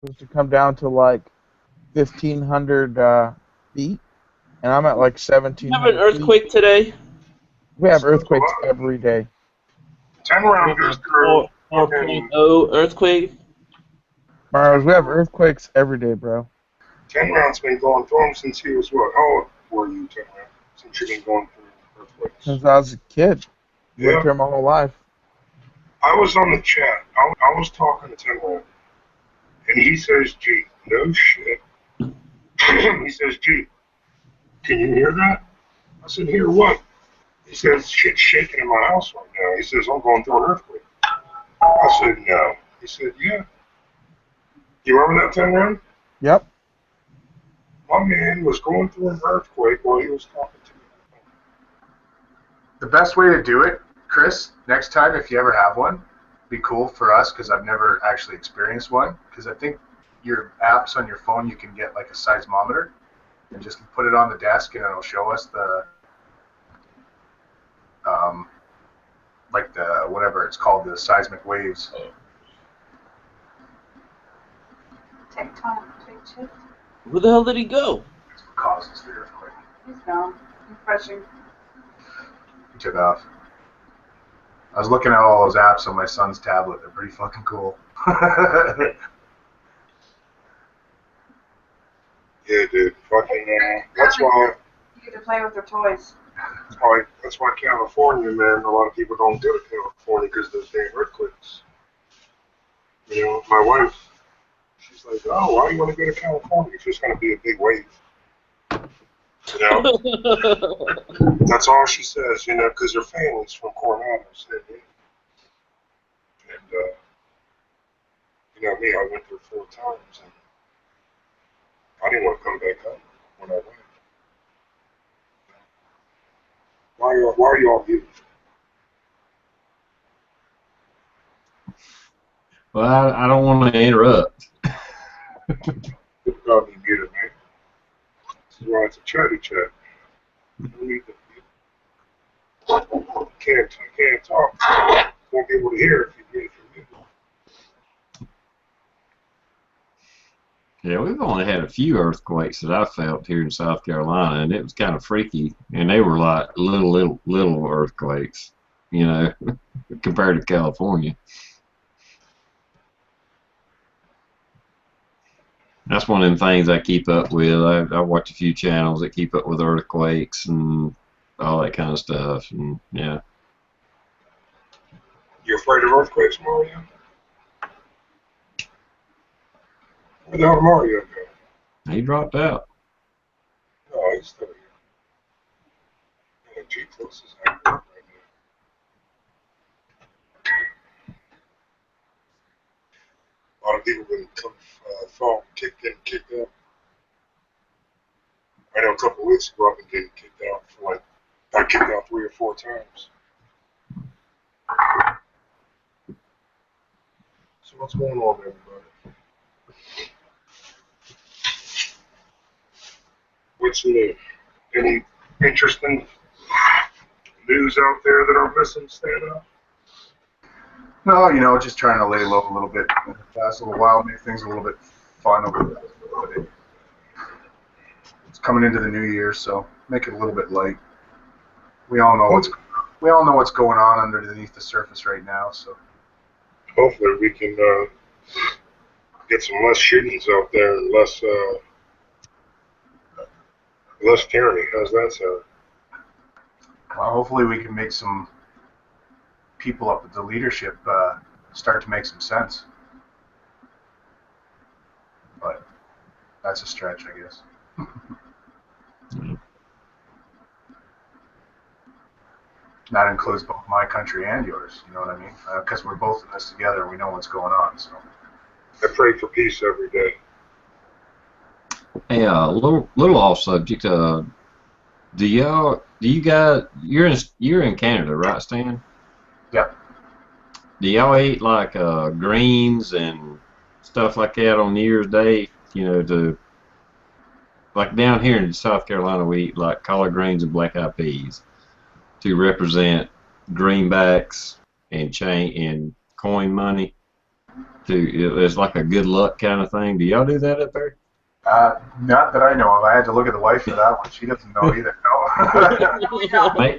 supposed to come down to like 1,500 feet, and I'm at like You have an 1,700 feet. earthquake today? We have Sounds a earthquakes lot. every day. 10 round goes through 4.0 fucking earthquake. Mars, we have earthquakes every day, bro. 10 rounds been going through him since he was what? How old were you, 10 round? Since you've been going through earthquakes. Since I was a kid, lived Yeah. here my whole life. I was on the chat. I was talking to 10 round. And he says, gee, no shit. He says, gee, can you hear that? I said, hear what? He says, shit's shaking in my house right now. He says, I'm going through an earthquake. I said, no. He said, yeah. You remember that 10 round? Yep. My man was going through an earthquake while he was talking to me. The best way to do it, Chris, next time if you ever have one, be cool for us because I've never actually experienced one. Because I think your apps on your phone you can get like a seismometer and just put it on the desk and it'll show us the like the whatever it's called, the seismic waves. Tectonic shift. Where the hell did he go? That's what causes the earthquake. He's gone. Refreshing. He took off. I was looking at all those apps on my son's tablet. They're pretty fucking cool. Yeah, dude. Fucking, that's why. You get to play with their toys. That's why California, man. A lot of people don't go to California because of those damn earthquakes. You know, my wife, she's like, "Oh, why do you want to go to California? It's just going to be a big wave." You know, that's all she says. You know, because her family's from Coronado, San Diego. And you know me, I went there 4 times, and I didn't want to come back home when I went. Why are y'all muted? Well, I don't want to interrupt. It's got to be muted, man. This is why it's a chatty chat. You don't need to can't talk. Won't be able to hear if you're muted. Yeah, we've only had a few earthquakes that I felt here in South Carolina, and it was kind of freaky. And they were like little earthquakes, you know, compared to California. That's one of them things I keep up with. I watch a few channels that keep up with earthquakes and all that kind of stuff. And yeah. You afraid of earthquakes, Mario? Where the hell did Mario go? He dropped out. Oh, he's still here. Yeah, G Plus is active right now. A lot of people been getting kicked out. I know a couple of weeks ago I've been getting kicked out for like, I kicked out 3 or 4 times. So what's going on, everybody? What's new? Any interesting news out there that I'm missing, stand up? No, you know, just trying to lay low a little bit in the past little while, make things a little bit fun over the holiday. It's coming into the new year, so make it a little bit light. We all know what's going on underneath the surface right now, so Hopefully we can get some less shootings out there and less tyranny. How's that sound? well, hopefully we can make some people up with the leadership start to make some sense. But that's a stretch, I guess. That includes both my country and yours, you know what I mean? Because we're both in this together and we know what's going on. So I pray for peace every day. Hey, little off subject. Do you guys, you're in Canada, right, Stan? yeah. Do y'all eat like greens and stuff like that on New Year's Day? You know, like down here in South Carolina, we eat like collard greens and black-eyed peas to represent greenbacks and coin money. It's like a good luck kind of thing. Do y'all do that up there? Not that I know of. I had to look at the wife for that one. She doesn't know either. No.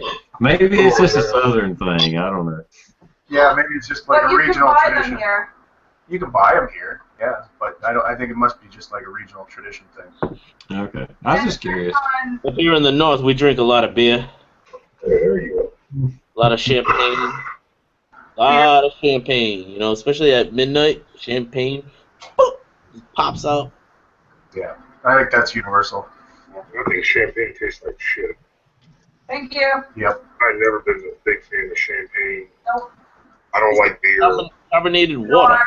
Maybe it's just a southern thing. I don't know. Yeah, maybe it's just like But a you can regional buy tradition. them here. You can buy them here, yeah, but I think it must be just like a regional tradition thing. Okay. I was just curious. Up here in the north, we drink a lot of beer, There you go. a lot of champagne. A lot of champagne, you know, especially at midnight. Champagne boop, pops out. Yeah, I think that's universal. I think champagne tastes like shit. Thank you. Yep. I've never been a big fan of champagne. Nope. I don't like beer. Carbonated water.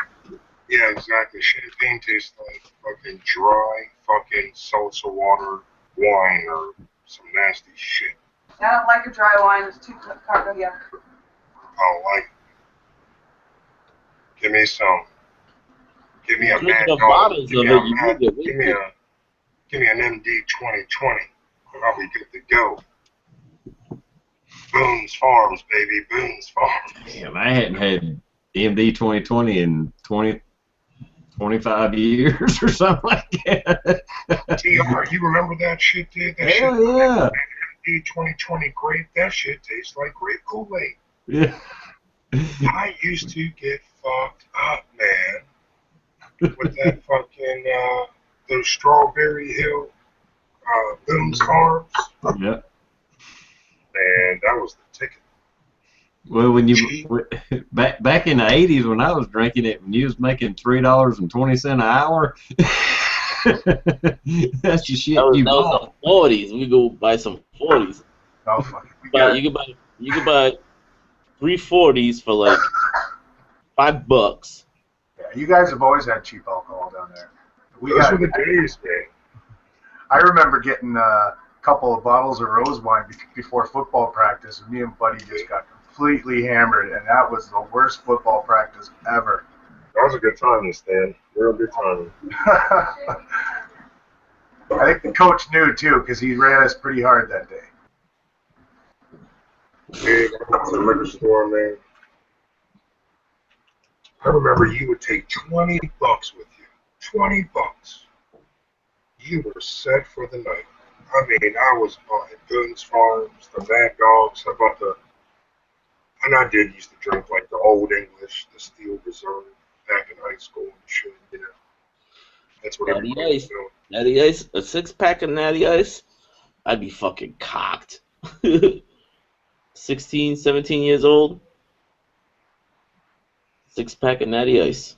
Yeah, exactly. Champagne tastes like fucking dry fucking salsa water wine or some nasty shit. I don't like a dry wine. It's too carbo yuck. I don't like it. Give me some. Give me a Drink Mad the Dog. bottles Give of me it, a you Mad- will get give me a give me an MD 2020 and I'll be good to go. Boone's Farms, baby. Boone's Farms. Damn, I hadn't had MD 2020 in 25 years or something like that. TR, you remember that shit, dude? That Hell shit, yeah. MD 2020 grape. That shit tastes like grape Kool-Aid. Yeah. I used to get fucked up, man, with that fucking those Strawberry Hill Boone's Farms. Yeah. And that was the ticket. Well, when you back in the 80s when I was drinking it, when you was making $3.20 an hour, that's the shit That you was bought. the 40s. We go buy some 40s. Oh fuck. We But got you can buy 3 40s for like $5. yeah, you guys have always had cheap alcohol down there. We Those got. were the days, man. I remember getting a couple of bottles of rose wine before football practice, and me and Buddy just got completely hammered, and that was the worst football practice ever. That was a good time, Stan. Real good time. I think the coach knew too, because he ran us pretty hard that day. Big to the liquor store, man. I remember you would take $20 with you. $20. You were set for the night. I mean, I was buying Boone's Farms, the Mad Dogs, and I did used to drink like the Old English, the Steel Reserve back in high school and shit, you know. That's what Natty everybody was Ice. doing. Natty Ice, a 6-pack of Natty Ice, I'd be fucking cocked. 16, 17 years old. 6-pack of Natty Ice.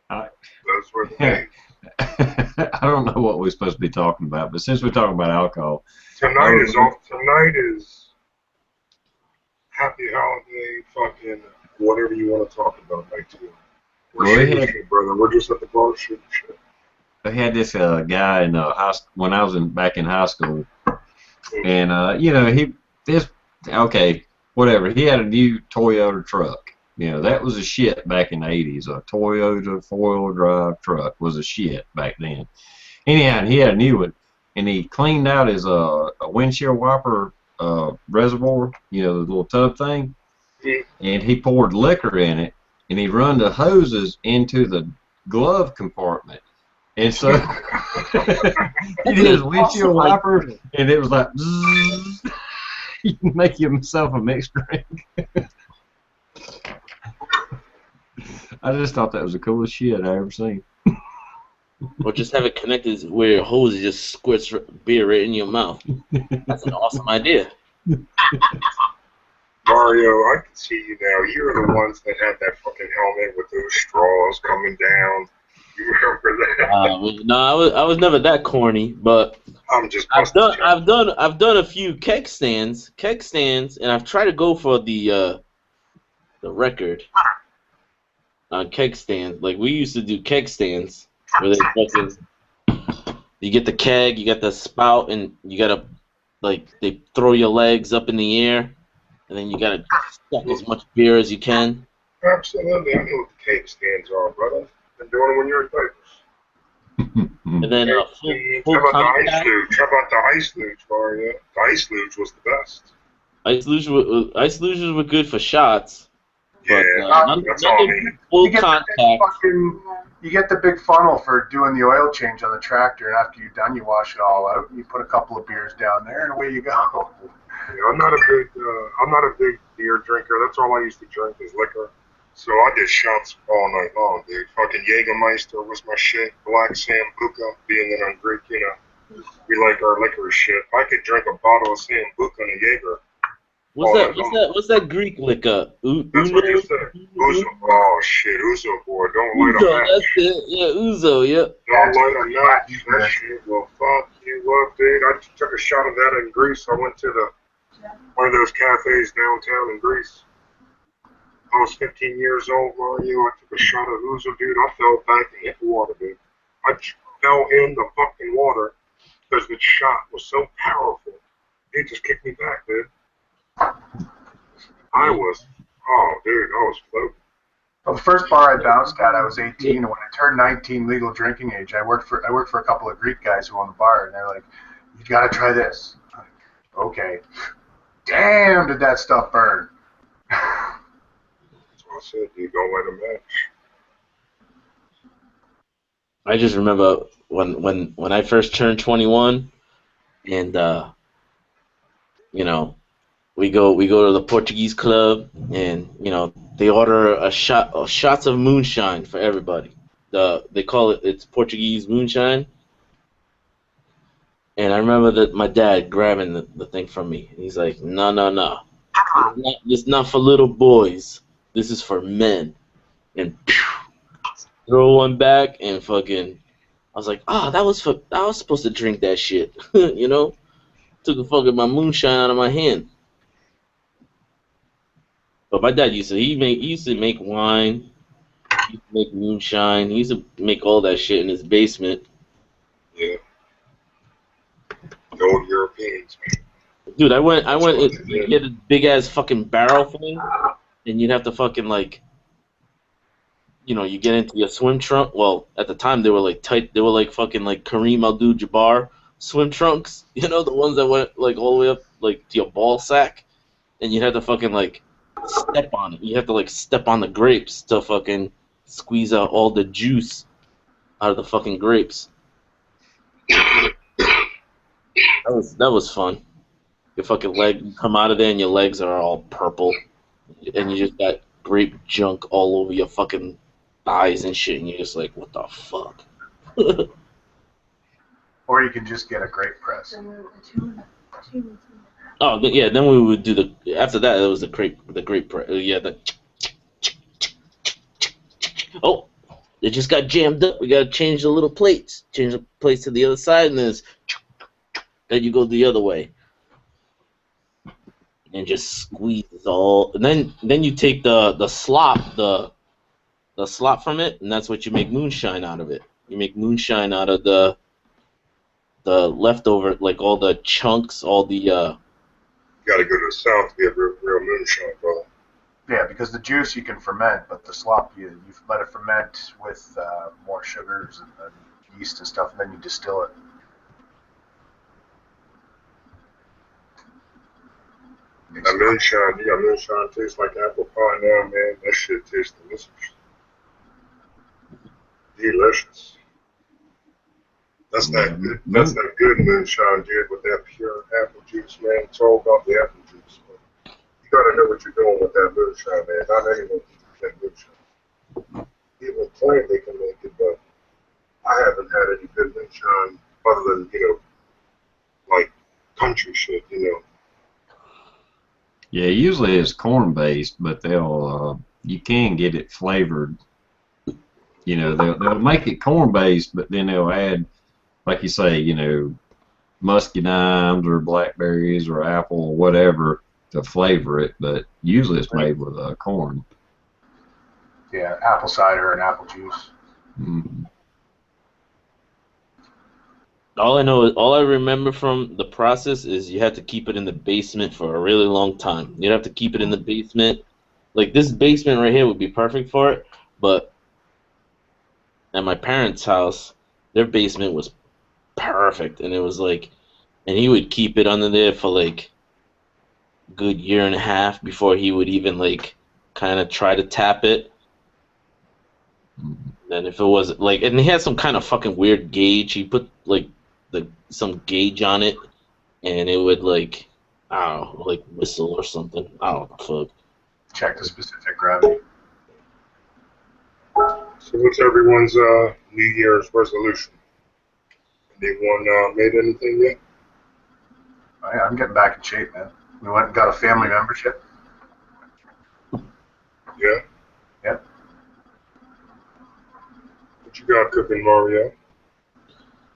Those were the days. I don't know what we're supposed to be talking about, but since we're talking about alcohol, Tonight is happy holiday, fucking whatever you want to talk about, like too. We're Well, shooting yeah. shit, brother. We're just at the bar shooting shit. I had this guy in when I was back in high school, and he whatever. He had a new Toyota truck. You know, that was a shit back in the 80s. A Toyota 4-wheel drive truck was a shit back then. Anyhow, and he had a new one, and he cleaned out his a windshield wiper reservoir, you know, the little tub thing, and he poured liquor in it, and he run the hoses into the glove compartment. And so he did his windshield wiper, and it was like, zzz, he make himself a mixed drink. I just thought that was the coolest shit I ever seen. Or just have it connected where your hose just squirts beer right in your mouth. That's an awesome idea. Mario, I can see you now. You're the ones that had that fucking helmet with those straws coming down. You remember that? No, I was never that corny, but I'm just I've busting done a few keg stands, and I've tried to go for the record on keg stands. Like we used to do keg stands where you get the keg, you got the spout, and you gotta they throw your legs up in the air, and then you gotta suck as much beer as you can. Absolutely. I know what the cake stands are, brother. Been doing it when you were diapers. And then full How about the ice contact. luge? How about the ice luge, Mario? The ice luge was the best. Ice luges were good for shots. But that's all I nothing mean. full You get the contact. big fucking, you get the big funnel for doing the oil change on the tractor, and after you're done, you wash it all out. You put a couple of beers down there, and away you go. Yeah, I'm not a big beer drinker. That's all I used to drink is liquor. So I did shots all night long, dude. Fucking Jägermeister was my shit. Black Sambuca, being that I'm Greek, you know, we like our liquor shit. I could drink a bottle of Sambuca and a Jaeger. What's that Greek liquor? That's what you said. Uzo. Oh shit, Uzo boy, don't light a Uzo, match. that's it. Yeah, Uzo. Yep. Don't light a match. That shit will fuck you up, dude. I took a shot of that in Greece. I went to one of those cafes downtown in Greece. I was 15 years old, Mario. I took a shot of Uzo, dude. I fell back and hit the water, dude. I fell in the fucking water because the shot was so powerful. It just kicked me back, dude. I was floating. Well, the first bar I bounced at, I was 18, and when I turned 19, legal drinking age, I worked for a couple of Greek guys who owned the bar, and they're like, "You got to try this." I'm like, okay. Damn, did that stuff burn? That's what I said, dude. Don't light a match. I just remember when I first turned 21, and you know, we go to the Portuguese club, and you know they order shots of moonshine for everybody. They call it's Portuguese moonshine. And I remember that my dad grabbing the thing from me, and he's like, "No, it's not for little boys. This is for men." And throw one back, and fucking, I was like, I was supposed to drink that shit, you know? Took the fucking my moonshine out of my hand. But my dad used to make wine, he used to make moonshine, he used to make all that shit in his basement. Yeah. The old Europeans, man. Dude, I went you get a big ass fucking barrel thing, and you'd have to fucking like, you know, you get into your swim trunk. Well, at the time they were like tight. They were like fucking like Kareem Abdul-Jabbar swim trunks. You know, the ones that went like all the way up like to your ball sack, and you'd have to fucking like step on it. You have to like step on the grapes to fucking squeeze out all the juice out of the fucking grapes. That was fun. Your fucking leg come out of there and your legs are all purple, and you just got grape junk all over your fucking thighs and shit, and you're just like, what the fuck? Or you can just get a grape press. Oh yeah, then we would do after that it was the grape press. Yeah, oh, they just got jammed up. We gotta change the little plates. Change the plates to the other side, and then you go the other way. And just squeeze it all, and then you take the slop, the slop from it, and that's what you make moonshine out of it. You make moonshine out of the leftover, like all the chunks, all the. You gotta go to the south to get real moonshine, brother. Yeah, because the juice you can ferment, but the slop you let it ferment with more sugars and yeast and stuff, and then you distill it. That moonshine tastes like apple pie now, man. That shit tastes delicious. Delicious. That's that good moonshine, dude, with that pure apple juice, man. It's all about the apple juice, man. You gotta know what you're doing with that moonshine, man. Not anyone can make moonshine. People claim they can make it, but I haven't had any good moonshine other than, like country shit, Yeah, usually it's corn based, but you can get it flavored. They'll make it corn based, but then they'll add, like you say, muscadines or blackberries or apple or whatever to flavor it. But usually it's made with corn. Yeah, apple cider and apple juice. Mm. All I remember from the process is you had to keep it in the basement for a really long time. You'd have to keep it in the basement. Like this basement right here would be perfect for it, but at my parents' house, their basement was perfect, and it was like, and he would keep it under there for like a good year and a half before he would even like kind of try to tap it. And if it was like, and he had some kind of fucking weird gauge. He put like some gauge on it, and it would like, I don't know, like whistle or something. I don't know, fuck. Check the specific gravity. So what's everyone's New Year's resolution? Anyone made anything yet? I'm getting back in shape, man. We went and got a family membership. Yeah. Yep. What you got cooking, Mario?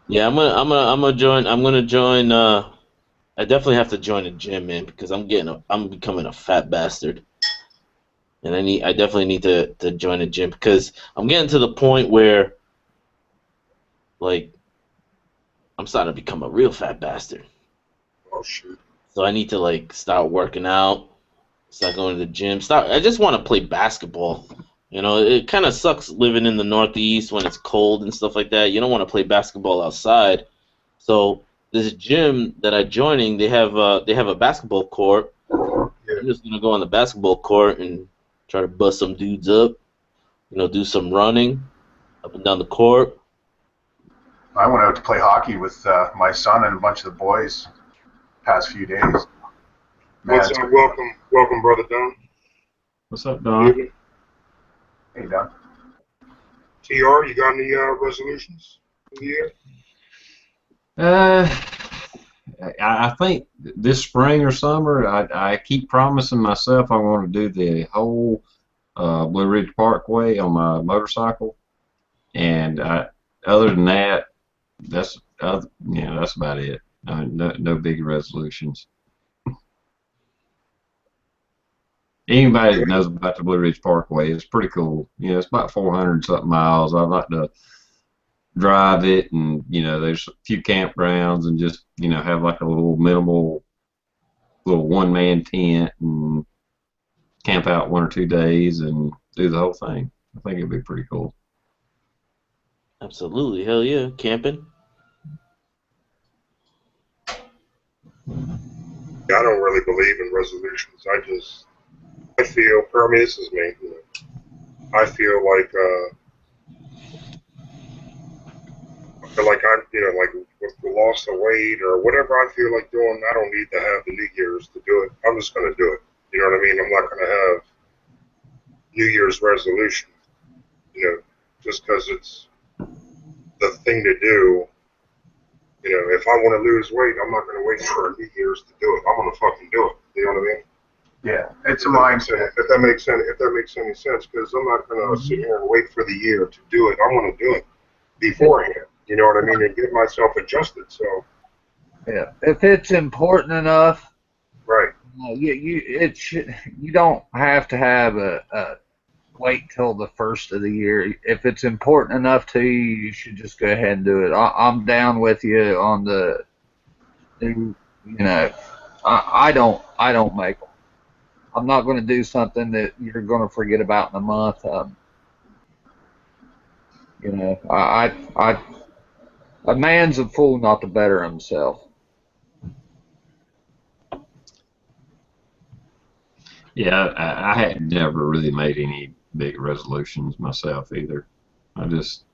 Yeah, I'm gonna join. I definitely have to join a gym, man, because I'm becoming a fat bastard, and I definitely need to join a gym because I'm getting to the point where, like, I'm starting to become a real fat bastard. Oh shoot. So I need to like start working out, start going to the gym. I just want to play basketball. You know, it kind of sucks living in the Northeast when it's cold and stuff like that. You don't want to play basketball outside. So this gym that I'm joining, they have a basketball court. Yeah. I'm just gonna go on the basketball court and try to bust some dudes up. You know, do some running up and down the court. I went out to play hockey with my son and a bunch of the boys past few days. Man, What's up? Welcome, brother Don. What's up, Don? Hey, Don. TR, you got any resolutions for the year? I think this spring or summer, I keep promising myself I'm going to do the whole Blue Ridge Parkway on my motorcycle, and other than that, that's about it. No big resolutions. Anybody that knows about the Blue Ridge Parkway, it's pretty cool. You know, it's about 400-something miles. I'd like to drive it, and there's a few campgrounds, and just have like a little minimal, little one-man tent, and camp out 1 or 2 days, and do the whole thing. I think it'd be pretty cool. Absolutely, hell yeah, camping. I don't really believe in resolutions. I feel, this is me. I feel like I'm, like with the loss of weight or whatever I feel like doing, I don't need to have the New Year's to do it. I'm just going to do it. You know what I mean? I'm not going to have New Year's resolution, just because it's the thing to do. If I want to lose weight, I'm not going to wait for a New Year's to do it. I'm going to fucking do it. You know what I mean? Yeah, it's a mindset. If that makes any sense, because I'm not going to sit here and wait for the year to do it. I want to do it beforehand. You know what I mean? And get myself adjusted. So. Yeah, if it's important enough, right? You don't have to have a wait till the first of the year. If it's important enough to you, you should just go ahead and do it. I'm down with you on the. I don't make them. I'm not going to do something that you're going to forget about in a month. A man's a fool not to better himself. Yeah, I had never really made any big resolutions myself either. I just,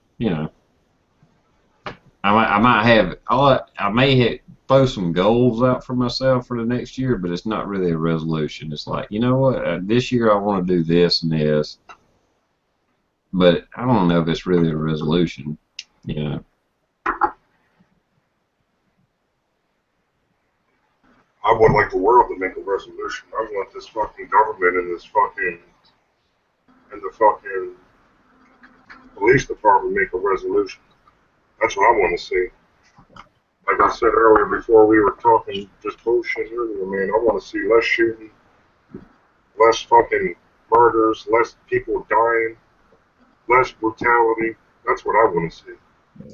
I may throw some goals out for myself for the next year, but it's not really a resolution. It's like, you know what, this year I want to do this and this, but I don't know if it's really a resolution, I would like the world to make a resolution. I want this fucking government and the fucking police department to make a resolution. That's what I want to see. Like I said earlier, before we were talking just bullshit earlier, man, I want to see less shooting, less fucking murders, less people dying, less brutality. That's what I want to see.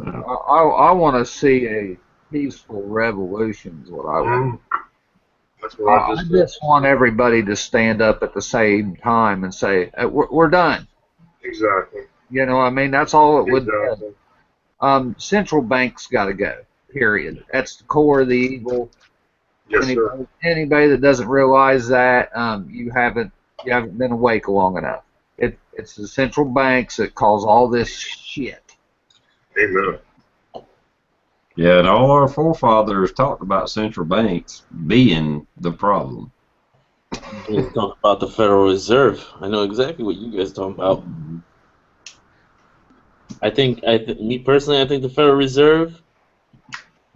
I want to see a peaceful revolution is what I want. That's what I just want everybody to stand up at the same time and say, we're done. Exactly. You know what I mean? That's all it would do. Central bank's got to go, period. That's the core of the evil. Yes, sir. Anybody that doesn't realize that, you haven't You haven't been awake long enough. It's the central banks that cause all this shit. Amen. Yeah, and all our forefathers talked about central banks being the problem. You guys talk about the Federal Reserve. I know exactly what you guys talking about. Me personally, I think the Federal Reserve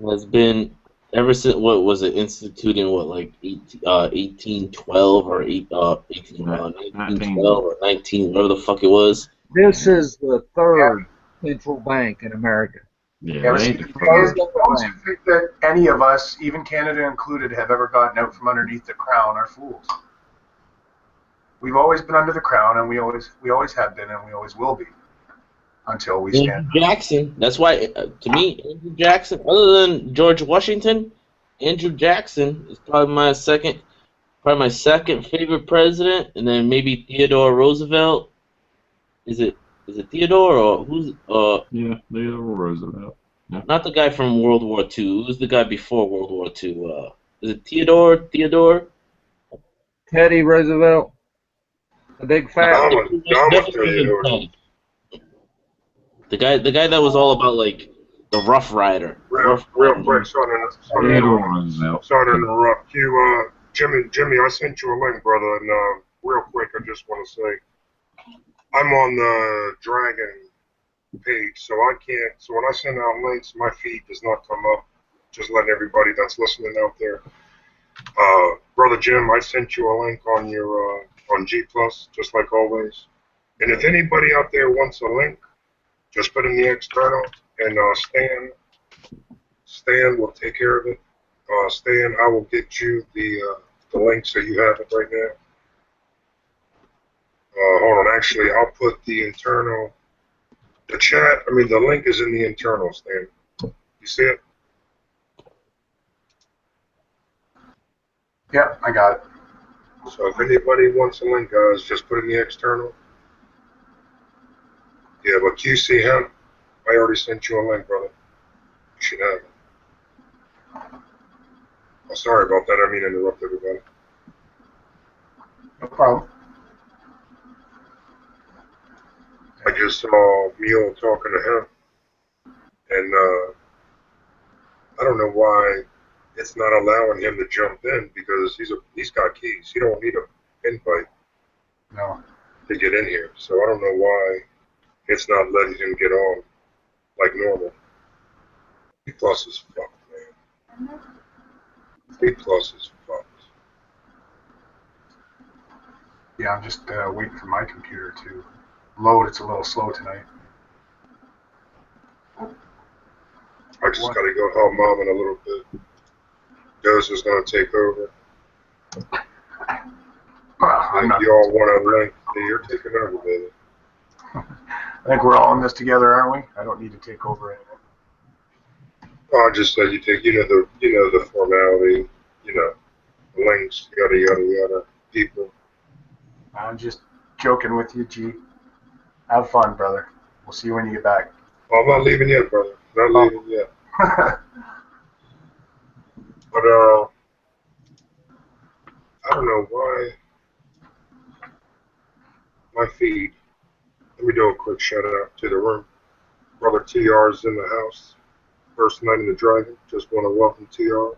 has been ever since what was it instituted in what like 1812 or 1912 or 19 whatever the fuck it was. This is the third central bank in America. Yeah, Yeah, but they see, ain't the the thing is, first. those who think that any of us, even Canada included, have ever gotten out from underneath the crown are fools. We've always been under the crown, and we always have been, and we always will be, until we stand. Andrew Jackson. That's why, to me, Andrew Jackson, other than George Washington, Andrew Jackson is probably my second favorite president, and then maybe Theodore Roosevelt. Is it Theodore or who's Yeah, Theodore Roosevelt. not the guy from World War II? Who's the guy before World War II? Is it Theodore? Teddy Roosevelt, the big fat. Definitely the guy that was all about like the Rough Rider. Real quick, sorry Theodore Roosevelt. to interrupt you, Jimmy. I sent you a link, brother, and real quick, I just want to say I'm on the Dragon page, so I can't. So when I send out links, my feed does not come up. Just letting everybody that's listening out there, brother Jim, I sent you a link on your on G Plus, just like always. And if anybody out there wants a link, just put in the external, and Stan will take care of it. Stan, I will get you the link so you have it right now. Hold on, actually, I'll put the link is in the internal, Stan. You see it? Yep, I got it. So if anybody wants a link, guys, just put in the external. Yeah, but QC him, I already sent you a link, brother. You should have it. Oh, sorry about that. I mean to interrupt everybody. No problem. I just saw Mule talking to him, and I don't know why it's not allowing him to jump in because he's got keys. He don't need an invite No. to get in here. So I don't know why it's not letting him get on like normal. C plus is fucked, man. C plus is fucked. Yeah, I'm just waiting for my computer to load. It's a little slow tonight. I just gotta go help mom in a little bit. Dose is gonna take over. Well, I'm not. You all want a link? Yeah, you're taking over, baby. I think we're all in this together, aren't we? I don't need to take over anything. Oh, I just said you take, the formality, links, yada yada yada, people. I'm just joking with you, G. Have fun, brother. We'll see you when you get back. Well, I'm not leaving yet, brother. Not leaving yet. But I don't know why my feed. Let me do a quick shout out to the room. Brother TR is in the house. First night in the Dragon. Just want to welcome TR.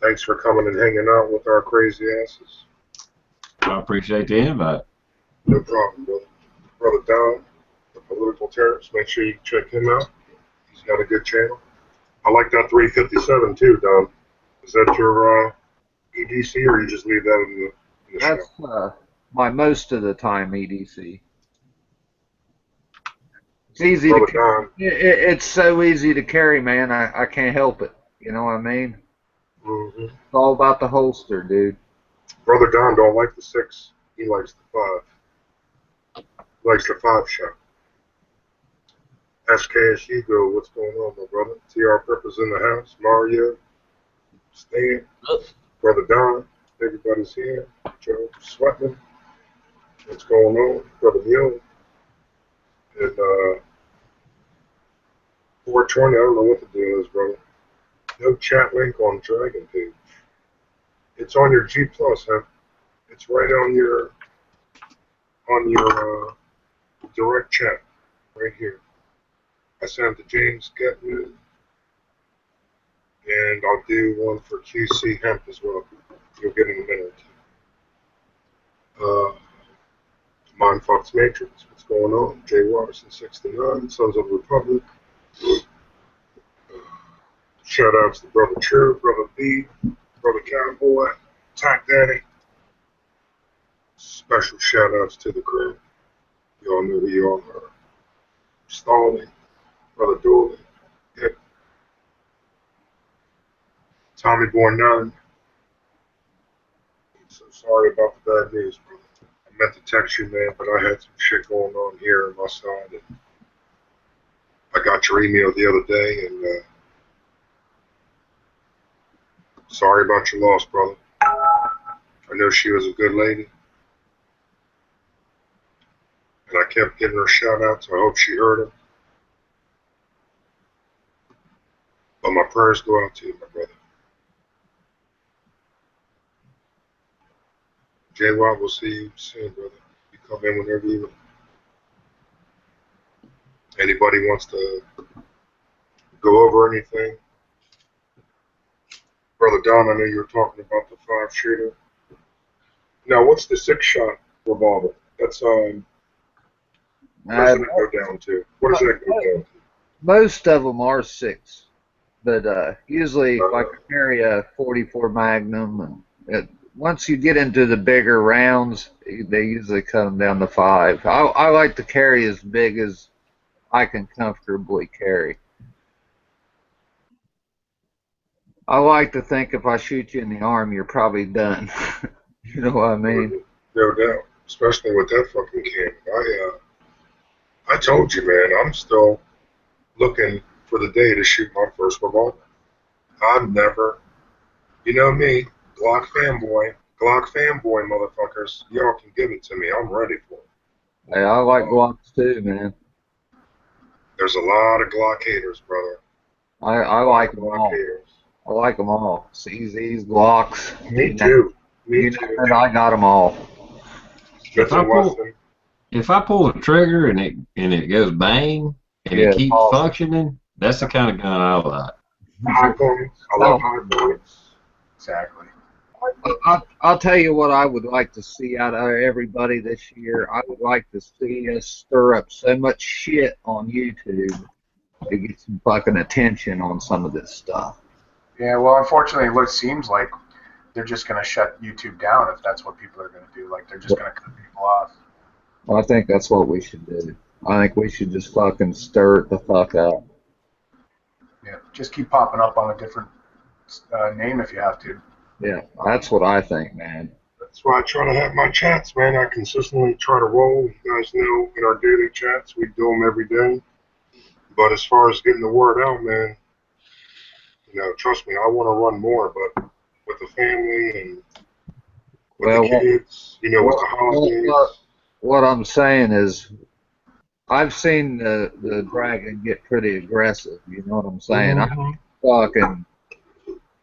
Thanks for coming and hanging out with our crazy asses. I appreciate the invite. No problem, brother. Brother Don, the political terrorist. Make sure you check him out. He's got a good channel. I like that 357 too, Don. Is that your EDC, or you just leave that in the show? That's my most of the time EDC. It's easy Brother to. Don. It's so easy to carry, man. I can't help it. You know what I mean? Mm-hmm. It's all about the holster, dude. Brother Don don't like the 6. He likes the 5. He likes the 5 shot. SKS Hugo, what's going on, my brother? TR Pepper's in the house. Mario, Stan, Brother Don, everybody's here. Joe Sweatman, what's going on? Brother Mule. And 420, I don't know what the deal is, brother. No chat link on Dragon page. It's on your G Plus, huh? It's right on your on your direct chat right here. I sent it to James Getman, and I'll do one for QC Hemp as well. You'll get in a minute or two. Mindfucks Matrix, what's going on? Jay Watterson, 69, Sons of the Republic. Shout outs to Brother True, Brother B, Brother Cowboy, Tack Daddy. Special shout outs to the crew. Y'all know who y'all are. Stalling, Brother Dooley, yep. Tommy Boy 9. I'm so sorry about the bad news, brother. I meant to text you, man, but I had some shit going on here on my side. And I got your email the other day, and sorry about your loss, brother. I know she was a good lady. And I kept giving her shout outs. I hope she heard them. But my prayers go out to you, my brother. Jay Watt, we'll see you soon, brother. You come in whenever you want. Anybody wants to go over anything? Brother Don, I know you were talking about the 5-shooter. Now, what's the 6-shot revolver? That's what does it go down to? What does that go down to? Most of them are 6, but usually if I carry a 44 Magnum, and once you get into the bigger rounds, they usually cut them down to 5. I like to carry as big as I can comfortably carry. I like to think if I shoot you in the arm, you're probably done. You know what I mean? No doubt, especially with that fucking can. I told you, man, I'm still looking for the day to shoot my first revolver. I've never, you know me, Glock fanboy, motherfuckers. Y'all can give it to me. I'm ready for it. Hey, I like Glocks too, man. There's a lot of Glock haters, brother. I like them Glock all. haters. I like them all. CZs, Glocks. Me too. Me You too. know, and I got them all. Smith and Wesson. If I pull the trigger and it goes bang and Yeah, it keeps awesome. functioning, that's the kind of gun I like. High points. I love high points. Exactly. I'll tell you what I would like to see out of everybody this year. I would like to see us stir up so much shit on YouTube to get some fucking attention on some of this stuff. Yeah, well, unfortunately, it seems like they're just going to shut YouTube down if that's what people are going to do. Like, they're just going to cut people off. Well, I think that's what we should do. I think we should just fucking stir it the fuck up. Yeah, just keep popping up on a different name if you have to. Yeah, that's what I think, man. That's why I try to have my chats, man. I consistently try to roll. You guys know in our daily chats, we do them every day. But as far as getting the word out, man, you know, trust me, I want to run more, but with the family and with the kids, you know, with the holidays. What I'm saying is, I've seen the dragon get pretty aggressive. You know what I'm saying? I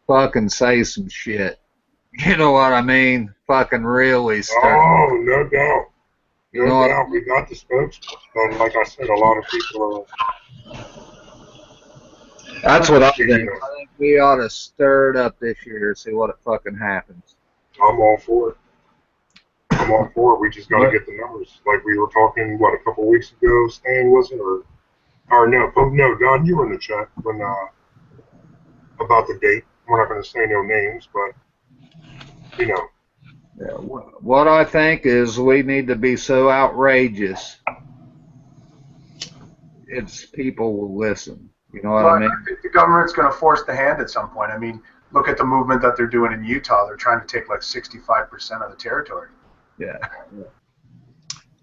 fucking say some shit. You know what I mean? Fucking really start. Oh, no doubt. You know No doubt. We got the spokesman. And like I said, a lot of people are. That's what I think. I think we ought to stir it up this year, see what fucking happens. I'm all for it. I'm all for it. We just got to get the numbers. Like we were talking, what, a couple weeks ago, Stan, was it? Or no, Don, you were in the chat when about the date. We're not going to say no names, but, you know. Yeah, what I think is we need to be so outrageous, it's people will listen. You know what I mean? I think the government's going to force the hand at some point. I mean, look at the movement that they're doing in Utah. They're trying to take like 65% of the territory. Yeah. Well,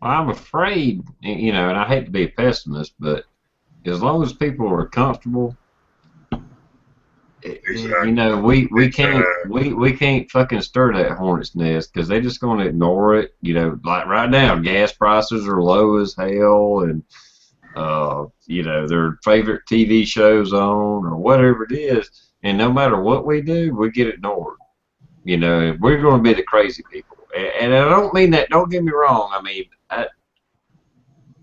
I'm afraid, you know, and I hate to be a pessimist, but as long as people are comfortable, Exactly. you know, we can't fucking stir that hornet's nest because they're just going to ignore it. You know, like right now, gas prices are low as hell, and you know, their favorite TV shows on or whatever it is, and no matter what we do, we get ignored. You know, we're going to be the crazy people, and I don't mean that. Don't get me wrong. I mean, I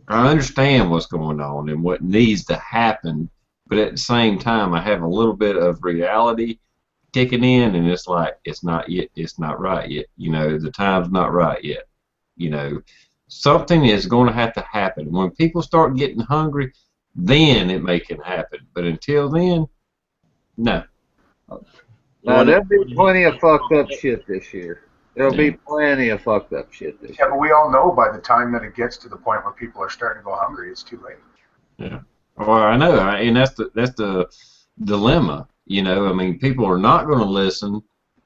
understand what's going on and what needs to happen, but at the same time, I have a little bit of reality kicking in, and it's like it's not yet. It's not right yet. You know, the time's not right yet. You know, something is going to have to happen. When people start getting hungry, then it may can happen. But until then, no. There'll be plenty of fucked up shit this year. There'll be plenty of fucked up shit this Yeah, year. but we all know by the time that it gets to the point where people are starting to go hungry, it's too late. Yeah. Well, I know, and that's the dilemma. You know, I mean, people are not going to listen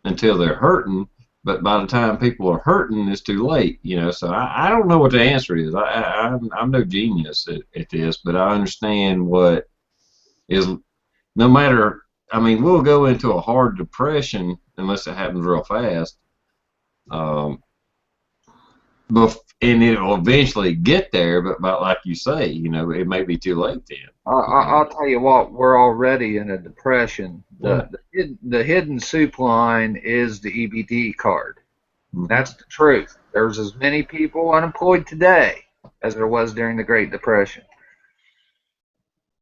until they're hurting, but by the time people are hurting, it's too late. You know, so I don't know what the answer is. I'm no genius at this, but I understand what is. No matter, I mean, we'll go into a hard depression unless it happens real fast. And it'll eventually get there, but like you say, you know, it may be too late then. I'll tell you what, we're already in a depression. The hidden soup line is the EBT card. That's the truth. There's as many people unemployed today as there was during the Great Depression.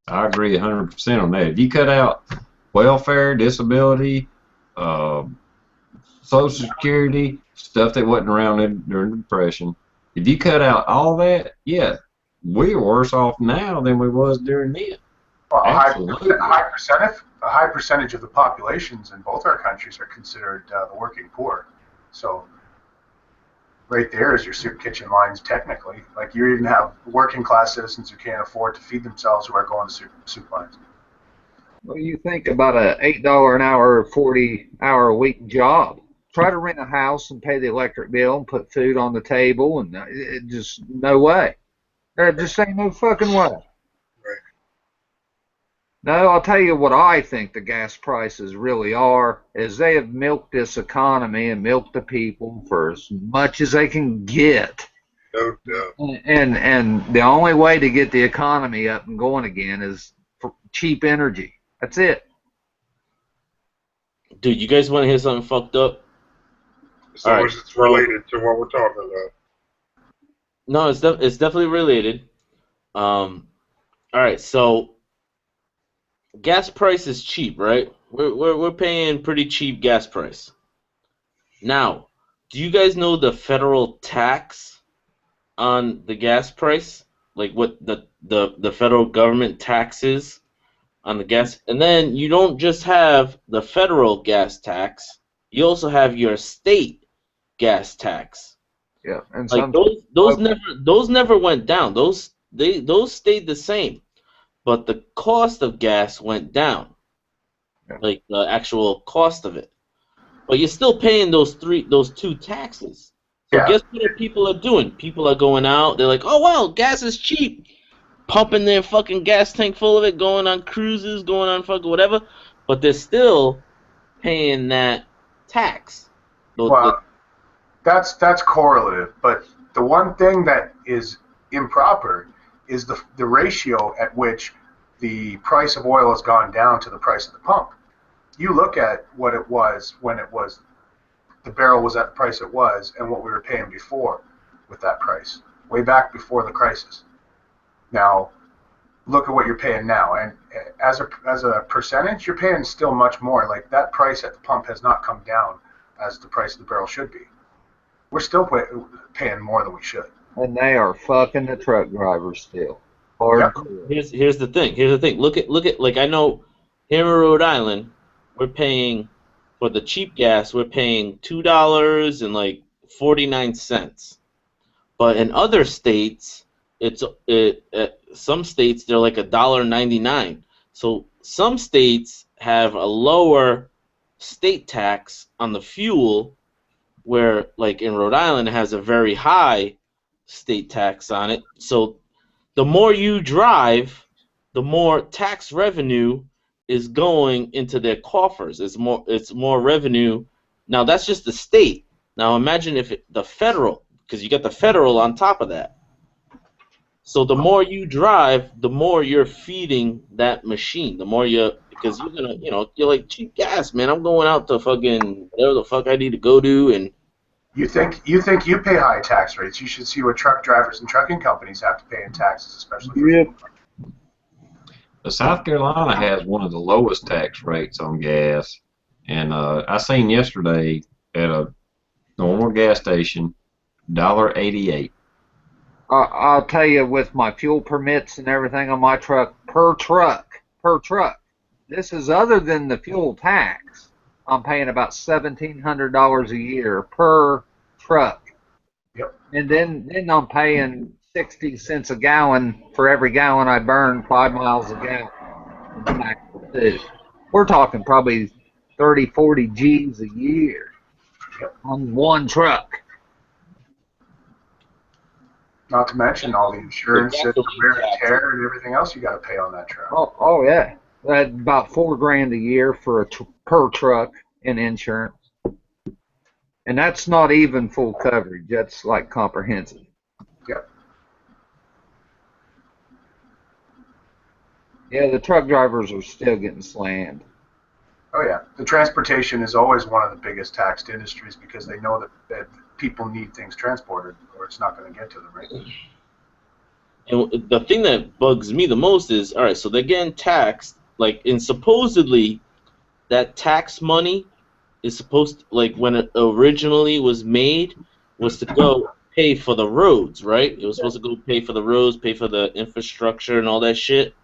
I agree 100% on that. If you cut out welfare, disability, Social Security, stuff that wasn't around during the Depression, if you cut out all that, yeah, we're worse off now than we was during then. Well, a Absolutely. high percentage of the populations in both our countries are considered the working poor. So right there is your soup kitchen lines technically. Like you even have working class citizens who can't afford to feed themselves who are going to soup lines. Well, you think about a $8 an hour, 40-hour a week job. Try to rent a house and pay the electric bill and put food on the table, and it just no way. There just ain't no fucking way. Right. No, I'll tell you what I think the gas prices really are, is they have milked this economy and milked the people for as much as they can get. No doubt. And the only way to get the economy up and going again is for cheap energy. That's it. Dude, you guys want to hear something fucked up? As long as it's related to what we're talking about. No, it's definitely related. All right, so gas price is cheap, right? We're paying pretty cheap gas price. Now, do you guys know the federal tax on the gas price? Like what the federal government taxes on the gas? And then you don't just have the federal gas tax, you also have your state gas tax. Yeah, and like those never went down. Those stayed the same, but the cost of gas went down, like the actual cost of it. But you're still paying those two taxes. So guess what people are doing? People are going out. They're like, oh well, gas is cheap, pumping their fucking gas tank full of it, going on cruises, going on fucking whatever. But they're still paying that tax. Well, that's correlative, but the one thing that is improper is the ratio at which the price of oil has gone down to the price of the pump. You look at what it was when the barrel was at the price it was and what we were paying before with that price, way back before the crisis. Now, look at what you're paying now, and as a percentage, you're paying still much more. Like that price at the pump has not come down as the price of the barrel should be. We're still paying more than we should. And they are fucking the truck drivers still. Here's the thing. Look at like I know here in Rhode Island, we're paying for the cheap gas. We're paying $2.49. But in other states, some states they're like $1.99. So some states have a lower state tax on the fuel, where like in Rhode Island it has a very high state tax on it. So the more you drive, the more tax revenue is going into their coffers. It's more revenue. Now that's just the state. Now imagine if the federal, because you got the federal on top of that. So the more you drive, the more you're feeding that machine. The more because you're gonna, you're like cheap gas, man. I'm going out to fucking whatever the fuck I need to go to, and You think you pay high tax rates? You should see what truck drivers and trucking companies have to pay in taxes, especially for Yep. South Carolina has one of the lowest tax rates on gas, and I seen yesterday at a normal gas station, $1.88. I'll tell you, with my fuel permits and everything on my truck, per truck, this is other than the fuel tax. I'm paying about $1,700 a year per truck. Yep. And then I'm paying 60 cents a gallon for every gallon I burn, 5 miles a gallon. We're talking probably 30, 40 G's a year on one truck. Not to mention all the insurance and the wear and tear and everything else you got to pay on that truck. Oh yeah, that's about $4,000 a year for per truck in insurance, and that's not even full coverage. That's like comprehensive. Yep. Yeah, the truck drivers are still getting slammed. Oh yeah, the transportation is always one of the biggest taxed industries because they know that people need things transported or it's not going to get to them, right? And the thing that bugs me the most is, all right, so they're getting taxed, like, and supposedly that tax money is supposed to, like, when it originally was made, was to go pay for the roads, right? It was supposed to go pay for the roads, pay for the infrastructure and all that shit.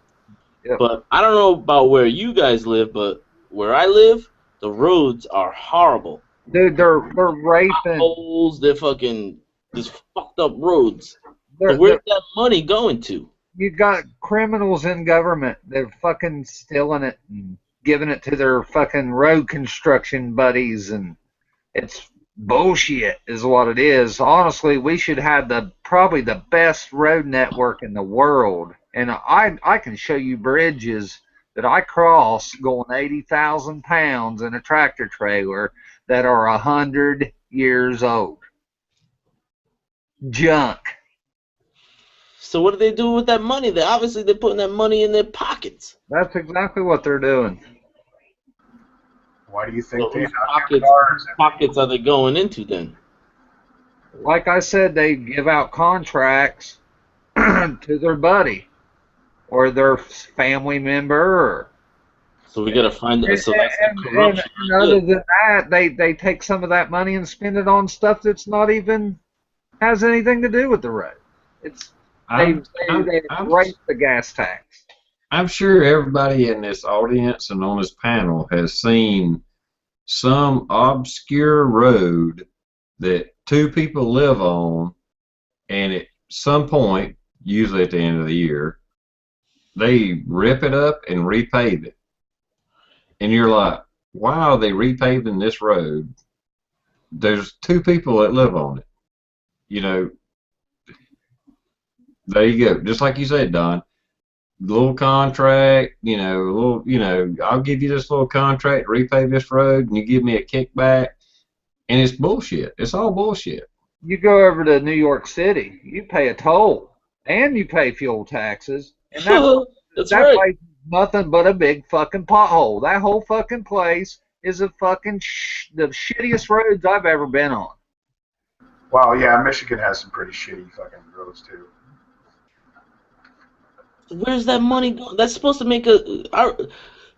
Yep. But I don't know about where you guys live, but where I live, the roads are horrible. Dude, they're raping. Holes, they're fucking just fucked up roads. They're, So where's that money going to? you got criminals in government. They're fucking stealing it and giving it to their fucking road construction buddies, and it's bullshit is what it is. Honestly, we should have probably the best road network in the world. And I can show you bridges that I cross going 80,000 pounds in a tractor trailer that are 100 years old. Junk. So what do they do with that money? They're putting that money in their pockets. That's exactly what they're doing. Why do you think So they whose have cars? pockets are they going into then? Like I said, they give out contracts to their buddy or their family member. So we gotta find that. So that's the And corruption. other than that, they take some of that money and spend it on stuff that's not even has anything to do with the road. They raise the gas tax. I'm sure everybody in this audience and on this panel has seen some obscure road that two people live on, and at some point, usually at the end of the year, they rip it up and repave it. And you're like, why are they repaving this road? There's two people that live on it. You know, there you go. Just like you said, Don. Little contract, I'll give you this little contract, repave this road, and you give me a kickback. And it's bullshit. It's all bullshit. You go over to New York City, you pay a toll, and you pay fuel taxes, and That's that right. place is nothing but a big fucking pothole. That whole fucking place is a fucking the shittiest roads I've ever been on. Well, yeah, Michigan has some pretty shitty fucking roads too. Where's that money going? That's supposed to make the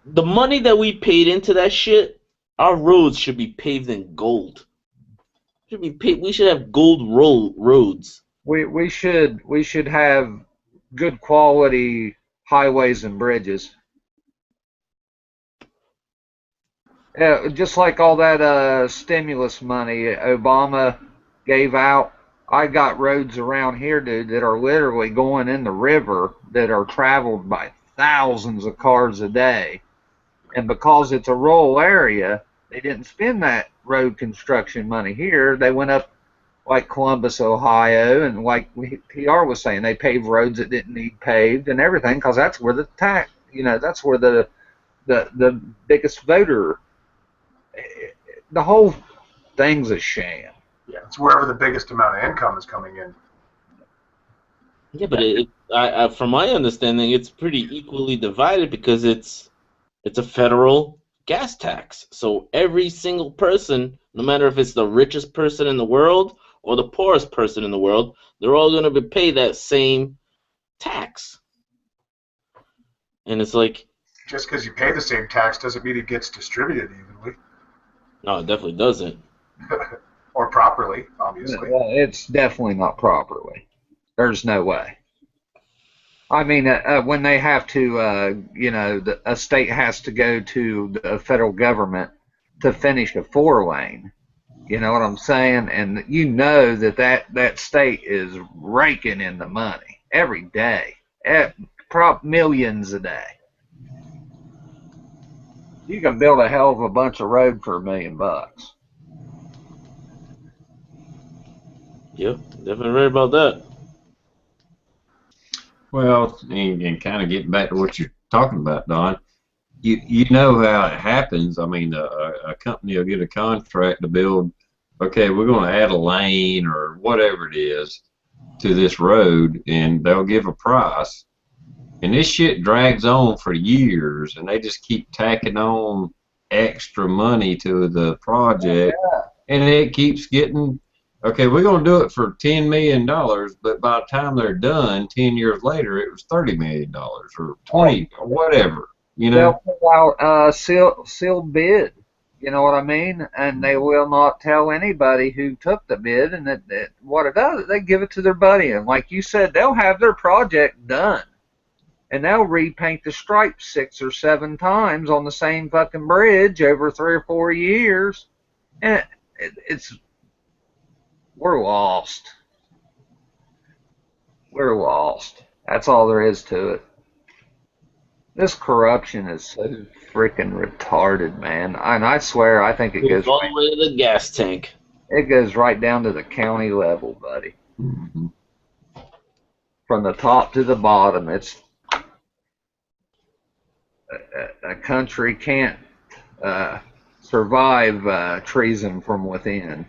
money that we paid into that shit. Our roads should be paved in gold. We should have gold roads. We should have good quality highways and bridges. Yeah, just like all that stimulus money Obama gave out. I got roads around here, dude, that are literally going in the river that are traveled by thousands of cars a day. And because it's a rural area, they didn't spend that road construction money here. They went up like Columbus, Ohio, and like PR was saying, they paved roads that didn't need paved and everything because that's where that's where the biggest voter. The whole thing's a sham. Yeah, it's wherever the biggest amount of income is coming in. Yeah, but from my understanding, it's pretty equally divided because it's a federal gas tax. So every single person, no matter if it's the richest person in the world or the poorest person in the world, they're all going to pay that same tax. And it's like, Just because you pay the same tax doesn't mean it gets distributed evenly no, it definitely doesn't. or properly, obviously. Well, it's definitely not properly. There's no way. I mean, when they have to, a state has to go to the federal government to finish a 4-lane. You know what I'm saying? And you know that state is raking in the money every day, millions a day. You can build a hell of a bunch of road for $1 million. Yep, definitely right about that. Well, and kind of getting back to what you're talking about, Don, you know how it happens. I mean, a company will get a contract to build, okay, we're going to add a lane or whatever it is to this road, and they'll give a price. And this shit drags on for years, and they just keep tacking on extra money to the project, and it keeps getting, okay, we're going to do it for $10 million, but by the time they're done, 10 years later, it was $30 million or 20 or whatever, you know? They'll put out sealed bid, you know what I mean? And they will not tell anybody who took the bid, and that what it does, they give it to their buddy. And like you said, they'll have their project done. And they'll repaint the stripes 6 or 7 times on the same fucking bridge over 3 or 4 years. And we're lost. We're lost. That's all there is to it. This corruption is so freaking retarded, man. And I swear, I think it goes all the way to the gas tank. It goes right down to the county level, buddy. Mm-hmm. From the top to the bottom, it's a country can't survive treason from within.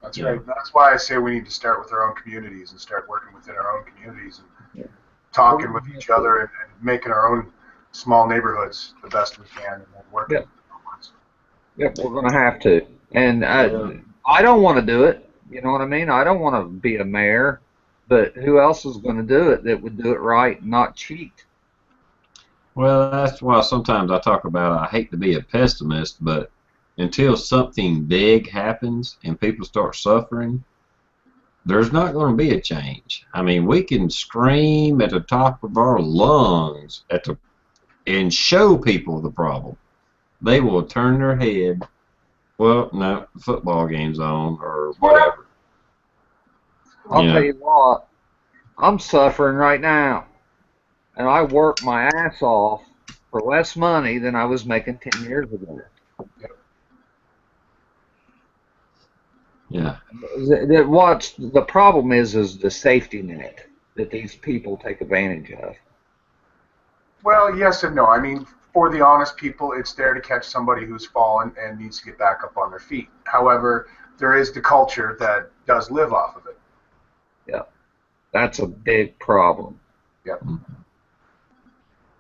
That's right. That's why I say we need to start with our own communities and start working within our own communities and talking with each other and making our own small neighborhoods the best we can and working. Yep, we're going to have to. And I don't want to do it. You know what I mean? I don't want to be a mayor, but who else is going to do it that would do it right and not cheat? Well, that's why sometimes I talk about I hate to be a pessimist, but until something big happens and people start suffering, there's not going to be a change. I mean, we can scream at the top of our lungs and show people the problem. They will turn their head, well, no, football game's on or whatever. I'll tell you what, I'm suffering right now. And I work my ass off for less money than I was making 10 years ago. Yeah. What's the problem is the safety net that these people take advantage of. Well, yes and no. I mean, for the honest people, it's there to catch somebody who's fallen and needs to get back up on their feet. However, there is the culture that does live off of it. Yeah. That's a big problem. Yep.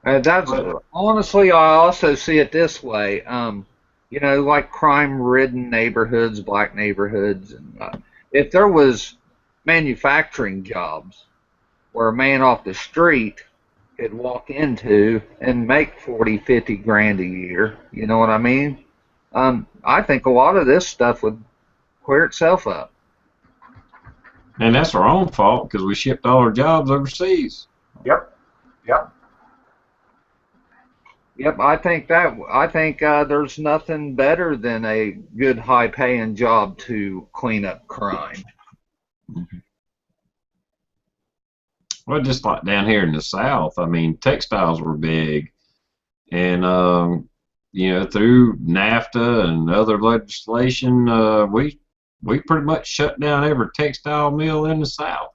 That's honestly, I also see it this way. You know, like crime-ridden neighborhoods, black neighborhoods, and if there was manufacturing jobs where a man off the street could walk into and make 40, 50 grand a year, you know what I mean? I think a lot of this stuff would clear itself up. And that's our own fault because we shipped all our jobs overseas. Yep. Yep, I think there's nothing better than a good high-paying job to clean up crime. Well, just like down here in the South, I mean, textiles were big, and you know, through NAFTA and other legislation, we pretty much shut down every textile mill in the South.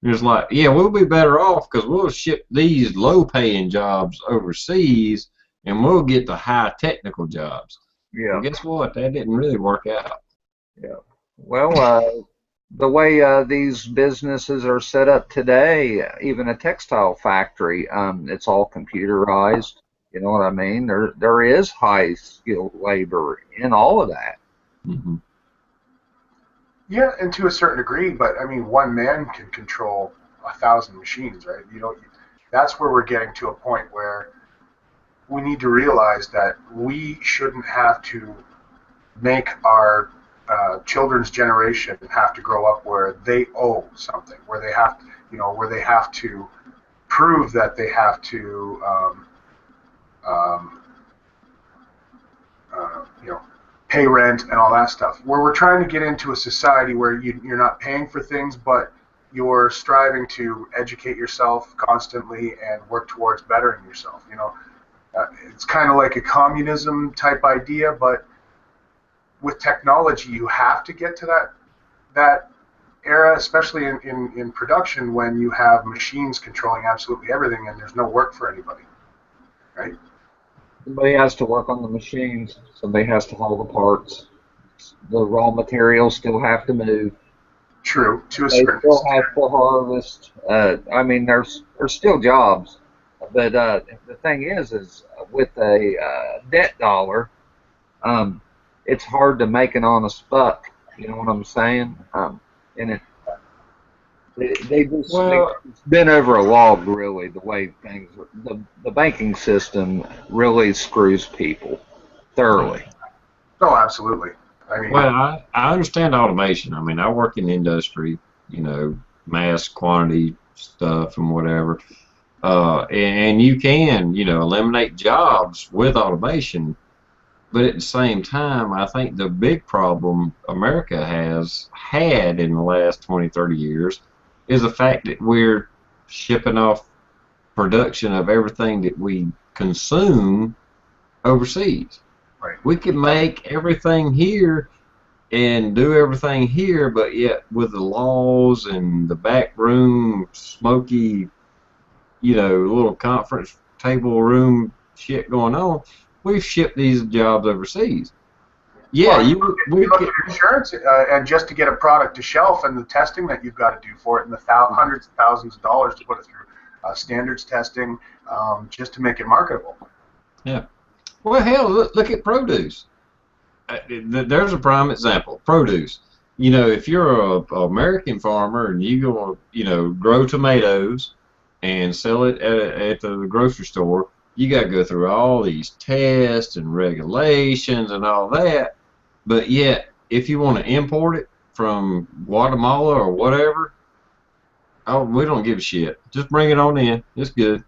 It was like, yeah, we'll be better off because we'll ship these low-paying jobs overseas, and we'll get the high technical jobs. Yeah. Well, guess what? That didn't really work out. Yeah. Well, the way these businesses are set up today, even a textile factory, it's all computerized. You know what I mean? There is high skilled labor in all of that. Hmm. Yeah, and to a certain degree, but I mean, one man can control 1,000 machines, right? That's where we're getting to a point where we need to realize that we shouldn't have to make our children's generation have to grow up where they owe something, where they have, where they have to prove that they have to, um, pay rent and all that stuff. Where we're trying to get into a society where you're not paying for things, but you're striving to educate yourself constantly and work towards bettering yourself. It's kind of like a communism type idea, but with technology, you have to get to that era, especially in production, when you have machines controlling absolutely everything and there's no work for anybody, right? Somebody has to work on the machines. Somebody has to haul the parts. The raw materials still have to move. True, to a They certain still extent. have to harvest. I mean, there's still jobs, but the thing is with a debt dollar, it's hard to make an honest buck. You know what I'm saying? And they just Well, it's been over a log, really, the way things the banking system really screws people thoroughly. Oh, absolutely. I mean, well, I understand automation. I mean, I work in industry, mass quantity stuff and whatever. And you can, eliminate jobs with automation. But at the same time, I think the big problem America has had in the last 20, 30 years is the fact that we're shipping off production of everything that we consume overseas. right. We can make everything here and do everything here, but yet with the laws and the back room, smoky, little conference table room shit going on, we've shipped these jobs overseas. Yeah, Well, we you look get, at insurance, and just to get a product to shelf and the testing that you've got to do for it, and the hundreds of thousands of dollars to put it through standards testing, just to make it marketable. yeah. Well, hell, look at produce. There's a prime example. Produce. If you're a American farmer and you go, grow tomatoes and sell it at the grocery store, you got to go through all these tests and regulations and all that. But yet, if you want to import it from Guatemala or whatever, oh, we don't give a shit. Just bring it on in. It's good.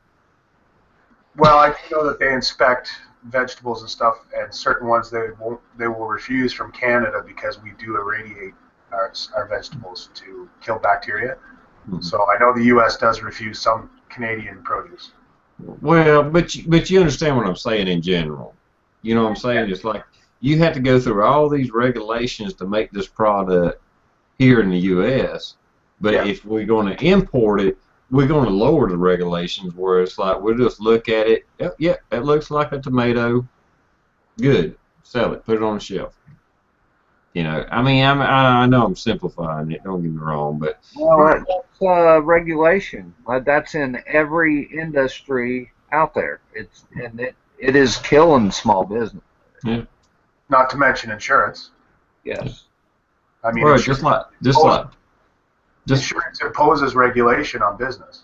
Well, I do know that they inspect vegetables and stuff, and certain ones they will refuse from Canada because we do irradiate our vegetables to kill bacteria. Mhm. So I know the U.S. does refuse some Canadian produce. Well, but you understand what I'm saying in general. You know what I'm saying? It's like you have to go through all these regulations to make this product here in the U.S. But Yeah. if we're going to import it, we're going to lower the regulations where it's like we'll just look at it. Yep, it looks like a tomato. Good, sell it. Put it on the shelf. I mean, I know I'm simplifying it. Don't get me wrong, but Well, that's regulation. That's in every industry out there. It is killing small business. yeah. Not to mention insurance. Yes. I mean, Well, just like insurance imposes regulation on business.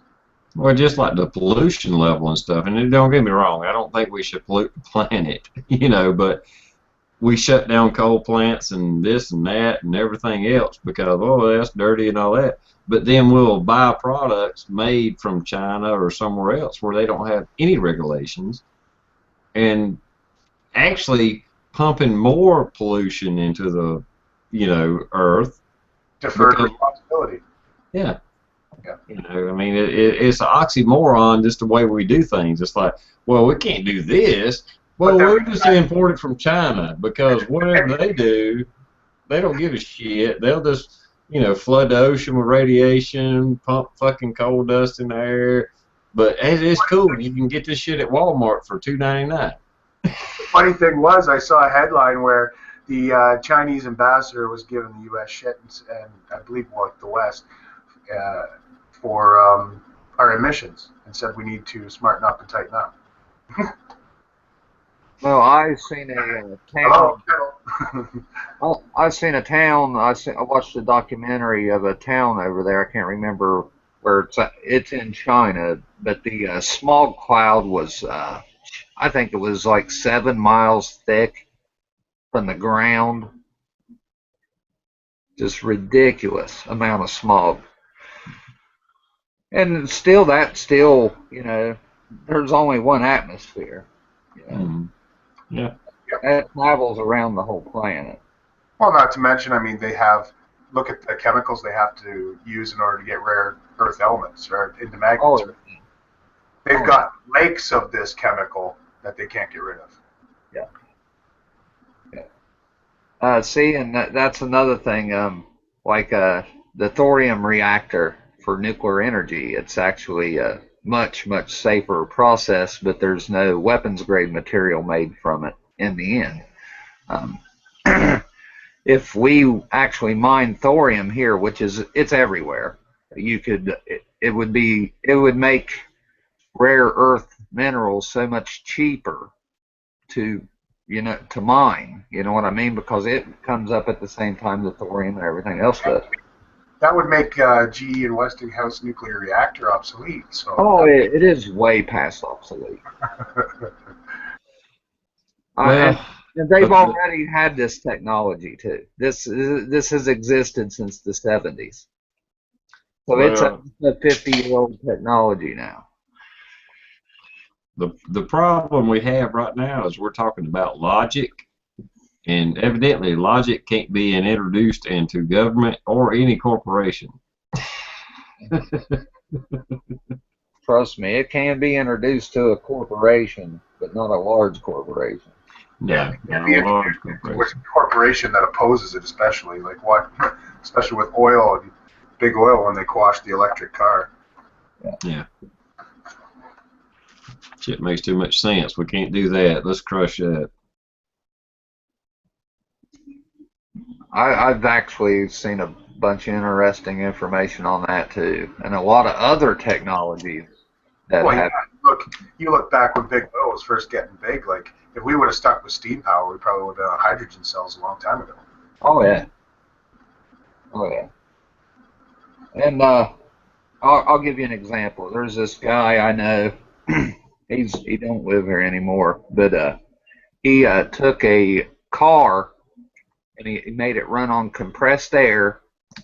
Well, just like the pollution level and stuff, and don't get me wrong, I don't think we should pollute the planet, but we shut down coal plants and this and that and everything else because, oh, that's dirty and all that. But then we'll buy products made from China or somewhere else where they don't have any regulations and actually pumping more pollution into the, earth. Deferred Because- responsibility. Yeah. Yeah. I mean, it's an oxymoron just the way we do things. It's like, well, we can't do this. Well, But we'll just import it from China because whatever they do, they don't give a shit. They'll just, flood the ocean with radiation, pump fucking coal dust in the air. But it's cool. You can get this shit at Walmart for $2.99. The funny thing was, I saw a headline where the Chinese ambassador was giving the U.S. shit, and I believe the West, for our emissions, and said we need to smarten up and tighten up. Well, I've seen a Hello, town. Carol. I've seen a town. I watched a documentary of a town over there. I can't remember where it's at. It's in China, but the smog cloud was, I think it was like 7 miles thick from the ground. Just ridiculous amount of smog. And still, there's only one atmosphere. You know, Yeah. that travels around the whole planet. Well, not to mention, I mean, look at the chemicals they have to use in order to get rare earth elements or into magnets. Oh, They've got lakes of this chemical that they can't get rid of. yeah. See, and that's another thing. The thorium reactor for nuclear energy, it's actually a much, much safer process, but there's no weapons grade material made from it in the end. Um, if we actually mine thorium here, it's everywhere, it would make rare earth minerals so much cheaper to to mine. You know what I mean? Because it comes up at the same time the thorium and everything else does. That would make GE and Westinghouse nuclear reactor obsolete. So. Oh, it is way past obsolete. Well, and they've but- already had this technology too. This has existed since the 70s. So it's a 50-year-old technology now. The problem we have right now is we're talking about logic, and evidently logic can't be introduced into government or any corporation. Trust me, it can be introduced to a corporation, but not a large corporation. No, not Be a large with corporation. a corporation that opposes it, especially especially with oil and big oil when they quash the electric car. Yeah. Shit makes too much sense. We can't do that. Let's crush that. I've actually seen a bunch of interesting information on that too, and a lot of other technologies that Well, have. you look back when big oil was first getting big. Like if we would have stuck with steam power, we probably would have been on hydrogen cells a long time ago. Oh yeah. Oh yeah. And I'll give you an example. There's this guy I know. He don't live here anymore, but he took a car and he made it run on compressed air.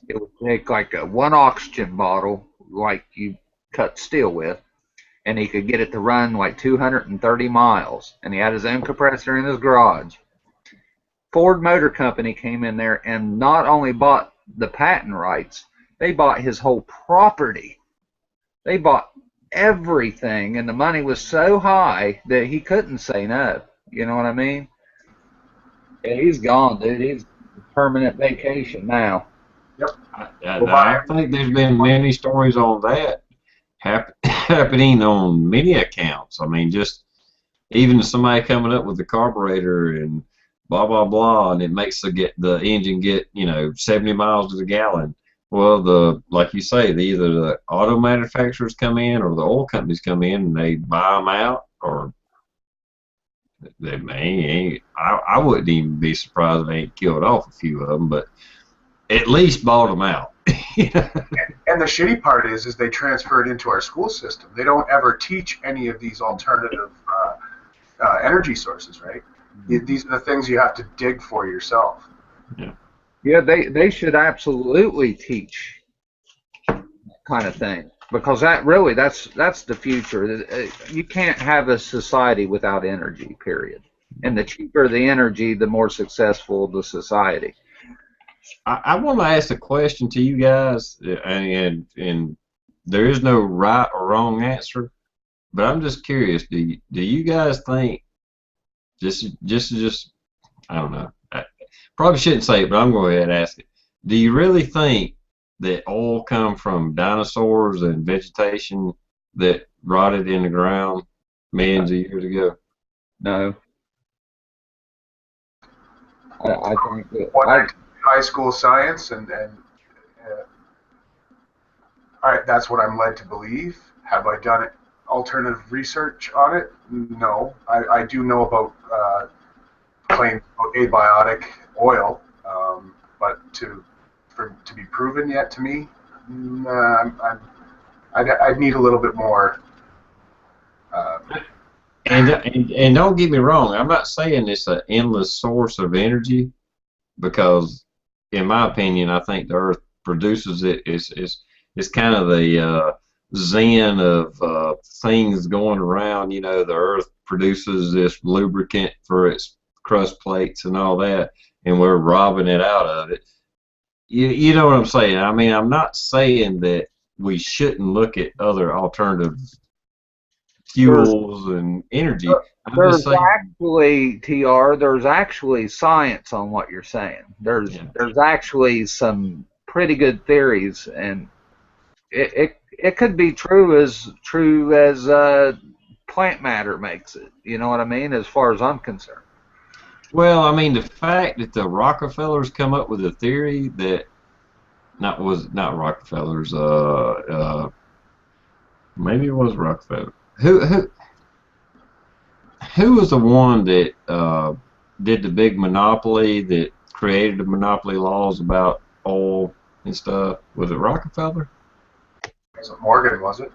It would take like one oxygen bottle, like you cut steel with, and he could get it to run like 230 miles. And he had his own compressor in his garage. Ford Motor Company came in there and not only bought the patent rights, they bought his whole property. They bought everything, and the money was so high that he couldn't say no. You know what I mean? Yeah, he's gone, dude. He's permanent vacation now. I think there's been many stories on that happening on many accounts. I mean, just even somebody coming up with the carburetor and blah blah blah, and it makes the engine get 70 miles to the gallon. Well, like you say, either the auto manufacturers come in or the oil companies come in and they buy them out, or they may. I wouldn't even be surprised if they ain't killed off a few of them, but at least bought them out. And the shitty part is they transfer it into our school system. They don't ever teach any of these alternative energy sources, right? These are the things you have to dig for yourself. Yeah, they should absolutely teach that kind of thing, because that's the future. You can't have a society without energy, period. And the cheaper the energy, the more successful the society. I want to ask a question to you guys, and there is no right or wrong answer, but I'm just curious. Do you guys think just I don't know. I probably shouldn't say it, but I'm going to go ahead and ask it. Do you really think that oil come from dinosaurs and vegetation that rotted in the ground millions of years ago? No. I think that High school science and all right, that's what I'm led to believe. Have I done it alternative research on it. No, I do know about claims about abiotic oil, but to be proven yet to me, I'd need a little bit more. And don't get me wrong, I'm not saying it's an endless source of energy, because in my opinion, I think the Earth produces it. It's kind of the zen of things going around. You know, the Earth produces this lubricant for its crust plates and all that, and we're robbing it out of it. You know what I'm saying? I mean, I'm not saying that we shouldn't look at other alternative fuels and energy. I'm just There's saying, actually, TR, there's actually science on what you're saying. There's actually some pretty good theories, and it could be true as plant matter makes it. You know what I mean? As far as I'm concerned. well, I mean, the fact that the Rockefellers come up with a theory that not Rockefellers, maybe it was Rockefeller. Who was the one that did the big monopoly that created the monopoly laws about oil and stuff? Was it Rockefeller? Was it Morgan? Was it?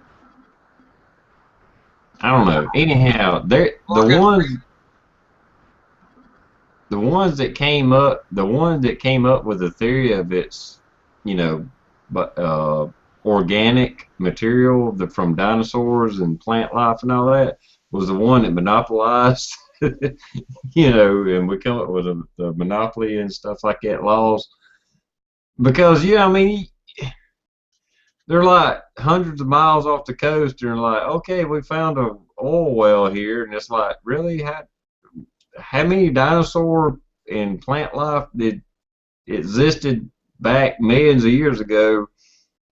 I don't know. Anyhow, the ones that came up with the theory of its, you know, organic material from dinosaurs and plant life and all that, was the one that monopolized, you know, and we come up with the monopoly and stuff like that laws. Because, yeah, I mean, they're like hundreds of miles off the coast, and they're like, okay, we found an oil well here, and it's like, really? How many dinosaur and plant life did existed back millions of years ago,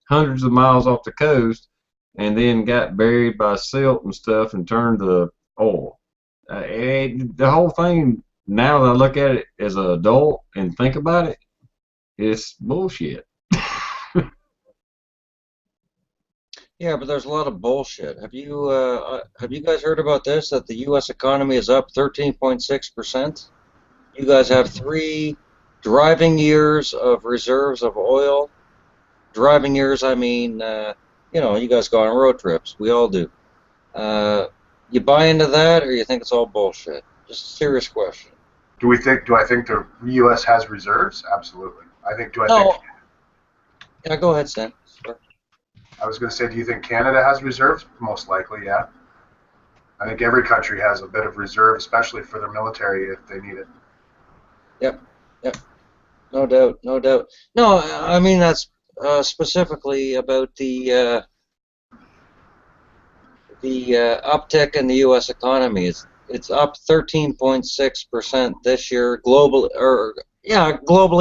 hundreds of miles off the coast, and then got buried by silt and stuff and turned to oil? The whole thing, now that I look at it as an adult and think about it, it's bullshit. Yeah, but there's a lot of bullshit. Have you guys heard about this? That the U.S. economy is up 13.6%. You guys have 3 driving years of reserves of oil. Driving years, I mean, you know, you guys go on road trips. We all do. You buy into that, or you think it's all bullshit? Just a serious question. Do I think the U.S. has reserves? Absolutely. No. Yeah, go ahead, Stan. Sorry. I was going to say, do you think Canada has reserves? Most likely, yeah. I think every country has a bit of reserve, especially for their military if they need it. Yep. No doubt. No, I mean, that's specifically about the uptick in the U.S. economy. It's up 13.6% this year, globally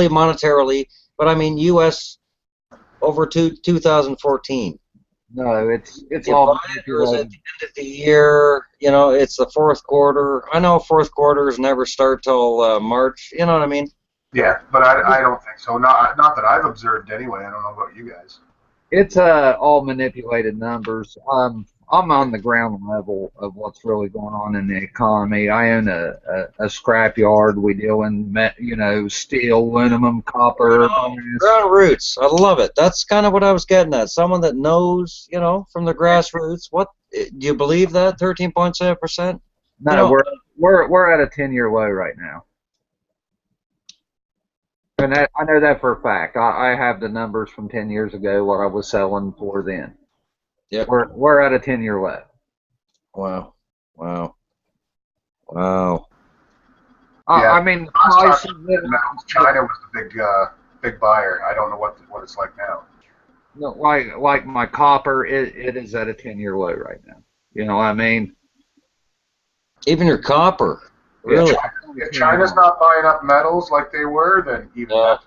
monetarily. But I mean, U.S. over 2014. No, it's You all buy it, or is it at the end of the year? You know, it's the fourth quarter. I know fourth quarters never start till March. You know what I mean? Yeah, but I don't think so. Not that I've observed anyway. I don't know about you guys. It's all manipulated numbers. I'm on the ground level of what's really going on in the economy. I own a scrap yard. We deal in steel, aluminum, copper. Ground roots. I love it. That's kind of what I was getting at. Someone that knows, you know, from the grassroots. What do you believe that 13.7%? No, you know, we're at a 10-year low right now. And I know that for a fact. I have the numbers from 10 years ago, what I was selling for then. Yep. We're at a 10-year low. Wow. Yeah, I mean, China was the big buyer. I don't know what it's like now. No, like my copper, it is at a 10-year low right now. You know what I mean? Even your copper. Really? If China's not buying up metals like they were, then even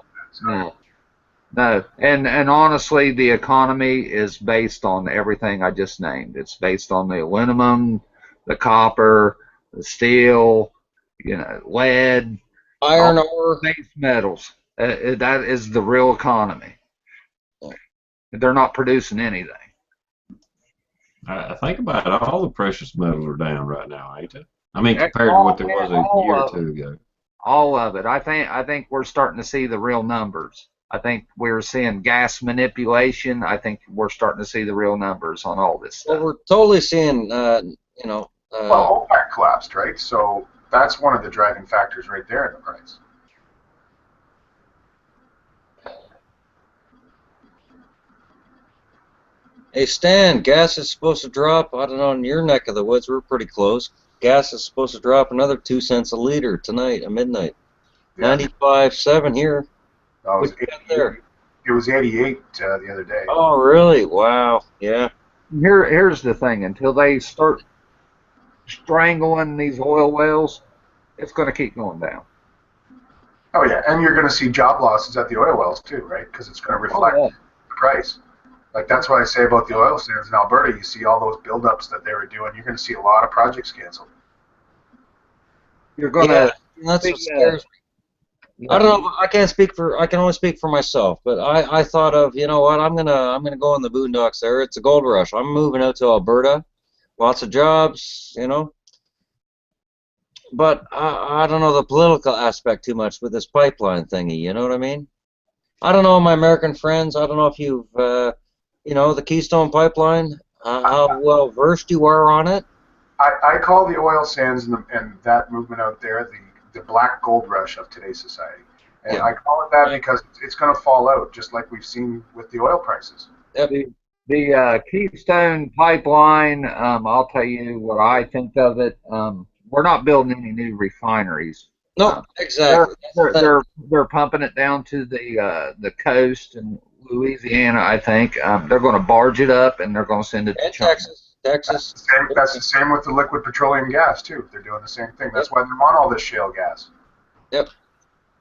No. And honestly, the economy is based on everything I just named. It's based on the aluminum, the copper, the steel, lead, iron ore, base metals. That is the real economy. They're not producing anything. I think about it, all the precious metals are down right now, ain't they? I mean, Heck, compared to what there was a all year or of it. two ago. All of it. I think we're starting to see the real numbers. I think we're seeing gas manipulation. I think we're starting to see the real numbers on all this Well, stuff. we're totally seeing, you know, Well, OPEC collapsed, right? So that's one of the driving factors right there in the price. hey, Stan, gas is supposed to drop. I don't know, in your neck of the woods, we're pretty close. Gas is supposed to drop another 2 cents a liter tonight at midnight. Yeah. 95.7 here. No, What you got there? it was 88 the other day. Oh, really? Wow. Yeah. Here's the thing. Until they start strangling these oil wells, it's going to keep going down. Oh yeah, and you're going to see job losses at the oil wells too, right? Because it's going to reflect Oh, yeah. the price. Like that's what I say about the oil sands in Alberta. You see all those buildups that they were doing. You're going to see a lot of projects canceled. You're going Yeah, to that's see, what scares me. I don't know. I can't speak for. I can only speak for myself. But I thought of, you know what? I'm gonna go in the boondocks there. It's a gold rush. I'm moving out to Alberta. Lots of jobs, you know. But I don't know the political aspect too much with this pipeline thingy. You know what I mean? I don't know, my American friends. I don't know if you've, you know, the Keystone Pipeline. How well versed you are on it. I call the oil sands and that movement out there the black gold rush of today's society. And Yeah. I call it that because it's going to fall out, just like we've seen with the oil prices. the Keystone Pipeline. I'll tell you what I think of it. We're not building any new refineries. No, exactly. They're pumping it down to the coast in Louisiana. I think they're going to barge it up and they're going to send it to And China. Texas. That's the same with the liquid petroleum gas too. They're doing the same thing. That's why they want all this shale gas. Yep.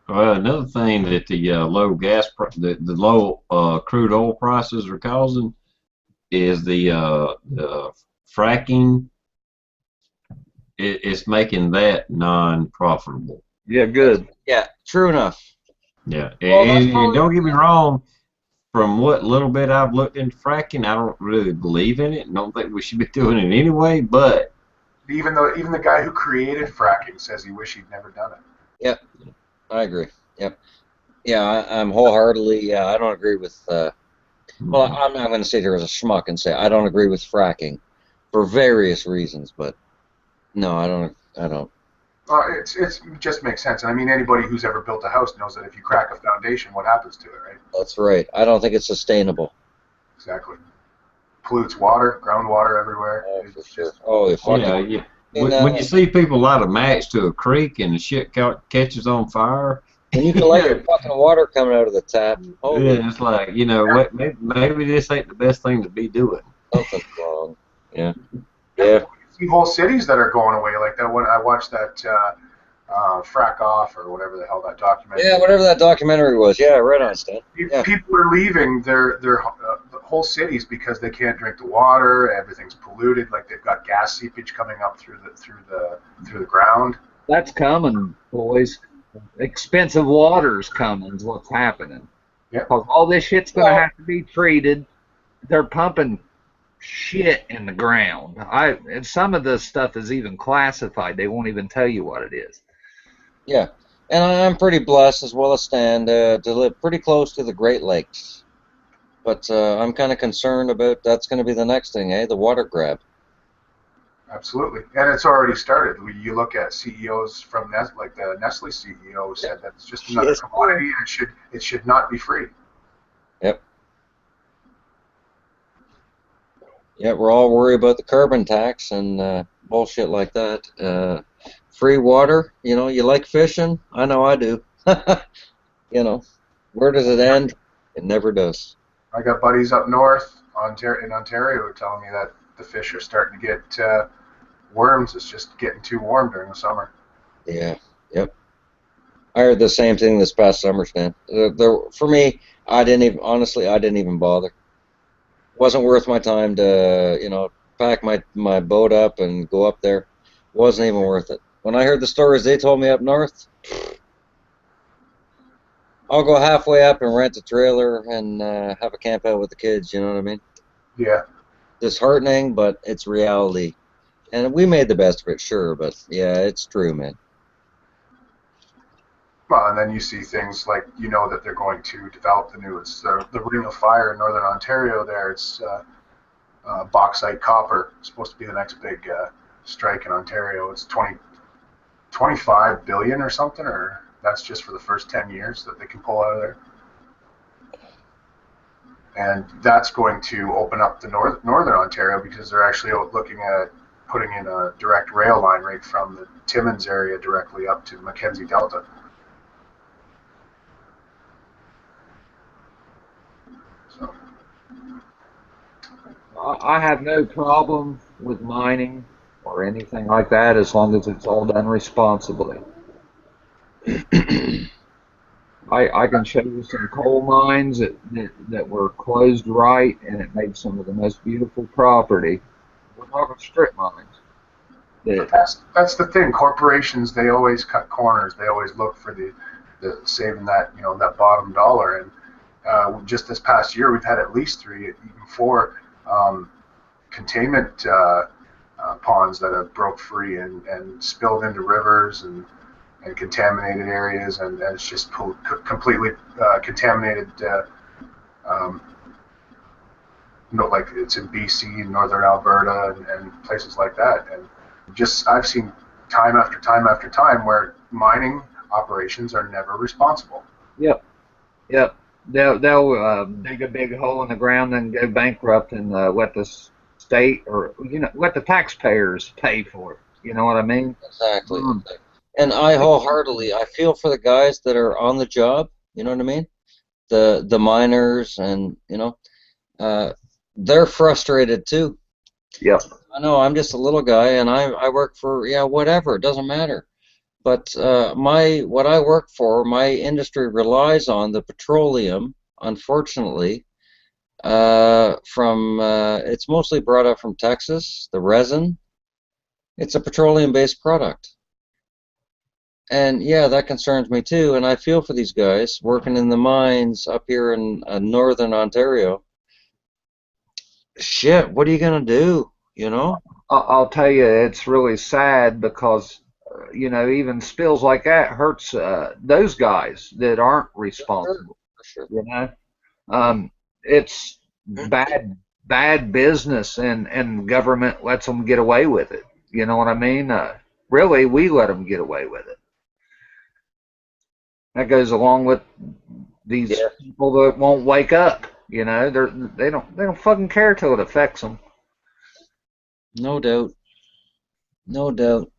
Well, another thing that the low the low crude oil prices are causing is the fracking. It's making that non-profitable. Yeah, good. Yeah, true enough. Yeah, Well, that's and don't get me wrong. From what little bit I've looked into fracking, I don't really believe in it. Don't think we should be doing it anyway. But Even the guy who created fracking says he wish he'd never done it. Yep, I agree. Yep. Yeah, I'm wholeheartedly. Yeah, I don't agree with. Well, I'm not going to sit here as a schmuck and say I don't agree with fracking, for various reasons. But no, I don't. It just makes sense. And I mean, anybody who's ever built a house knows that if you crack a foundation, what happens to it, right? That's right. I don't think it's sustainable. Exactly. Pollutes water, groundwater everywhere. Oh, for sure. Oh, if yeah. When you see people light a match to a creek and the shit catches on fire, when you can let your fucking water coming out of the tap, yeah, it's like, you know, what? Maybe this ain't the best thing to be doing. Something's wrong. Yeah. Yeah. See whole cities that are going away like that. When I watched that Frack Off or whatever the hell that documentary. Yeah, whatever that documentary was. Yeah, right on, Stan. Yeah. People are leaving their whole cities because they can't drink the water. Everything's polluted. Like they've got gas seepage coming up through the ground. That's coming, boys. Expensive water's coming is what's happening. Yeah. Because all this shit's going to have to be treated. They're pumping shit in the ground. And some of the stuff is even classified. They won't even tell you what it is. Yeah. And I'm pretty blessed as well as Stan to live pretty close to the Great Lakes. But I'm kind of concerned about that's going to be the next thing, the water grab. Absolutely, and it's already started. You look at CEOs from like the Nestle CEO said that it's just another commodity, and it should not be free. Yep. Yeah, we're all worried about the carbon tax and bullshit like that. Free water, you know, you like fishing? I know I do. You know, where does it end? It never does. I got buddies up north in Ontario telling me that the fish are starting to get worms. It's just getting too warm during the summer. Yeah, yep. I heard the same thing this past summer, Stan. For me, I didn't even bother. It wasn't worth my time to, you know, pack my boat up and go up there. It wasn't even worth it. When I heard the stories they told me up north, I'll go halfway up and rent a trailer and have a camp out with the kids, you know what I mean? Yeah. disheartening, but it's reality. And we made the best of it, sure, but yeah, it's true, man. Well, and then you see things like, you know, that they're going to develop the Ring of Fire in Northern Ontario there. It's bauxite copper. It's supposed to be the next big strike in Ontario. It's 25 billion or something, or that's just for the first 10 years that they can pull out of there. And that's going to open up the Northern Ontario, because they're actually looking at putting in a direct rail line right from the Timmins area directly up to Mackenzie Delta. So. I have no problem with mining or anything like that as long as it's all done responsibly. I can show you some coal mines that were closed right, and it made some of the most beautiful property. We're talking strip mines. That's the thing. Corporations, they always cut corners. They always look for the saving that, you know, that bottom dollar. And just this past year, we've had at least 3, even 4 containment ponds that have broke free and spilled into rivers and contaminated areas, and it's just completely contaminated. Like it's in BC and northern Alberta and places like that. And just I've seen time after time after time where mining operations are never responsible. Yep. They'll dig a big hole in the ground and go bankrupt and let the state, or let the taxpayers pay for it. You know what I mean? Exactly. And I wholeheartedly, I feel for the guys that are on the job. You know what I mean? The miners, and they're frustrated too. Yep. I know. I'm just a little guy, and I work for whatever. It doesn't matter. But what I work for, my industry relies on the petroleum. Unfortunately, it's mostly brought up from Texas. The resin, it's a petroleum-based product. And yeah, that concerns me too. And I feel for these guys working in the mines up here in northern Ontario. Shit, what are you gonna do? I'll tell you, it's really sad because even spills like that hurts those guys that aren't responsible. For sure. It's bad business, and government lets them get away with it. You know what I mean? Really, we let them get away with it. That goes along with these people that won't wake up. They don't fucking care till it affects them. No doubt. No doubt.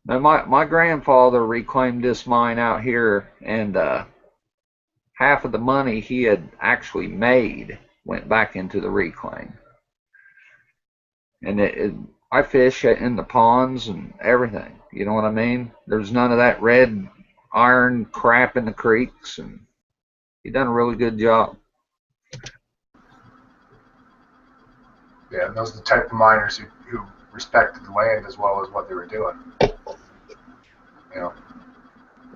Now, my grandfather reclaimed this mine out here, and half of the money he had actually made went back into the reclaim. And I fish in the ponds and everything. You know what I mean? There's none of that red iron crap in the creeks, and he done a really good job. Yeah, and those are the type of miners who respected the land as well as what they were doing.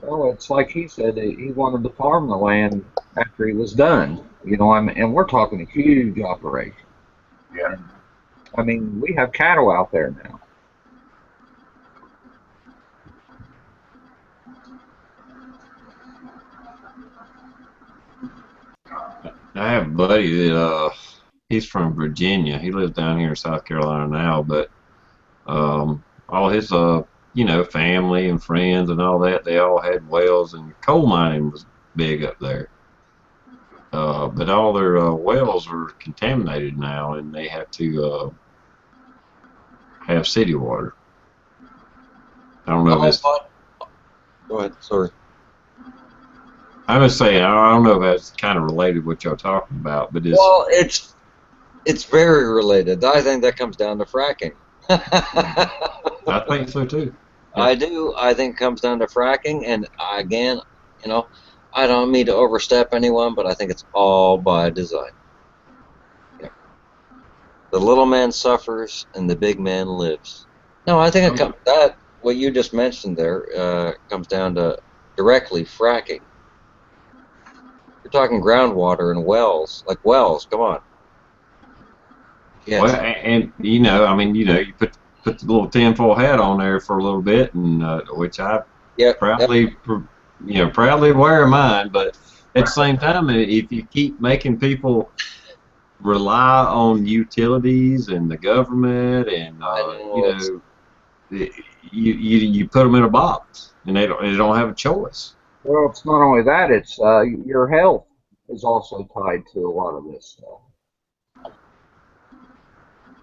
Well, it's like he said, he wanted to farm the land after he was done. And we're talking a huge operation. Yeah. I mean, we have cattle out there now. I have a buddy that he's from Virginia. He lives down here in South Carolina now, but all his family and friends and all that, they all had wells, and coal mining was big up there. But all their wells are contaminated now, and they have to have city water. I don't know if it's... Go ahead, sorry. I was saying, I don't know if that's kind of related to what y'all talking about, but well, it's very related. I think that comes down to fracking. I think so too. Yeah. I do. I think it comes down to fracking, and again, I don't mean to overstep anyone, but I think it's all by design. Yeah. The little man suffers, and the big man lives. No, I think that what you just mentioned there comes down to directly fracking. You're talking groundwater and wells, come on. Yes. Well, and you know, I mean, you know, you put the little tinfoil hat on there for a little bit, and which I Yep. proudly, you know, proudly wear mine. But at the same time, if you keep making people rely on utilities and the government, and you know, you put them in a box, and they don't have a choice. Well, it's not only that; it's your health is also tied to a lot of this stuff.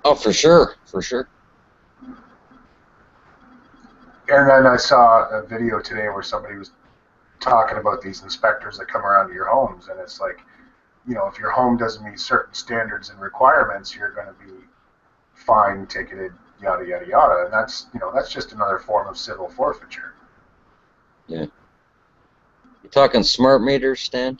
Oh, for sure, for sure. And then I saw a video today where somebody was talking about these inspectors that come around to your homes, and it's like, you know, if your home doesn't meet certain standards and requirements, you're going to be fined, ticketed, yada yada yada, and that's, you know, that's just another form of civil forfeiture. Yeah. You talking smart meters, Stan?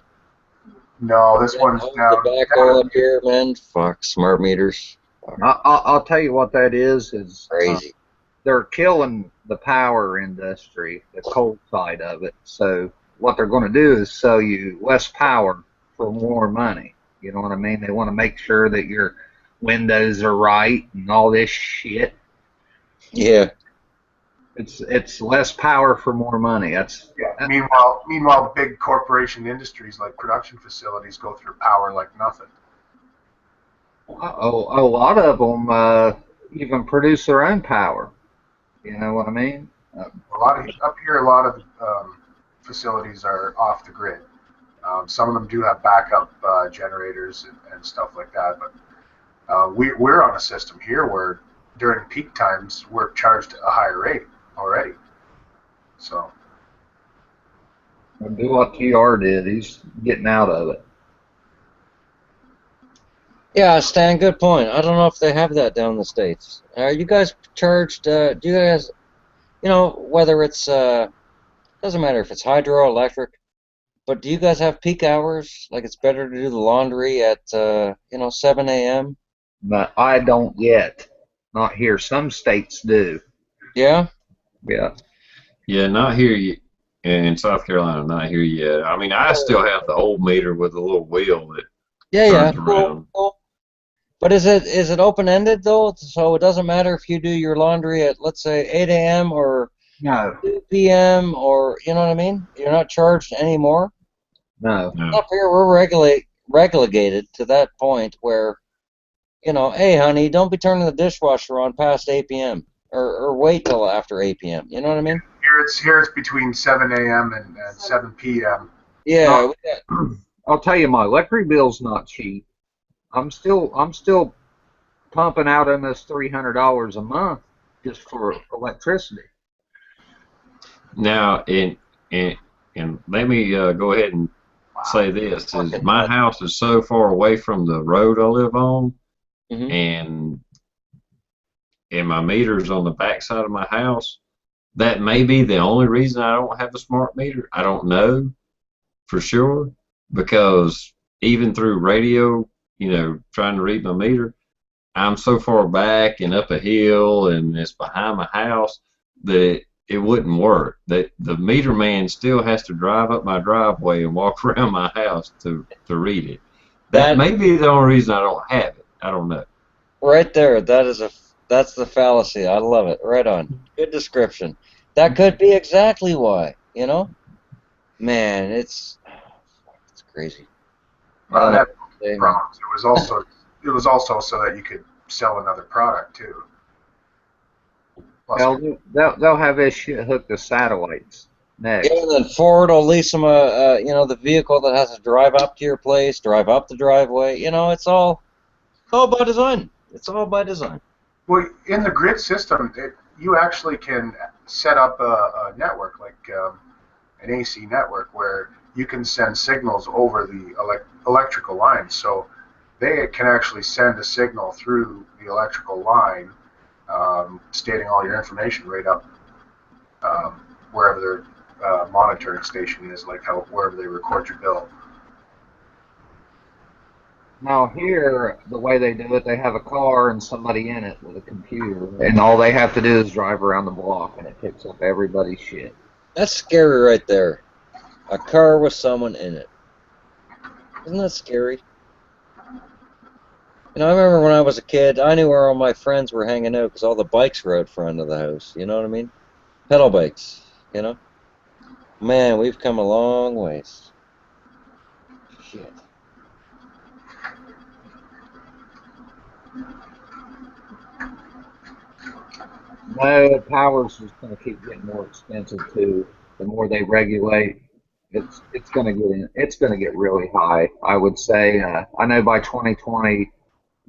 No, this one's down. Tobacco up here, man. Fuck smart meters. Fuck. I'll tell you what that is Crazy. they're killing the power industry, the coal side of it. So what they're going to do is sell you less power for more money. You know what I mean? They want to make sure that your windows are right and all this shit. Yeah. It's less power for more money. That's Yeah. Meanwhile, big corporation industries like production facilities go through power like nothing. a lot of them even produce their own power. You know what I mean? A lot of up here, a lot of facilities are off the grid. Some of them do have backup generators and stuff like that, but we're on a system here where during peak times we're charged a higher rate already. So Do what TR did. He's getting out of it. Yeah, Stan, good point. I don't know if they have that down in the States. Are you guys charged, do you guys, you know, whether it's, doesn't matter if it's hydro, electric, but do you guys have peak hours? Like it's better to do the laundry at, you know, 7 a.m.? But I don't yet. Not here. Some states do. Yeah? Yeah. Yeah, not here yet. In South Carolina, not here yet. I mean, I still have the old meter with the little wheel that Yeah, turns cool, around. cool. But is it open-ended though? So it doesn't matter if you do your laundry at, let's say, 8 a.m. or No. 2 p.m. or, you know what I mean? You're not charged anymore? No. No. Up here, we're relegated to that point where, you know, hey, honey, don't be turning the dishwasher on past 8 p.m. or wait till after 8 p.m. You know what I mean? here it's between 7 a.m. and 7 p.m. Yeah. I'll tell you, my electric bill's not cheap. I'm still pumping out almost $300 a month just for electricity. Now, and let me go ahead and say this: is my house is so far away from the road I live on, and my meter's on the back side of my house. That may be the only reason I don't have a smart meter. I don't know for sure, because even through radio, you know, trying to read my meter, I'm so far back and up a hill and it's behind my house that it wouldn't work. That the meter man still has to drive up my driveway and walk around my house to read it. That may be the only reason I don't have it. I don't know. Right there, that's the fallacy. I love it. Right on. Good description. That could be exactly why, you know? Man, it's crazy. Well, that problems. It was also so that you could sell another product too. Plus, They'll have this shit hooked to satellites next. Yeah, and then Ford will lease them you know, the vehicle that has to drive up to your place, drive up the driveway. You know, it's all by design. It's all by design. well, in the grid system, you actually can set up a network like an AC network where you can send signals over the electrical lines. So they can actually send a signal through the electrical line, stating all your information right up wherever their monitoring station is, like wherever they record your bill. Now here, the way they do it, they have a car and somebody in it with a computer, and all they have to do is drive around the block, and it picks up everybody's shit. That's scary right there. A car with someone in it. Isn't that scary? You know, I remember when I was a kid, I knew where all my friends were hanging out because all the bikes were out front of the house. You know what I mean? Pedal bikes, you know? Man, we've come a long ways. Shit. No, power's just going to keep getting more expensive too. The more they regulate, it's going to get really high. I would say. I know by 2020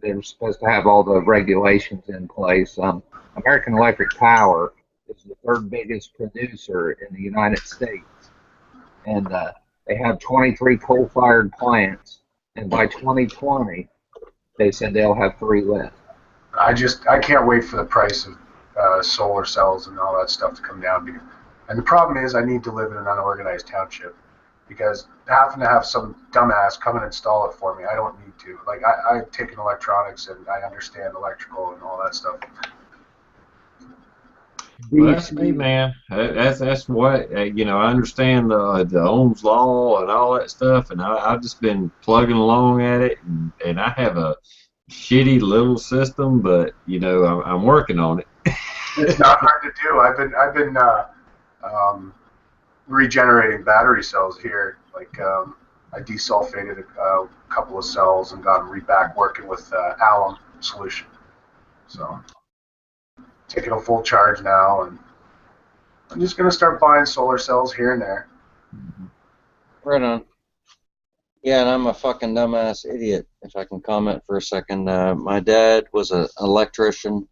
they're supposed to have all the regulations in place. American Electric Power is the third biggest producer in the United States, and they have 23 coal-fired plants. And by 2020, they said they'll have three left. I can't wait for the price of solar cells and all that stuff to come down. And the problem is I need to live in an unorganized township because having to have some dumbass come and install it for me, I don't need to. Like, I've taken electronics and I understand electrical and all that stuff. Well, that's me, man. That's what you know. I understand the Ohm's law and all that stuff, and I've just been plugging along at it, and I have a shitty little system, but you know I'm working on it. It's not hard to do. I've been regenerating battery cells here. Like I desulfated a couple of cells and got them back working with alum solution. So taking a full charge now, and I'm just gonna start buying solar cells here and there. Right on. Yeah, and I'm a fucking dumbass idiot, if I can comment for a second. My dad was an electrician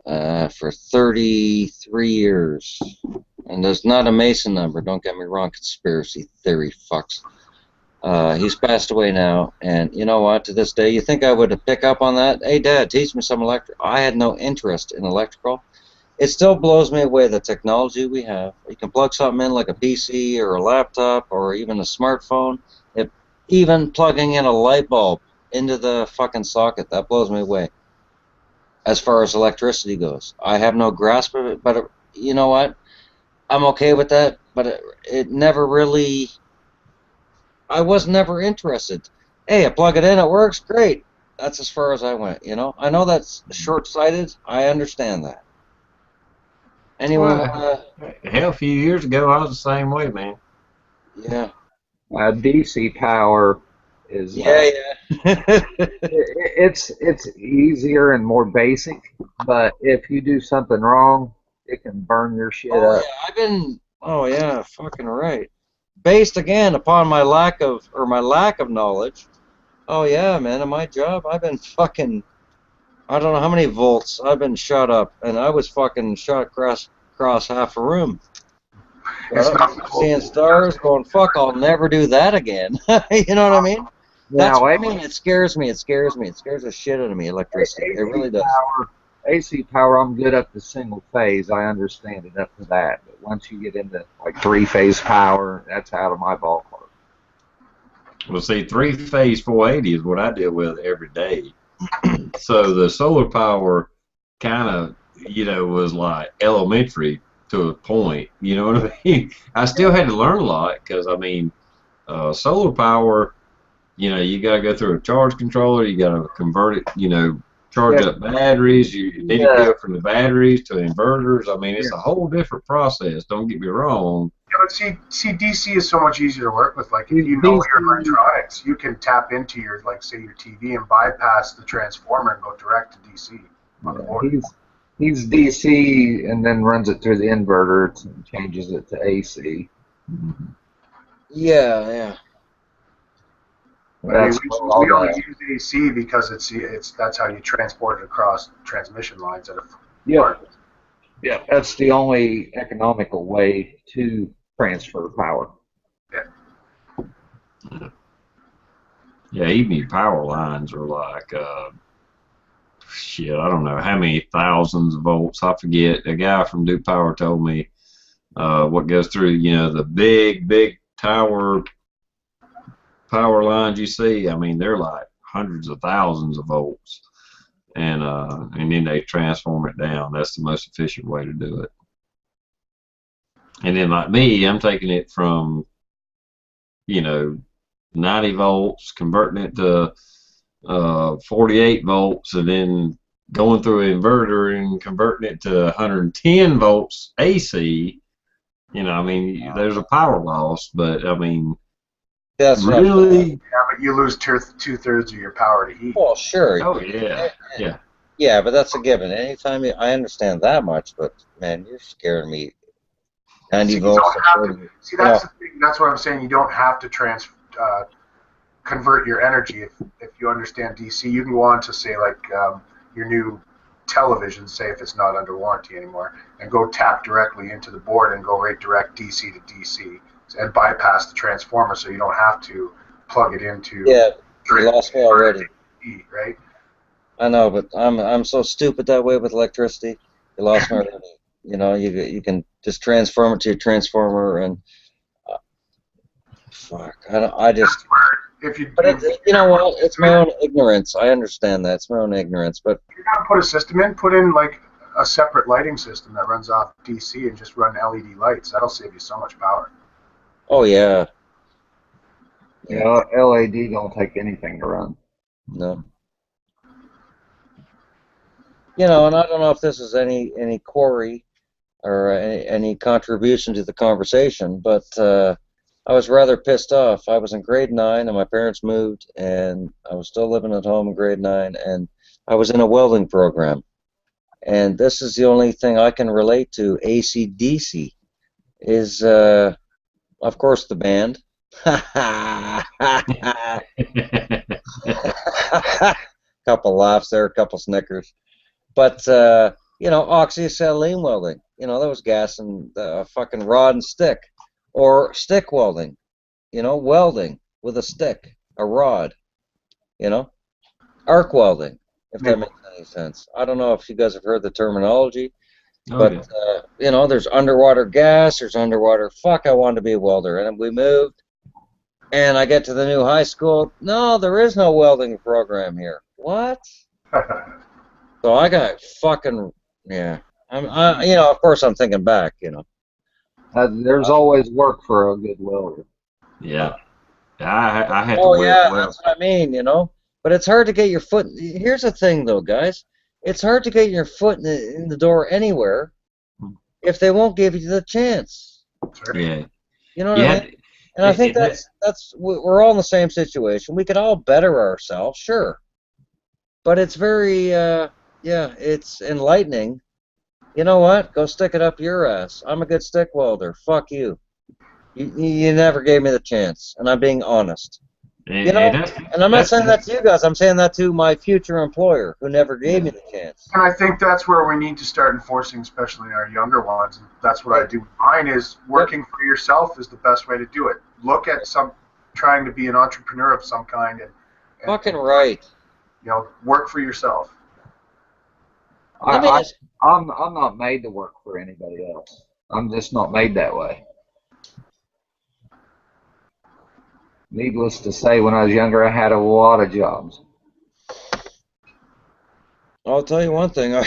for 33 years. And there's not a Mason number, don't get me wrong, conspiracy theory fucks. He's passed away now, and you know what, to this day, you think I would pick up on that? Hey, Dad, teach me some electrical. I had no interest in electrical. It still blows me away, the technology we have. You can plug something in like a PC or a laptop or even a smartphone. Even plugging in a light bulb into the fucking socket, that blows me away. As far as electricity goes, I have no grasp of it, but you know what? I'm okay with that, but it never really... I was never interested. Hey, I plug it in, it works, great. That's as far as I went, you know? I know that's short-sighted. I understand that. Anyone? Hell, a few years ago, I was the same way, man. Yeah. DC power is it's easier and more basic, but if you do something wrong, it can burn your shit up. Yeah, oh yeah, fucking right. Based again upon my lack of knowledge. Oh yeah, man, in my job, I've been fucking, I don't know how many volts I've been shot up, and I was fucking shot across half a room. Seeing stars, going, fuck, I'll never do that again. You know what I mean? That's what I mean. It scares me. It scares the shit out of me, electricity. It really does. AC power, I'm good up to single phase. I understand it up to that. But once you get into like three-phase power, that's out of my ballpark. Well, see, three-phase 480 is what I deal with every day. So the solar power kind of, you know, was like elementary to a point, you know what I mean? I still had to learn a lot because, I mean, solar power, you know, you got to go through a charge controller, you got to convert it, you know, charge up batteries, you need to go from the batteries to inverters. I mean, it's a whole different process, don't get me wrong. Yeah, but see, DC is so much easier to work with. Like, if you know your electronics, you can tap into your, like, say, your TV and bypass the transformer and go direct to DC on the board. He's DC and then runs it through the inverter and changes it to AC. Yeah. We only use AC because that's how you transport it across transmission lines. Yeah, that's the only economical way to transfer power. Yeah, even your power lines are like... shit, I don't know how many thousands of volts. I forget. A guy from Duke Power told me what goes through, you know, the big tower power lines you see. I mean, they're like hundreds of thousands of volts, and then they transform it down. That's the most efficient way to do it. And then, like me, I'm taking it from, you know, 90 volts, converting it to 48 volts and then going through an inverter and converting it to 110 volts AC. You know, I mean, there's a power loss, but I mean, That's not really. Yeah, but you lose 2/3 of your power to heat. well, sure. Oh yeah, yeah. Yeah, but that's a given. Anytime I understand that much, but man, you're scaring me. 90 See, you volts. don't have to, see, that's the thing. That's what I'm saying. You don't have to convert your energy if you understand DC. You can go on to say like your new television, say if it's not under warranty anymore, and go tap directly into the board and go right direct DC to DC and bypass the transformer, so you don't have to plug it into. Yeah, you lost me already. Right? I know, but I'm so stupid that way with electricity. You lost me already. You know, you can just transform it to your transformer and fuck. I just. If you, But you know what? It's my own ignorance. I understand that. It's my own ignorance. But if you're gonna put a system in, put in like a separate lighting system that runs off DC and just run LED lights. That'll save you so much power. oh yeah, Yeah, LED don't take anything to run. no. You know, and I don't know if this is any quarry or any contribution to the conversation, but I was rather pissed off. I was in grade 9 and my parents moved, and I was still living at home in grade 9, and I was in a welding program. And this is the only thing I can relate to, AC/DC, is, of course, the band. Couple laughs there, a couple snickers. But, you know, oxyacetylene welding, you know, that was gas and fucking rod and stick. Or stick welding, you know, welding with a stick, a rod, you know. Arc welding, if that makes any sense. I don't know if you guys have heard the terminology, but, you know, there's underwater gas, there's underwater, fuck, I wanted to be a welder. And we moved, and I get to the new high school, no, there is no welding program here. What? So I got fucking, yeah. You know, of course I'm thinking back, you know. There's always work for a good welder. Yeah. I had to Oh work yeah, well. that's what I mean, you know. But it's hard to get your foot. Here's the thing, though, guys. It's hard to get your foot in the door anywhere if they won't give you the chance. Yeah. You know what I mean? And I think we're all in the same situation. We could all better ourselves, sure. But it's very, yeah, it's enlightening. You know what? Go stick it up your ass. I'm a good stick welder. Fuck you. You never gave me the chance, and I'm being honest. You know, and I'm not saying that to you guys. I'm saying that to my future employer, who never gave me the chance. And I think that's where we need to start enforcing, especially in our younger ones. And that's what I do. Mine is working for yourself is the best way to do it. Look at trying to be an entrepreneur of some kind, and Fucking right. You know, work for yourself. I'm not made to work for anybody else. I'm just not made that way. Needless to say, when I was younger, I had a lot of jobs. I'll tell you one thing. I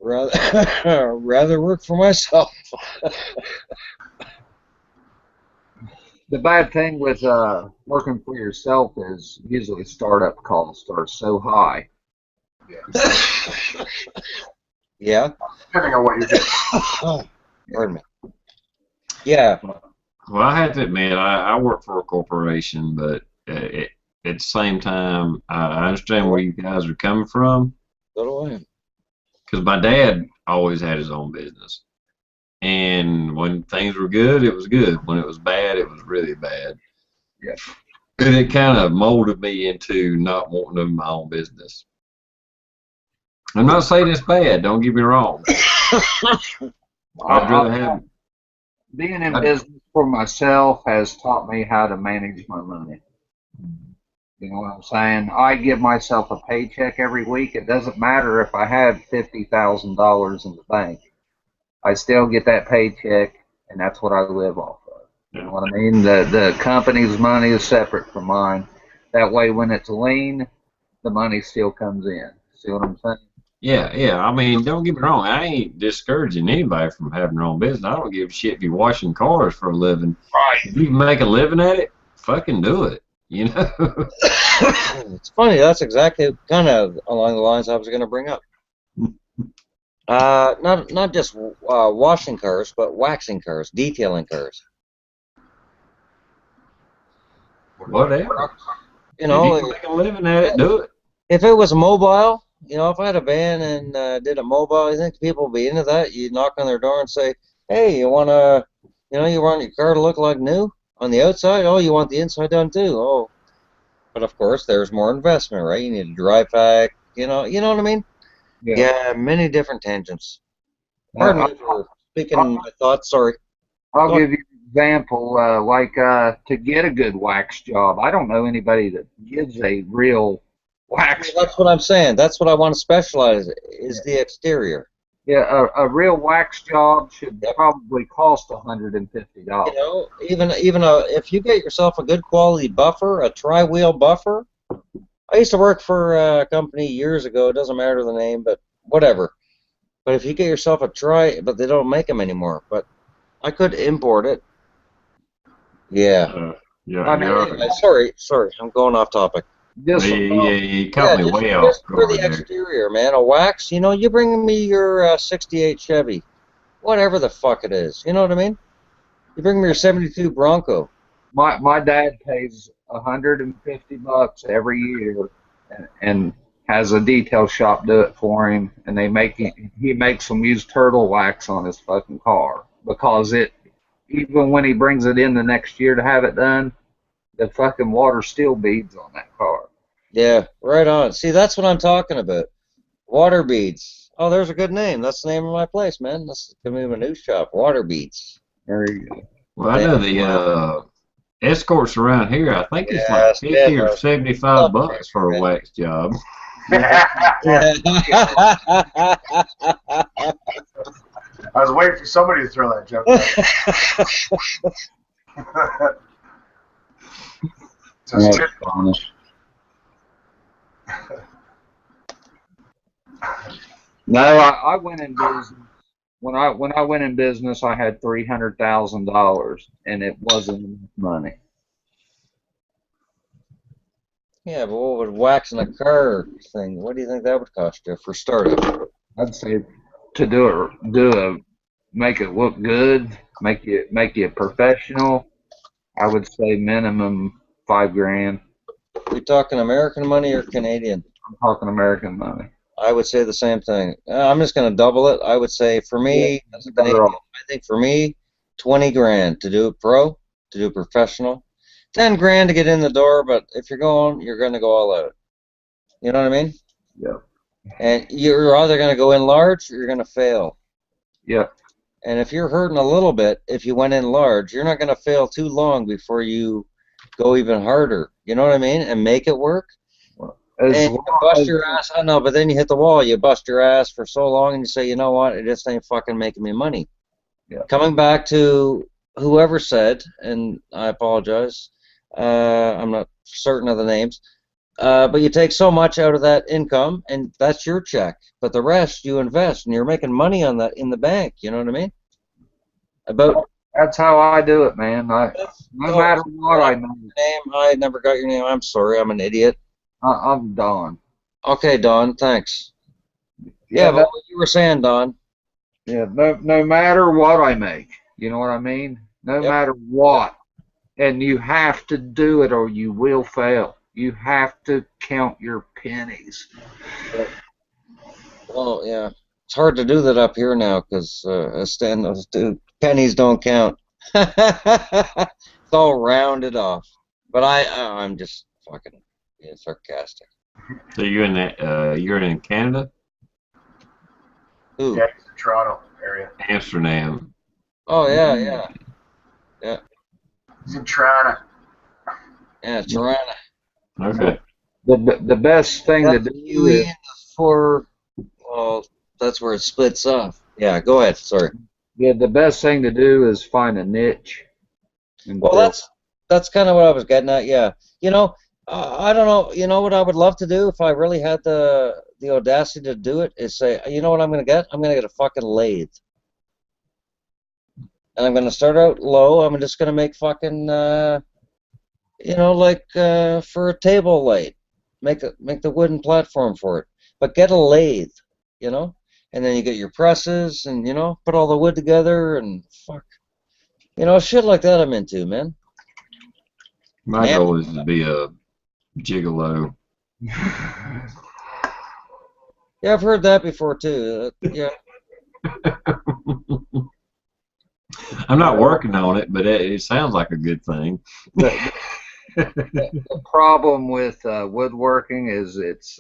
rather work for myself. The bad thing with working for yourself is usually startup costs are so high. Yeah. Depending on what you're doing. Pardon me. Yeah. Well, I have to admit, I work for a corporation, but at the same time, I understand where you guys are coming from. So do I. Because my dad always had his own business. And when things were good, it was good. When it was bad, it was really bad. Yeah. And it kind of molded me into not wanting to have my own business. I'm not saying it's bad, don't get me wrong. I'd rather have... Being in business for myself has taught me how to manage my money. You know what I'm saying? I give myself a paycheck every week. It doesn't matter if I have $50,000 in the bank. I still get that paycheck, and that's what I live off of. You know what I mean? The company's money is separate from mine. That way, when it's lean, the money still comes in. See what I'm saying? Yeah. I mean, don't get me wrong. I ain't discouraging anybody from having their own business. I don't give a shit if you're washing cars for a living. Right. If you can make a living at it, fucking do it. You know? It's funny. That's exactly kind of along the lines I was going to bring up. Not just washing cars, but waxing cars, detailing cars. Whatever. You If know, you can make a living at it, do it. if it was mobile, you know, if I had a van and did a mobile, you think people would be into that? You knock on their door and say, "Hey, you want to, you know, you want your car to look like new on the outside? Oh, you want the inside done too? Oh." But of course, there's more investment, right? You need a dry pack. You know what I mean? Yeah, many different tangents. Pardon me for speaking my thoughts. Sorry. I'll give you an example. To get a good wax job, I don't know anybody that gives a real wax That's job. what I'm saying. That's what I want to specialize is the exterior. Yeah, a real wax job should Yep. probably cost $150. You know, even if you get yourself a good quality buffer, a tri-wheel buffer. I used to work for a company years ago. It doesn't matter the name, but whatever. But if you get yourself a but they don't make them anymore. But I could import it. Yeah. Yeah, I mean, yeah. Sorry, I'm going off topic. Just You caught me way off just for the guard there. exterior, man. A wax, you know, you bring me your 68 Chevy, whatever the fuck it is. You know what I mean? You bring me your 72 Bronco. my dad pays $150 every year and has a detail shop do it for him, and he makes them use turtle wax on his fucking car because even when he brings it in the next year to have it done, the fucking water still beads on that car. Yeah, right on. See, that's what I'm talking about. Water beads. Oh, there's a good name. That's the name of my place, man. That's gonna be my new shop. Water beads. There you go. Well, I know the escorts around here. I think it's like Yes, 50 or man. 75 bucks for a wax job. I was waiting for somebody to throw that joke out. Just tip. No, I went in business. When I went in business, I had $300,000, and it wasn't enough money. Yeah, but what would waxing a car thing? What do you think that would cost you for startup? I'd say to make it look good, make you professional. I would say minimum $5,000. Are we talking American money or Canadian? I'm talking American money. I would say the same thing. I'm just going to double it. I would say for me, as a Canadian, I think for me, 20 grand to do it pro, to do it professional. 10 grand to get in the door, but if you're going to go all out. You know what I mean? Yeah. And you're either going to go in large or you're going to fail. Yeah. And if you're hurting a little bit, if you went in large, you're not going to fail too long before you go even harder. You know what I mean? And make it work. And you bust your ass. I know, but then you hit the wall. You bust your ass for so long, and you say, you know what? It just ain't fucking making me money. Yeah. Coming back to whoever said, and I apologize, I'm not certain of the names, but you take so much out of that income, and that's your check. But the rest you invest, and you're making money on that in the bank. You know what I mean? That's how I do it, man. No matter what I know. I never got your name. I'm sorry. I'm an idiot. I'm Don. Okay, Don. Thanks. Yeah, but what you were saying, Don. Yeah, no matter what I make, you know what I mean? No matter what. And you have to do it or you will fail. You have to count your pennies. Well, yeah. It's hard to do that up here now because pennies don't count. It's all rounded off. But I'm just fucking being sarcastic. So you're in Canada? Who? Yeah, it's the Toronto area. Amsterdam. Oh, yeah. He's in Toronto. Yeah, Toronto. Okay. The best thing to do is well, that's where it splits off. Yeah, go ahead. Sorry. Yeah, the best thing to do is find a niche. Well, that's kind of what I was getting at. Yeah, you know, I don't know. You know what I would love to do if I really had the audacity to do it is say, you know what I'm gonna get? I'm gonna get a fucking lathe, and I'm gonna start out low. I'm just gonna make fucking You know, like for a table light, make the wooden platform for it. But get a lathe, you know, and then you get your presses, and you know, put all the wood together, and fuck, you know, shit like that I'm into, man. My Man, goal is to be a gigolo. yeah, I've heard that before too. Yeah, I'm not working on it, but it sounds like a good thing. the, The problem with woodworking is it's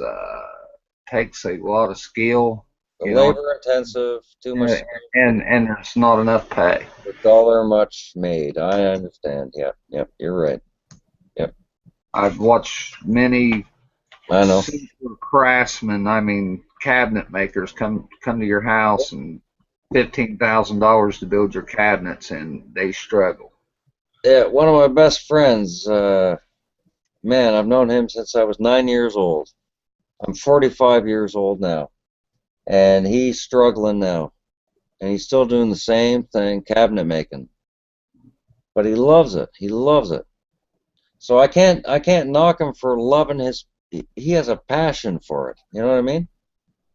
takes a lot of skill, the you know, labor intensive, too much and there's not enough pay. the dollar much made. I understand. Yep, yep, you're right. Yep, I've watched many I know. super craftsmen, I mean cabinet makers, come to your house and $15,000 to build your cabinets, and they struggle. Yeah, one of my best friends, man, I've known him since I was 9 years old. I'm 45 years old now, and he's struggling now, and he's still doing the same thing, cabinet making. But he loves it. He loves it. So I can't knock him for loving his. He has a passion for it. You know what I mean?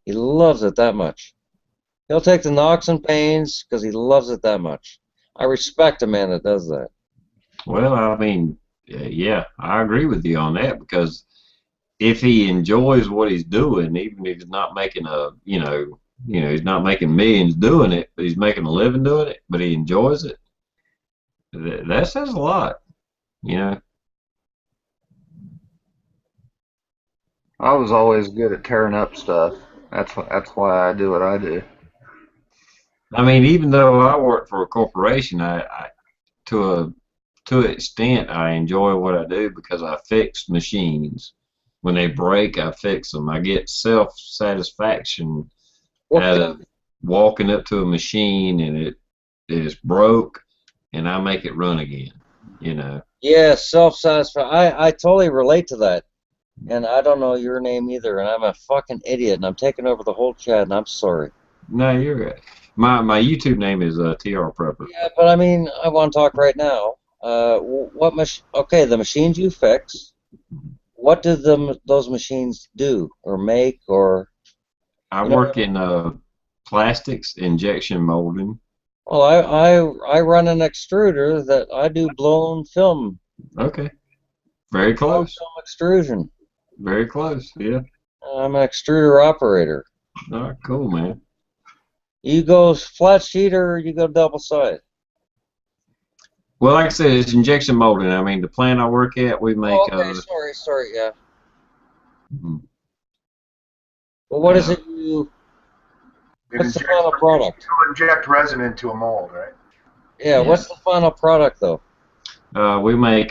He loves it that much. He'll take the knocks and pains because he loves it that much. I respect a man that does that. Well, I mean, yeah, I agree with you on that because if he enjoys what he's doing, even if he's not making he's not making millions doing it, but he's making a living doing it, but he enjoys it. That says a lot, you know. I was always good at tearing up stuff. That's why I do what I do. I mean, even though I work for a corporation, I to a to an extent I enjoy what I do because I fix machines. When they break, I fix them. I get self satisfaction What out kind? of walking up to a machine and it is broke, and I make it run again. You know. Yeah, self-satisfied. I totally relate to that. And I don't know your name either, and I'm a fucking idiot, and I'm taking over the whole chat, and I'm sorry. No, you're right. My YouTube name is TR Prepper. Yeah, but I mean, I want to talk right now. Okay, the machines you fix, what do those machines do or make or, I you know what work I mean? in plastics injection molding. Well, I run an extruder that I do blown film, Okay, very blown close. film extrusion. Very close. Yeah. I'm an extruder operator. All right, cool, man. You go flat sheet or you go double side? Well, like I said, it's injection molding. I mean, the plant I work at, we make Oh, okay, sorry, yeah. mm, Well, what is uh, it you? It What's the injects, final product? it'll inject resin into a mold, right? Yeah, yeah. what's the final product though? We make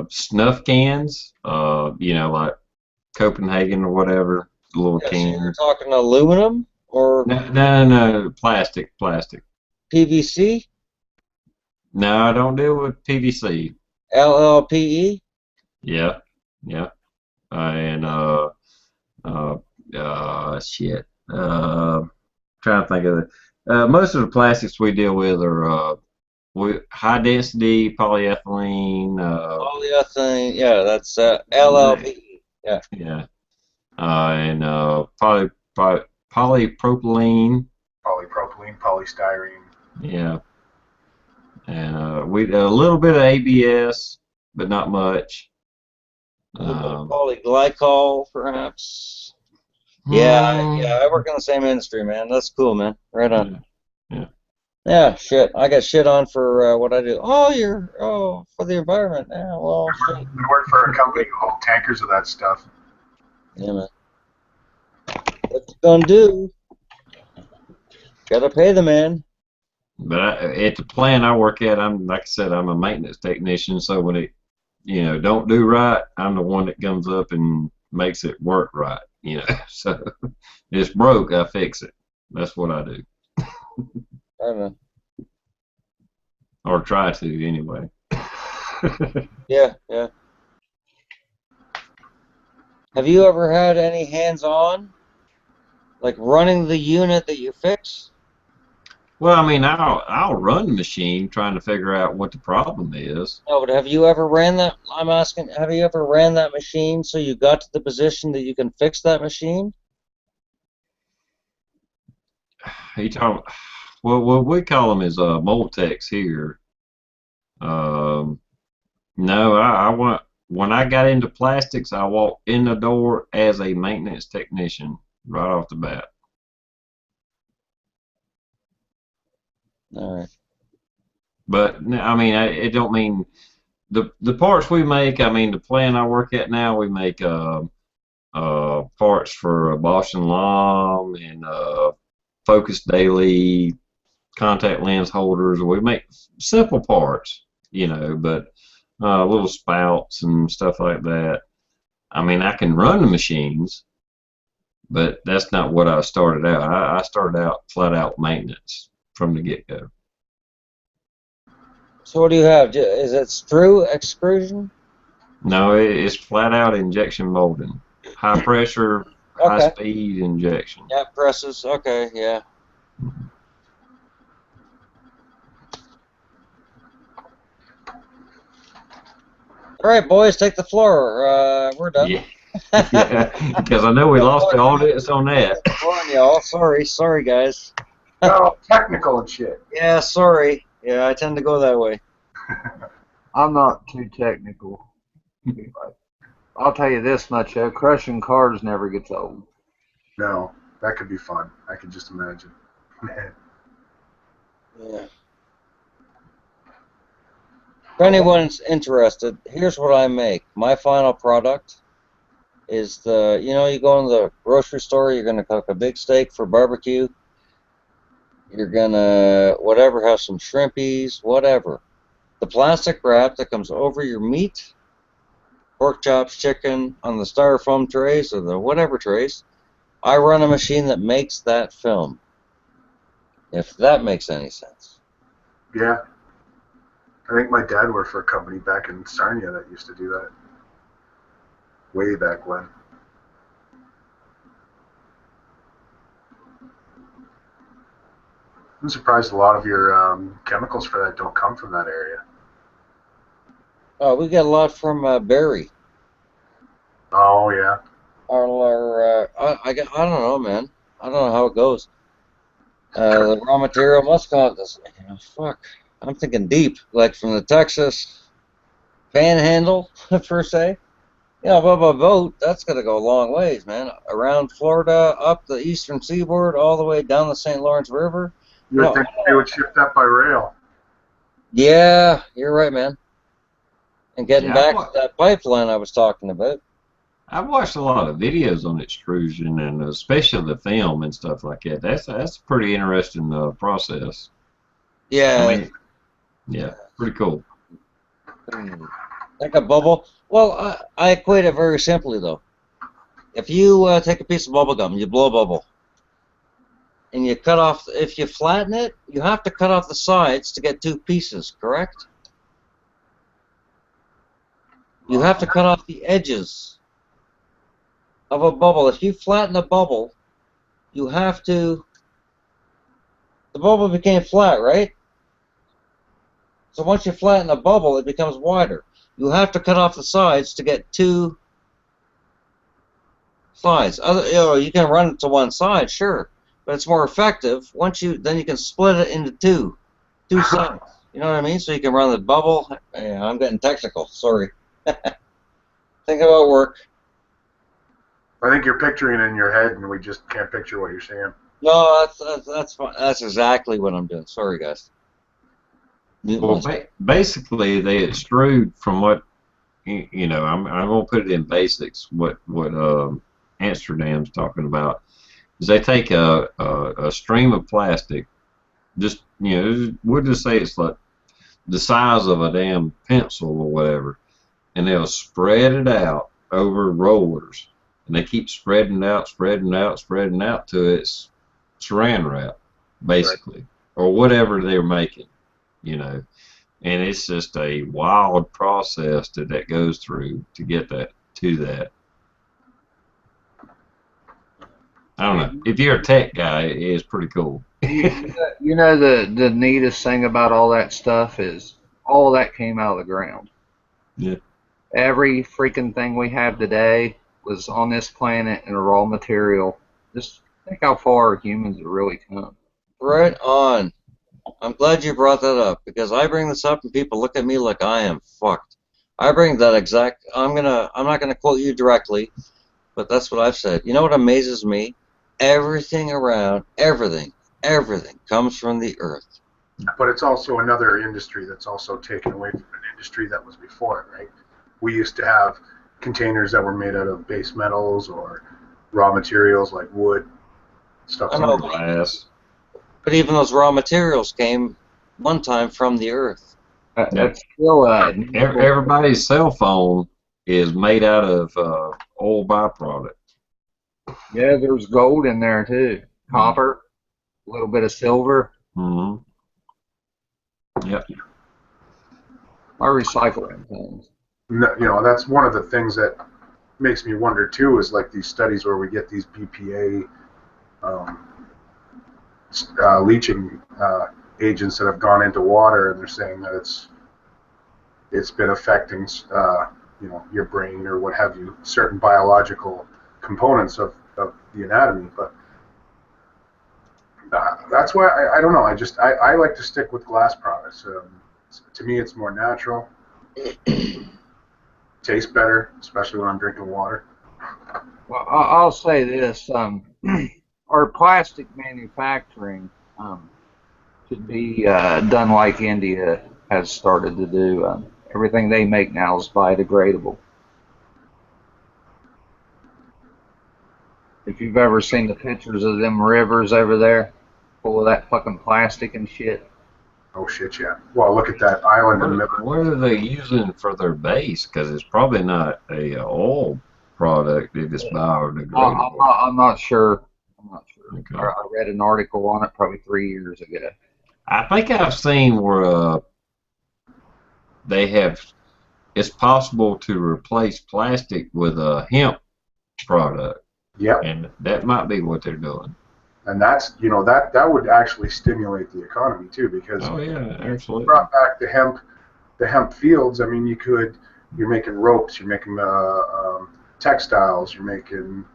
snuff cans. Like Copenhagen or whatever, little Yeah, so you're cans. talking aluminum or No, plastic. PVC, No, I don't deal with PVC. LLPE? Yeah, yeah. And shit. Trying to think of it. Most of the plastics we deal with are high density polyethylene. Polyethylene, yeah, that's LLPE. Yeah. Yeah. And polypropylene. Polypropylene, polystyrene. Yeah. And we a little bit of ABS, but not much. A little bit of Um, polyglycol, perhaps. Yeah, I work in the same industry, man. That's cool, man. Right on. Yeah. Yeah, shit. I got shit on for what I do. Oh, for the environment. Yeah, well, shit. We work for a company who hold tankers of that stuff. Yeah, man. What you gonna do? Gotta pay the man. But at the plant I work at, I'm like I said, I'm a maintenance technician. So when it, don't do right, I'm the one that comes up and makes it work right. So it's broke, I fix it. That's what I do, I don't know. or try to anyway. Yeah. Have you ever had any hands-on, like running the unit that you fix? Well, I mean, I'll run the machine trying to figure out what the problem is. No, but have you ever ran that? I'm asking, have you ever ran that machine so you got to the position that you can fix that machine? He talk. Well, what we call them is Moltex here. Um, no, I want when I got into plastics, I walked in the door as a maintenance technician right off the bat. All right. But I mean, it don't mean the parts we make. I mean, the plant I work at now, we make parts for Bosch and Lomb and Focus Daily contact lens holders. We make simple parts, you know, but little spouts and stuff like that. I mean, I can run the machines, but that's not what I started out. I started out flat out maintenance from the get-go. So what do you have? Is it screw extrusion? No, it's flat out injection molding. High pressure, high Okay. speed injection. Yeah, presses. Okay, yeah. All right, boys, take the floor. We're done. Yeah. Because I know we lost the audience on that. Ignoring y'all. Sorry, guys. Oh, technical and shit. Yeah, sorry. Yeah, I tend to go that way. I'm not too technical. I'll tell you this much, crushing cars never gets old. No, that could be fun. I can just imagine. Yeah. If anyone's interested, here's what I make. My final product is you go in the grocery store, you're going to cook a big steak for barbecue. You're going to, whatever, have some shrimpies, whatever. The plastic wrap that comes over your meat, pork chops, chicken, on the styrofoam trays or the whatever trays, I run a machine that makes that film. If that makes any sense. Yeah. I think my dad worked for a company back in Sarnia that used to do that. Way back when. I'm surprised a lot of your chemicals for that don't come from that area. We get a lot from Barry. Oh, yeah. I don't know, man. I don't know how it goes. The raw material must come out this, fuck. I'm thinking deep, like from the Texas Panhandle, per se. By boat, that's going to go a long ways, man. Around Florida, up the eastern seaboard, all the way down the St. Lawrence River. You would think they would ship that by rail. Yeah, you're right, man. And getting Yeah, back to that pipeline I was talking about. I've watched a lot of videos on extrusion and especially the film and stuff like that. That's a pretty interesting process. Yeah. I mean, yeah, pretty cool. Like a bubble. Well, I equate it very simply, though. If you take a piece of bubble gum, you blow a bubble, and you cut off, if you flatten it, you have to cut off the sides to get two pieces, correct? You have to cut off the edges of a bubble. If you flatten a bubble, you have to, the bubble became flat, right? So once you flatten a bubble, it becomes wider. You have to cut off the sides to get two sides. You can run it to one side, sure, but it's more effective. Then you can split it into two sides. You know what I mean? So you can run the bubble. Yeah, I'm getting technical. Sorry. Think about work. I think you're picturing it in your head, and we just can't picture what you're saying. No, that's fine. That's exactly what I'm doing. Sorry, guys. Well, basically, they extrude from what I'm gonna put it in basics. What Amsterdam's talking about is they take a stream of plastic, we'll just say it's like the size of a damn pencil or whatever, and they'll spread it out over rollers, and they keep spreading out to its saran wrap, basically, right, or whatever they're making. And it's just a wild process that goes through to get that to that. I don't know. If you're a tech guy, it's pretty cool. You know the neatest thing about all that stuff is all that came out of the ground. Yeah. Every freaking thing we have today was on this planet in a raw material. Just think how far humans have really come. Right on. I'm glad you brought that up because I bring this up and people look at me like I am fucked. I bring that exact. I'm not gonna quote you directly, but that's what I've said. You know what amazes me? Everything around, everything comes from the earth. But it's also another industry that's also taken away from an industry that was before it, right? We used to have containers that were made out of base metals or raw materials like wood, stuff I like know, that. Glass. but even those raw materials came one time from the earth. That's still Everybody's cell phone is made out of old byproduct. yeah. There's gold in there too, copper, a little bit of silver. Mm-hmm. Yep. I recycle them things. You know, that's one of the things that makes me wonder too, is like these studies where we get these BPA leaching agents that have gone into water, and they're saying that it's been affecting you know, your brain or what have you, certain biological components of the anatomy. But that's why I don't know. I like to stick with glass products. To me, it's more natural. Tastes better, especially when I'm drinking water. Well, I'll say this: our plastic manufacturing should be done like India has started to do. Everything they make now is biodegradable. If you've ever seen the pictures of them rivers over there, full of that fucking plastic and shit. Oh shit, yeah. Well, look at that island in the middle. What are they using for their base? Because it's probably not a oil product. It's biodegradable. I'm not sure. I'm not sure. Okay. I read an article on it probably 3 years ago. I think I've seen where they have. It's possible to replace plastic with a hemp product, Yep. and that might be what they're doing. And that's, you know, that would actually stimulate the economy too, because Oh yeah, absolutely. brought back the hemp fields. I mean, you're making ropes, you're making textiles, you're making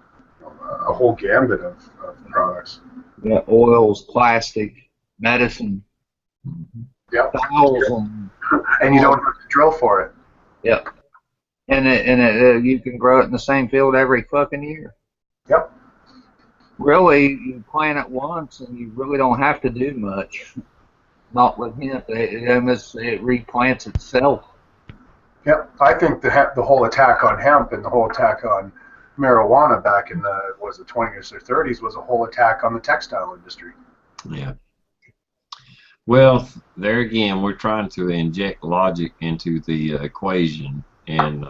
a whole gambit of products. Yeah, oils, plastic, medicine, Yep. thousand. And you don't have to drill for it. Yep. And you can grow it in the same field every fucking year. Yep. Really, you plant it once and you really don't have to do much. Not with hemp. It replants itself. Yep. I think the whole attack on hemp and the whole attack on marijuana back in the 20s or 30s was a whole attack on the textile industry. Yeah. Well, there again, we're trying to inject logic into the equation, and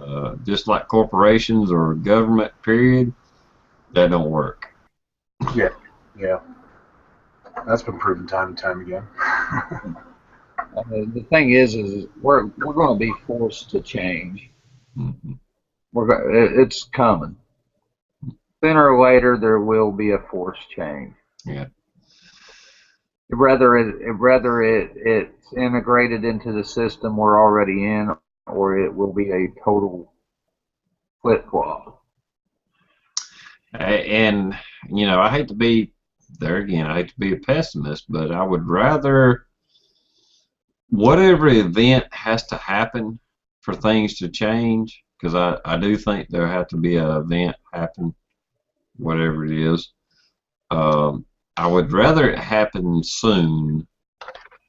just like corporations or government, period, that don't work. Yeah. Yeah. That's been proven time and time again. The thing is we're going to be forced to change. Mm-hmm. It's coming. Sooner or later, there will be a forced change. Yeah. Whether it's integrated into the system we're already in, or it will be a total flip-flop. And, you know, I hate to be a pessimist, but I would rather whatever event has to happen for things to change, because I do think there has to be an event happen, whatever it is. I would rather it happen soon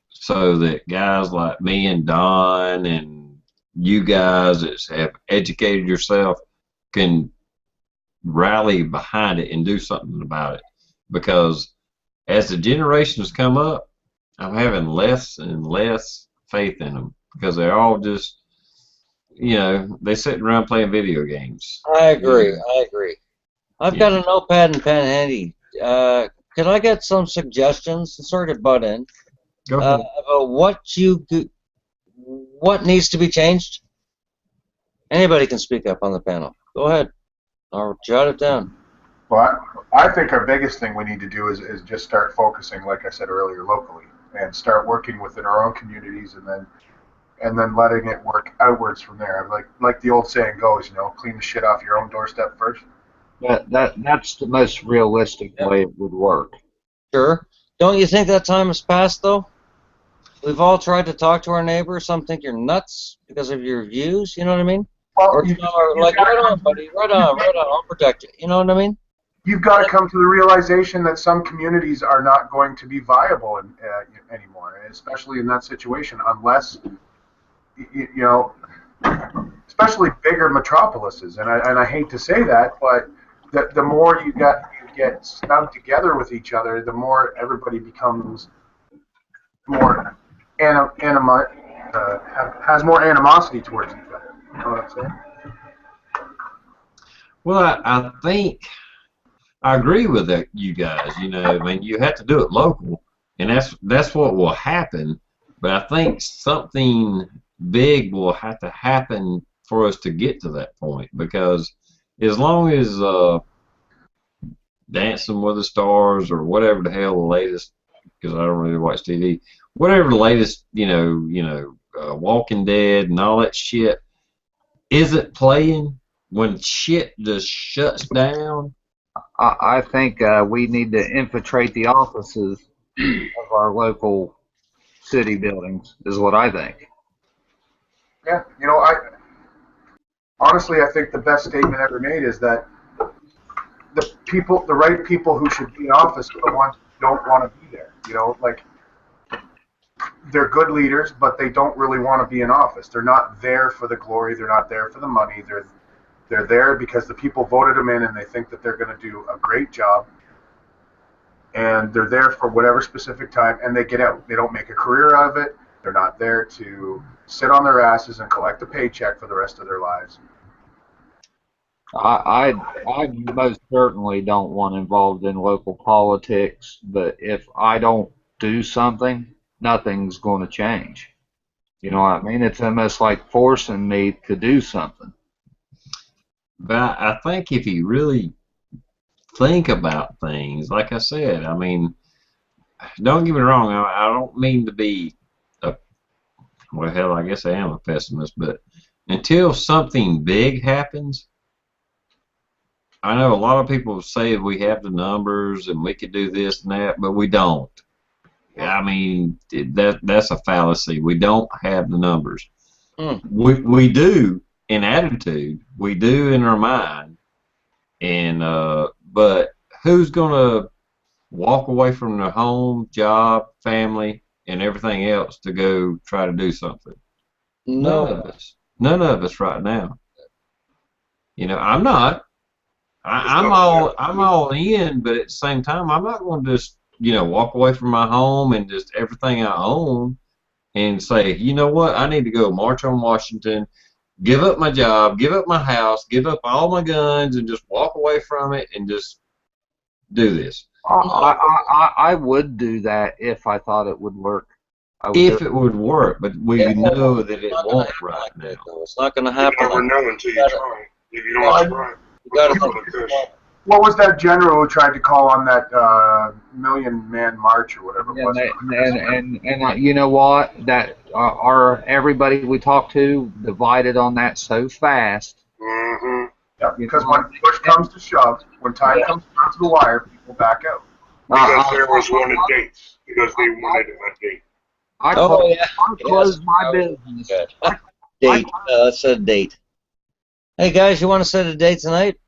so that guys like me and Don and you guys that have educated yourself can rally behind it and do something about it. Because as the generations come up, I'm having less and less faith in them, because they're all just, you know, they sitting around playing video games. I agree. I've got a notepad and pen handy. Can I get some suggestions? Sorry to butt in. Go ahead. About what needs to be changed? Anybody can speak up on the panel. Go ahead. I'll jot it down. Well, I think our biggest thing we need to do is just start focusing, like I said earlier, locally, and start working within our own communities, and then letting it work outwards from there. Like the old saying goes, clean the shit off your own doorstep first. That's the most realistic way it would work. Sure. Don't you think that time has passed, though? We've all tried to talk to our neighbors. Some think you're nuts because of your views. You know what I mean? Well, Or some are like, right on, buddy, right on, I'll protect you. You know what I mean? you've got to come to the realization that some communities are not going to be viable anymore, especially in that situation, unless especially bigger metropolises. And I hate to say that, but the more you get snugged together with each other, the more everybody becomes more has more animosity towards each other. You know what I'm saying? Well, I think I agree with that, you guys. I mean, you have to do it local, and that's what will happen. But I think something big will have to happen for us to get to that point, because as long as Dancing with the Stars or whatever the hell the latest, because I don't really watch TV, whatever the latest, Walking Dead and all that shit isn't playing, when shit just shuts down. I think we need to infiltrate the offices of our local city buildings, is what I think. Yeah, honestly, I think the best statement ever made is that the right people who should be in office are the ones who don't want to be there. They're good leaders, but they don't really want to be in office. They're not there for the glory. They're not there for the money. They're there because the people voted them in, and they think that they're going to do a great job. And they're there for whatever specific time, and they get out. They don't make a career out of it. They're not there to sit on their asses and collect a paycheck for the rest of their lives. I most certainly don't want involved in local politics, but if I don't do something, nothing's going to change. You know what I mean? It's almost like forcing me to do something. But I think if you really think about things, like I said, I mean, don't get me wrong, I don't mean to be well, hell, I guess I am a pessimist, but until something big happens, I know a lot of people say we have the numbers and we could do this and that, but we don't. I mean, that's a fallacy. We don't have the numbers. We do in attitude. We do in our mind. And but who's gonna walk away from their home, job, family, and everything else to go try to do something? No. None of us. None of us right now. I'm not. I'm all in, but at the same time, I'm not going to just walk away from my home and just everything I own and say, you know what, I need to go march on Washington, give up my job, give up my house, give up all my guns, and just walk away from it and just do this. I would do that if I thought it would work. If it would work, but we know that it won't right now. It's not going to happen. You never know until you try. If you don't try, you got to. What was that general who tried to call on that million-man march or whatever it was? And you know what? That everybody we talked to divided on that so fast. Mm-hmm. Yeah, because when push comes to shove, when time comes down to the wire, people back out. Because there was one of dates. Because they wanted a date. I closed my business. Date. Let's set a date. Hey guys, you want to set a date tonight?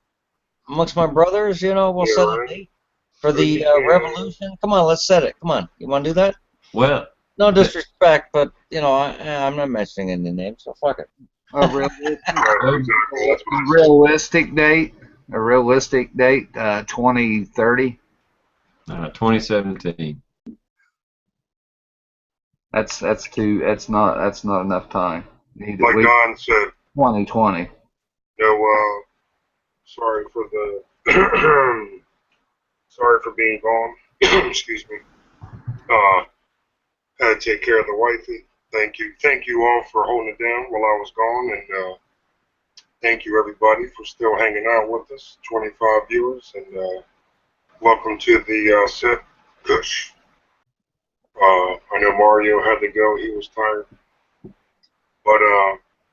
Amongst my brothers, we'll set a date for the revolution. Come on, let's set it. Come on, you want to do that? Well, no disrespect, but I'm not mentioning any names, so fuck it. A realistic date. 2030. 2017. That's not enough time. Like Don said. 2020. Sorry for being gone. Excuse me. Had to take care of the wifey. Thank you all for holding it down while I was gone, and thank you everybody for still hanging out with us, 25 viewers, and welcome to the set, Kush. I know Mario had to go; he was tired, but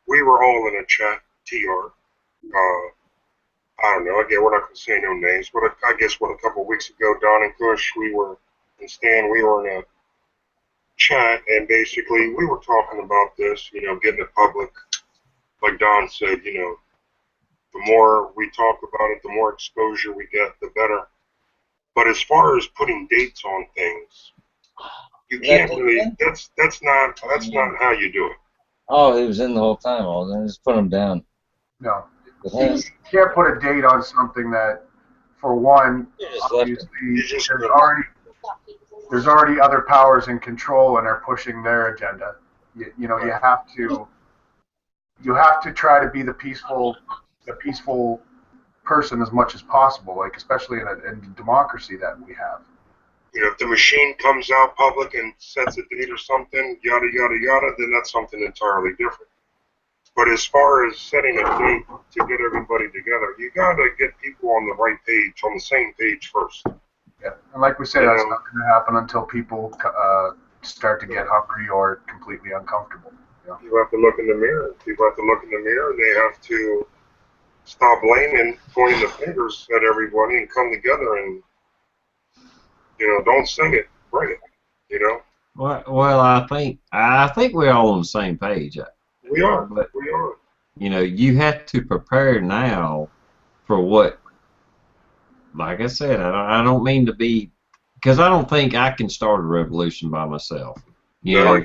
we were all in a chat, TR. I don't know. Again, we're not going to say no names, but I guess a couple of weeks ago, Don and Kush, and Stan, we were in a chat, and basically we were talking about this, getting it public. Like Don said, the more we talk about it, the more exposure we get, the better. But as far as putting dates on things, you can't really. That's not how you do it. Oh, he was in the whole time. Well, then just put him down. No. With You him. can't put a date on something that, for one, You just left him. obviously there's already other powers in control and are pushing their agenda. You have to try to be the peaceful person as much as possible, like especially in a democracy that we have. If the machine comes out public and sets a date or something, yada yada yada, then that's something entirely different. But as far as setting a date to get everybody together, you gotta get people on the right page, on the same page first. Yeah, and like we said, that's not going to happen until people start to get hungry or completely uncomfortable. You have to look in the mirror. People have to look in the mirror. They have to stop blaming, pointing the fingers at everybody, and come together and, don't sing it, bring it. Well, I think we're all on the same page. We are. But We are. you have to prepare now for what. Like I said, I don't mean to be, because I don't think I can start a revolution by myself. No.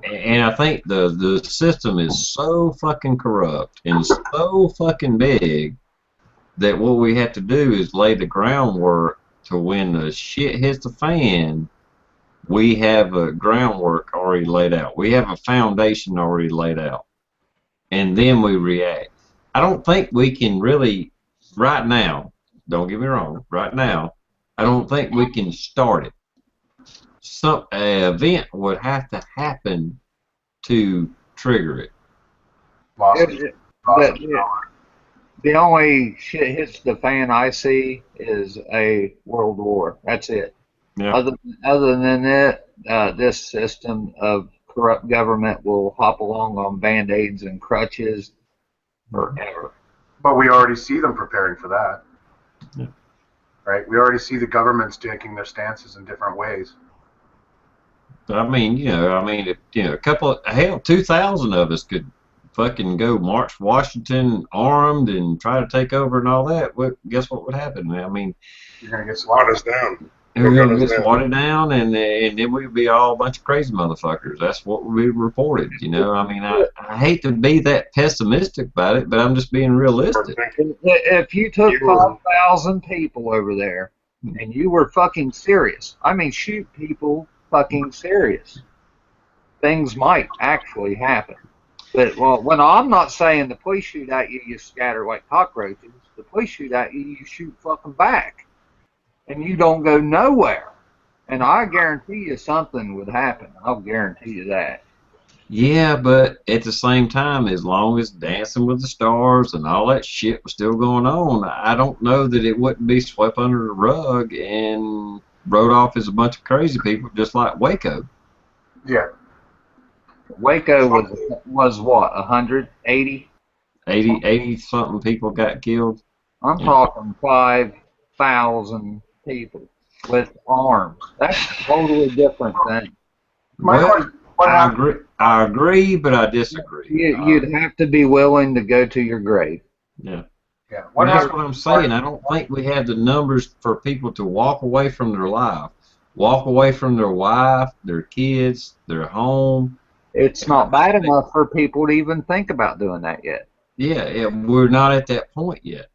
And I think the system is so fucking corrupt and so fucking big that what we have to do is lay the groundwork to when the shit hits the fan, we have a groundwork already laid out. We have a foundation already laid out. And then we react. I don't think we can really, right now, don't get me wrong, right now, I don't think we can start it. Some event would have to happen to trigger it. The only shit hits the fan I see is a world war. That's it. Yeah. Other than that, this system of corrupt government will hop along on band-aids and crutches forever. But we already see them preparing for that. Yeah. Right? We already see the governments taking their stances in different ways. I mean, if, a couple of, hell, 2,000 of us could fucking go march Washington armed and try to take over and all that. Guess what would happen? I mean, you're going to get Slot slaughtered. us down. we're going to get swatted down, and then we'd be all a bunch of crazy motherfuckers. That's what we reported, I mean, I hate to be that pessimistic about it, but I'm just being realistic. If you took 5,000 people over there and you were fucking serious, I mean, shoot people fucking serious, things might actually happen. But, when I'm not saying the police shoot at you, you scatter like cockroaches. The police shoot at you, you shoot fucking back. And you don't go nowhere. And I guarantee you something would happen. I'll guarantee you that. Yeah, but at the same time, as long as Dancing with the Stars and all that shit was still going on, I don't know that it wouldn't be swept under the rug and wrote off as a bunch of crazy people, just like Waco. Yeah. Waco was what, 180? 80 something people got killed. I'm talking 5,000 people with arms. That's a totally different thing. I agree, but I disagree. You'd have to be willing to go to your grave. Yeah. Yeah. That's what I'm saying. I don't think we have the numbers for people to walk away from their life, walk away from their wife, their kids, their home. It's not bad enough for people to even think about doing that yet. Yeah, we're not at that point yet.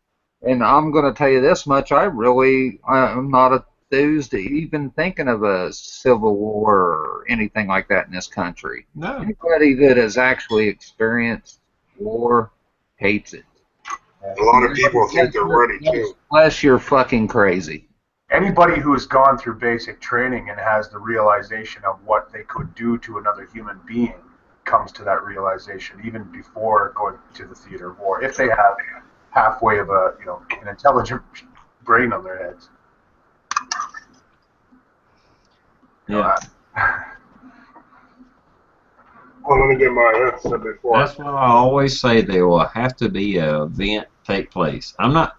And I'm going to tell you this much, I'm not enthused to even thinking of a civil war or anything like that in this country. No. Anybody that has actually experienced war hates it. A lot of people think they're ready too. Unless you're fucking crazy. Anybody who has gone through basic training and has the realization of what they could do to another human being comes to that realization, even before going to the theater of war, if they have halfway of a, an intelligent brain on their heads. Yeah. Well, let me get my answer before. That's why I always say there will have to be an event take place. I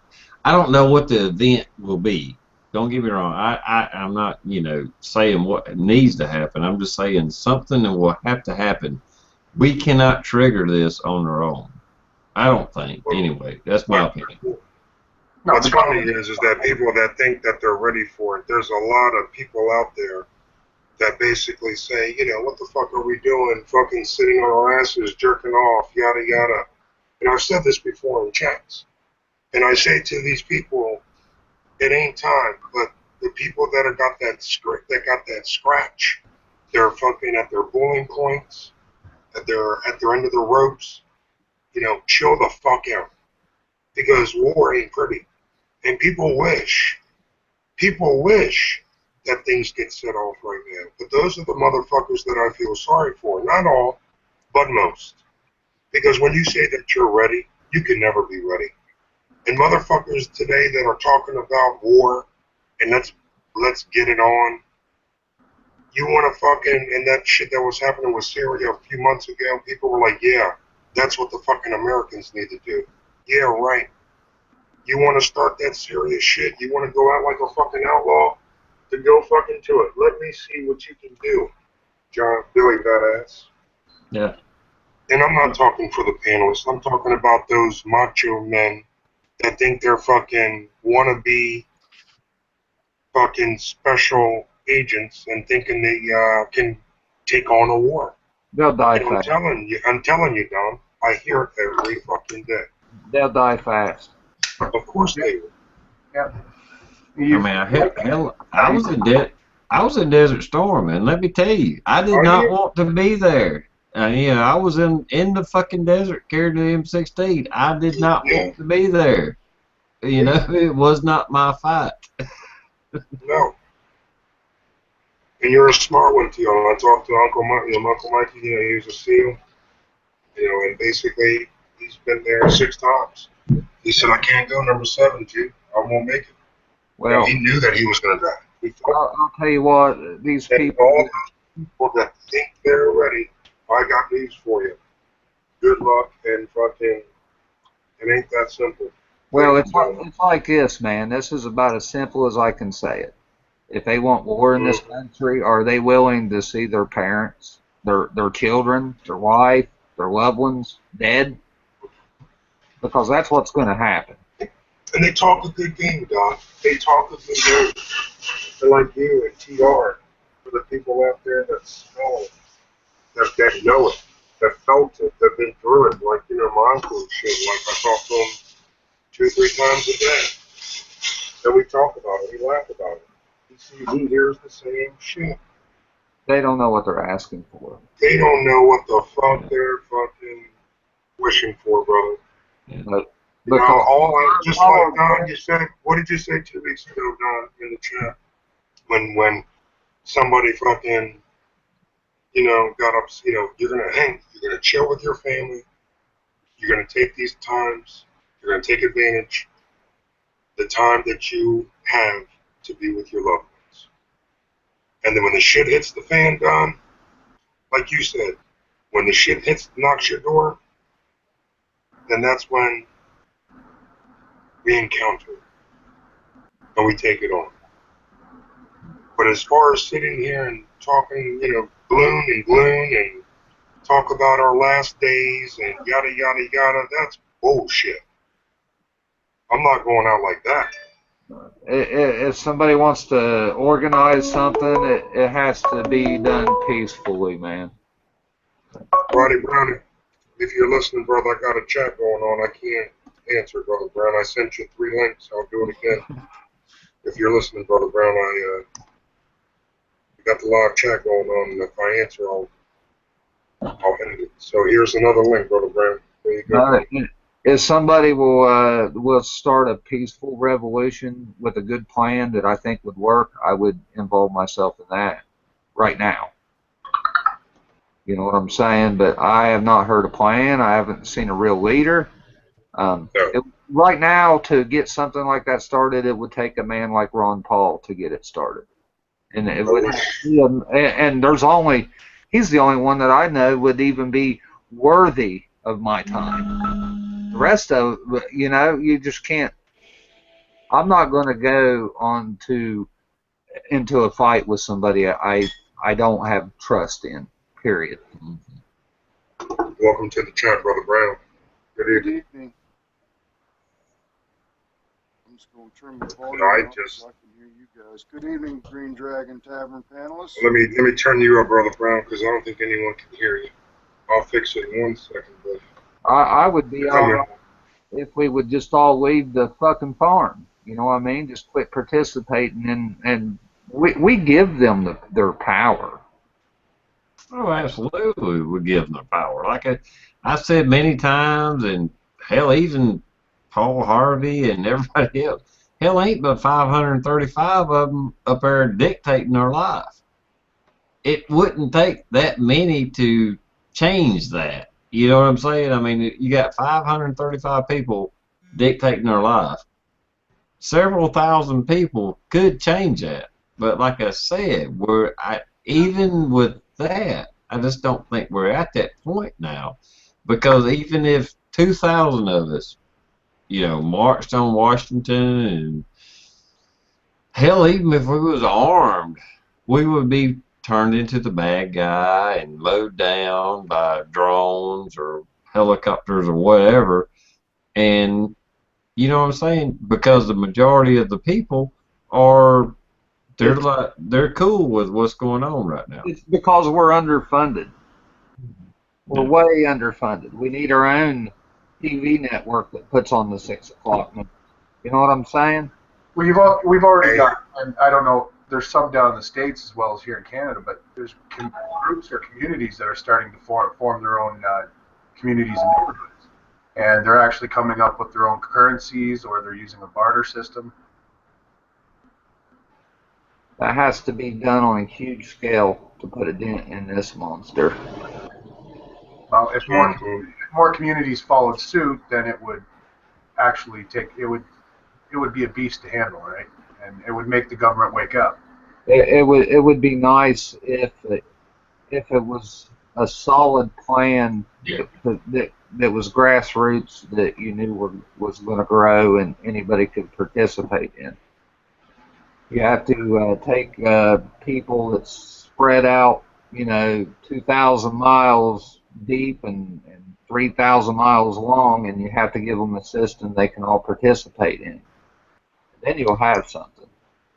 don't know what the event will be. Don't get me wrong. I'm not, saying what needs to happen. I'm just saying something that will have to happen. We cannot trigger this on our own. I don't think. Anyway, that's my opinion. What's funny is that people that think that they're ready for it, there's a lot of people out there that basically say, what the fuck are we doing? Fucking sitting on our asses, jerking off, yada yada. And I've said this before in chats. And I say to these people, it ain't time. But the people that have got that scratch, they're fucking at their boiling points, at their end of the ropes. Chill the fuck out, because war ain't pretty, and people wish that things get set off right now. But those are the motherfuckers that I feel sorry for. Not all, but most. Because when you say that you're ready, you can never be ready. And motherfuckers today that are talking about war and let's get it on. You want to fucking, and that shit that was happening with Syria a few months ago, people were like, yeah, that's what the fucking Americans need to do. Yeah, right. You want to start that serious shit? You want to go out like a fucking outlaw? Then go fucking to it. Let me see what you can do, Billy Badass. Yeah. And I'm not talking for the panelists. I'm talking about those macho men that think they're fucking wannabe fucking special agents and thinking they can take on a war. They'll die And fast. I'm telling you, Dom, I hear it every fucking day. They'll die fast. Of course they will. Yeah. I was in Desert Storm, and let me tell you, I did not want to be there. I was in the fucking desert carrying the M16. I did not want to be there. It was not my fight. No. And you're a smart one, too. I talked to Uncle Mikey, he was a SEAL, and basically he's been there 6 times. He said, I can't go number 7, G. I won't make it. Well, he knew that he was going to die. I'll tell you what, these people. All those people that think they're ready, I got news for you. Good luck and fucking, it ain't that simple. Well, it's like this, man. This is about as simple as I can say it. If they want war in this country, are they willing to see their parents, their children, their wife, their loved ones dead? Because that's what's going to happen. And they talk a good game, Doc. They talk a good game. They're like you and TR, for the people out there that smell it, that know it, that felt it, that been through it. Like, my uncle and shit. Like, I talk to him 2-3 times a day. And we talk about it. We laugh about it. He hears the same shit. They don't know what they're asking for. They don't know what the fuck they're fucking wishing for, brother. But Just like Don, you said, what did you say 2 weeks ago, Don, in the chat? When somebody fucking, got up, you're gonna chill with your family, you're gonna take these times, you're gonna take advantage, the time that you have to be with your loved ones. And then when the shit hits the fan, Don, like you said, when the shit knocks your door, then that's when we encounter it and we take it on. But as far as sitting here and talking, gloom and talk about our last days and yada, yada, yada, that's bullshit. I'm not going out like that. If somebody wants to organize something, it has to be done peacefully, man. Roddy Brown, if you're listening, brother, I got a chat going on. I can't answer, Brother Brown. I sent you 3 links. I'll do it again. If you're listening, Brother Brown, I got the live chat going on, and if I answer, I'll edit it. So here's another link, Brother Brown. There you go. If somebody will start a peaceful revolution with a good plan that I think would work, I would involve myself in that right now. You know what I'm saying? But I have not heard a plan. I haven't seen a real leader. No. Right now, to get something like that started, it would take a man like Ron Paul to get it started, and it would. And he's the only one that I know would even be worthy of my time. The rest of, you just can't. I'm not going to go into a fight with somebody I don't have trust in. Period. Welcome to the chat, Brother Brown. Good Good evening. evening. I'm just going to turn my volume I up just- so I can hear you guys. Good evening, Green Dragon Tavern panelists. Let me turn you up, Brother Brown, because I don't think anyone can hear you. I'll fix it in 1 second, but I would be all right if we would just all leave the fucking farm. You know what I mean? Just quit participating and we give them their power. Oh, absolutely, we give them the power. Like I said many times, and hell, even Paul Harvey and everybody else. Hell, ain't but 535 of them up there dictating our life. It wouldn't take that many to change that. You know what I'm saying? I mean, you got 535 people dictating our life. Several thousand people could change that. But like I said, even with that, I just don't think we're at that point now. Because even if 2,000 of us, marched on Washington, and hell, even if we was armed, we would be turned into the bad guy and mowed down by drones or helicopters or whatever. And you know what I'm saying? Because the majority of the people they're cool with what's going on right now. It's because we're underfunded. We're Yeah. way underfunded. We need our own TV network that puts on the 6 o'clock news. You know what I'm saying? We've already got, and I don't know, there's some down in the States as well as here in Canada, but there's groups or communities that are starting to form their own communities and neighborhoods. And they're actually coming up with their own currencies, or they're using a barter system. That has to be done on a huge scale to put a dent in this monster. Well, if more communities followed suit, then it would actually it would be a beast to handle, right? And it would make the government wake up. It would be nice if it was a solid plan that was grassroots, that you knew was going to grow and anybody could participate in. You have to take people that's spread out, 2,000 miles deep and 3,000 miles long, and you have to give them a system they can all participate in. Then you'll have something.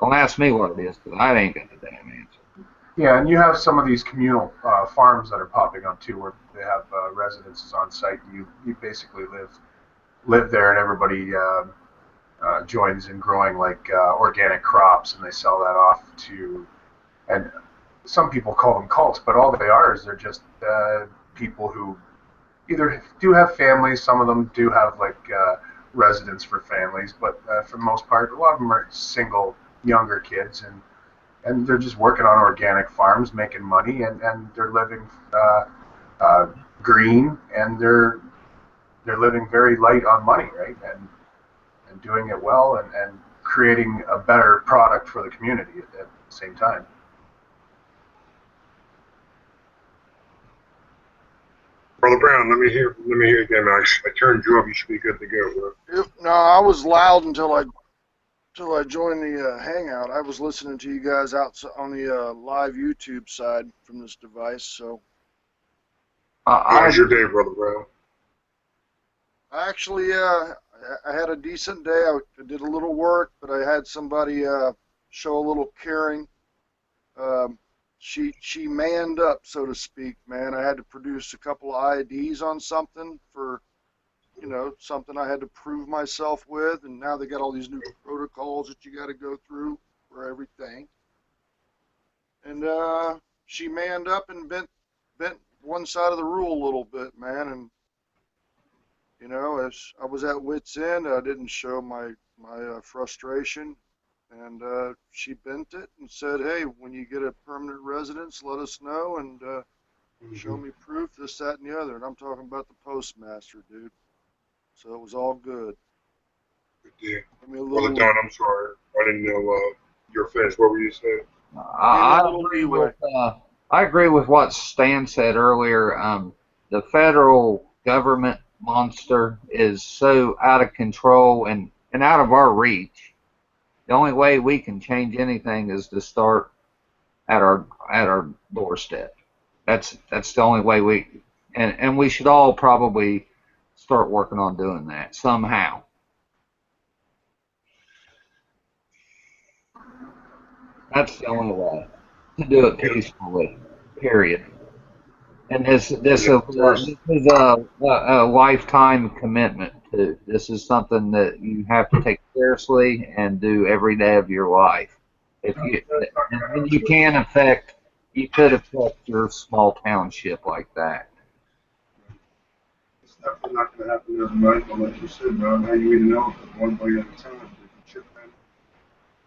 Don't ask me what it is, because I ain't got the damn answer. Yeah, and you have some of these communal farms that are popping up too, where they have residences on site. And you basically live there, and everybody joins in growing like organic crops, and they sell that off to. And some people call them cults, but all they are is they're just people who either do have families. Some of them do have like residence for families, but for the most part, a lot of them are single, younger kids, and they're just working on organic farms, making money, and they're living green, and they're living very light on money, right? And doing it well, and creating a better product for the community at the same time. Brother Brown, let me hear again. I turned you up. You should be good to go, bro. No, I was loud until I joined the Hangout. I was listening to you guys out on the live YouTube side from this device. So How's your day, Brother Brown? actually, I had a decent day. I did a little work, but I had somebody show a little caring. She manned up, so to speak, man. I had to produce a couple of IDs on something for, something I had to prove myself with, and now they got all these new protocols that you got to go through for everything. And she manned up and bent one side of the rule a little bit, man. And as I was at wit's end, I didn't show my frustration. And she bent it and said, hey, when you get a permanent residence, let us know, and show me proof, this, that, and the other. And I'm talking about the postmaster, dude. So it was all good. Good deal. Give me a Brother little, Don, I'm sorry. I didn't know you're finished. What were you saying? I little agree leeway. with I agree with what Stan said earlier. The federal government monster is so out of control and out of our reach. The only way we can change anything is to start at our doorstep. That's the only way and we should all probably start working on doing that somehow. That's the only way to do it peacefully. Period. And this is a lifetime commitment too. This is something that you have to take seriously and do every day of your life. If you and you could affect your small township like that. It's definitely not going to happen overnight, but like you said, man, how you even know it? One bite at a time. If you chip in,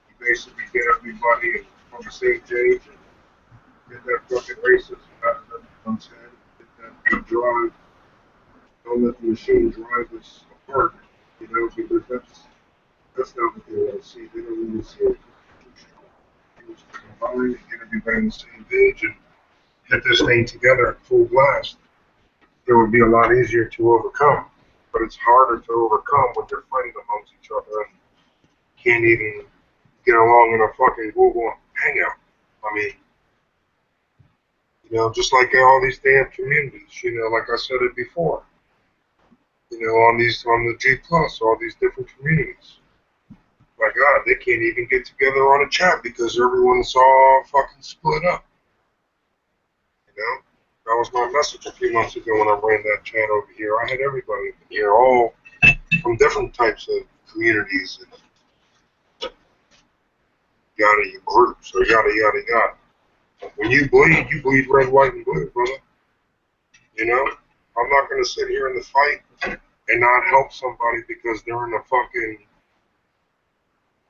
you basically get everybody on the same page and get that fucking racism out of everyone's head. Get that good drive. Don't let the machine drive us apart, you know, because that's not what they want to see. They don't want to see it too strong. They want to combine and get everybody on the same page and get this thing together at full blast. It would be a lot easier to overcome, but it's harder to overcome when they're fighting amongst each other and can't even get along in a fucking Google Hangout. I mean, you know, just like all these damn communities, you know, like I said it before, you know, on the G Plus, all these different communities. My God, they can't even get together on a chat because everyone's all fucking split up. You know? That was my message a few months ago when I ran that chat over here. I had everybody here, all from different types of communities and yada groups or yada yada yada. When you bleed red, white, and blue, brother. You know, I'm not gonna sit here in the fight and not help somebody because they're in a fucking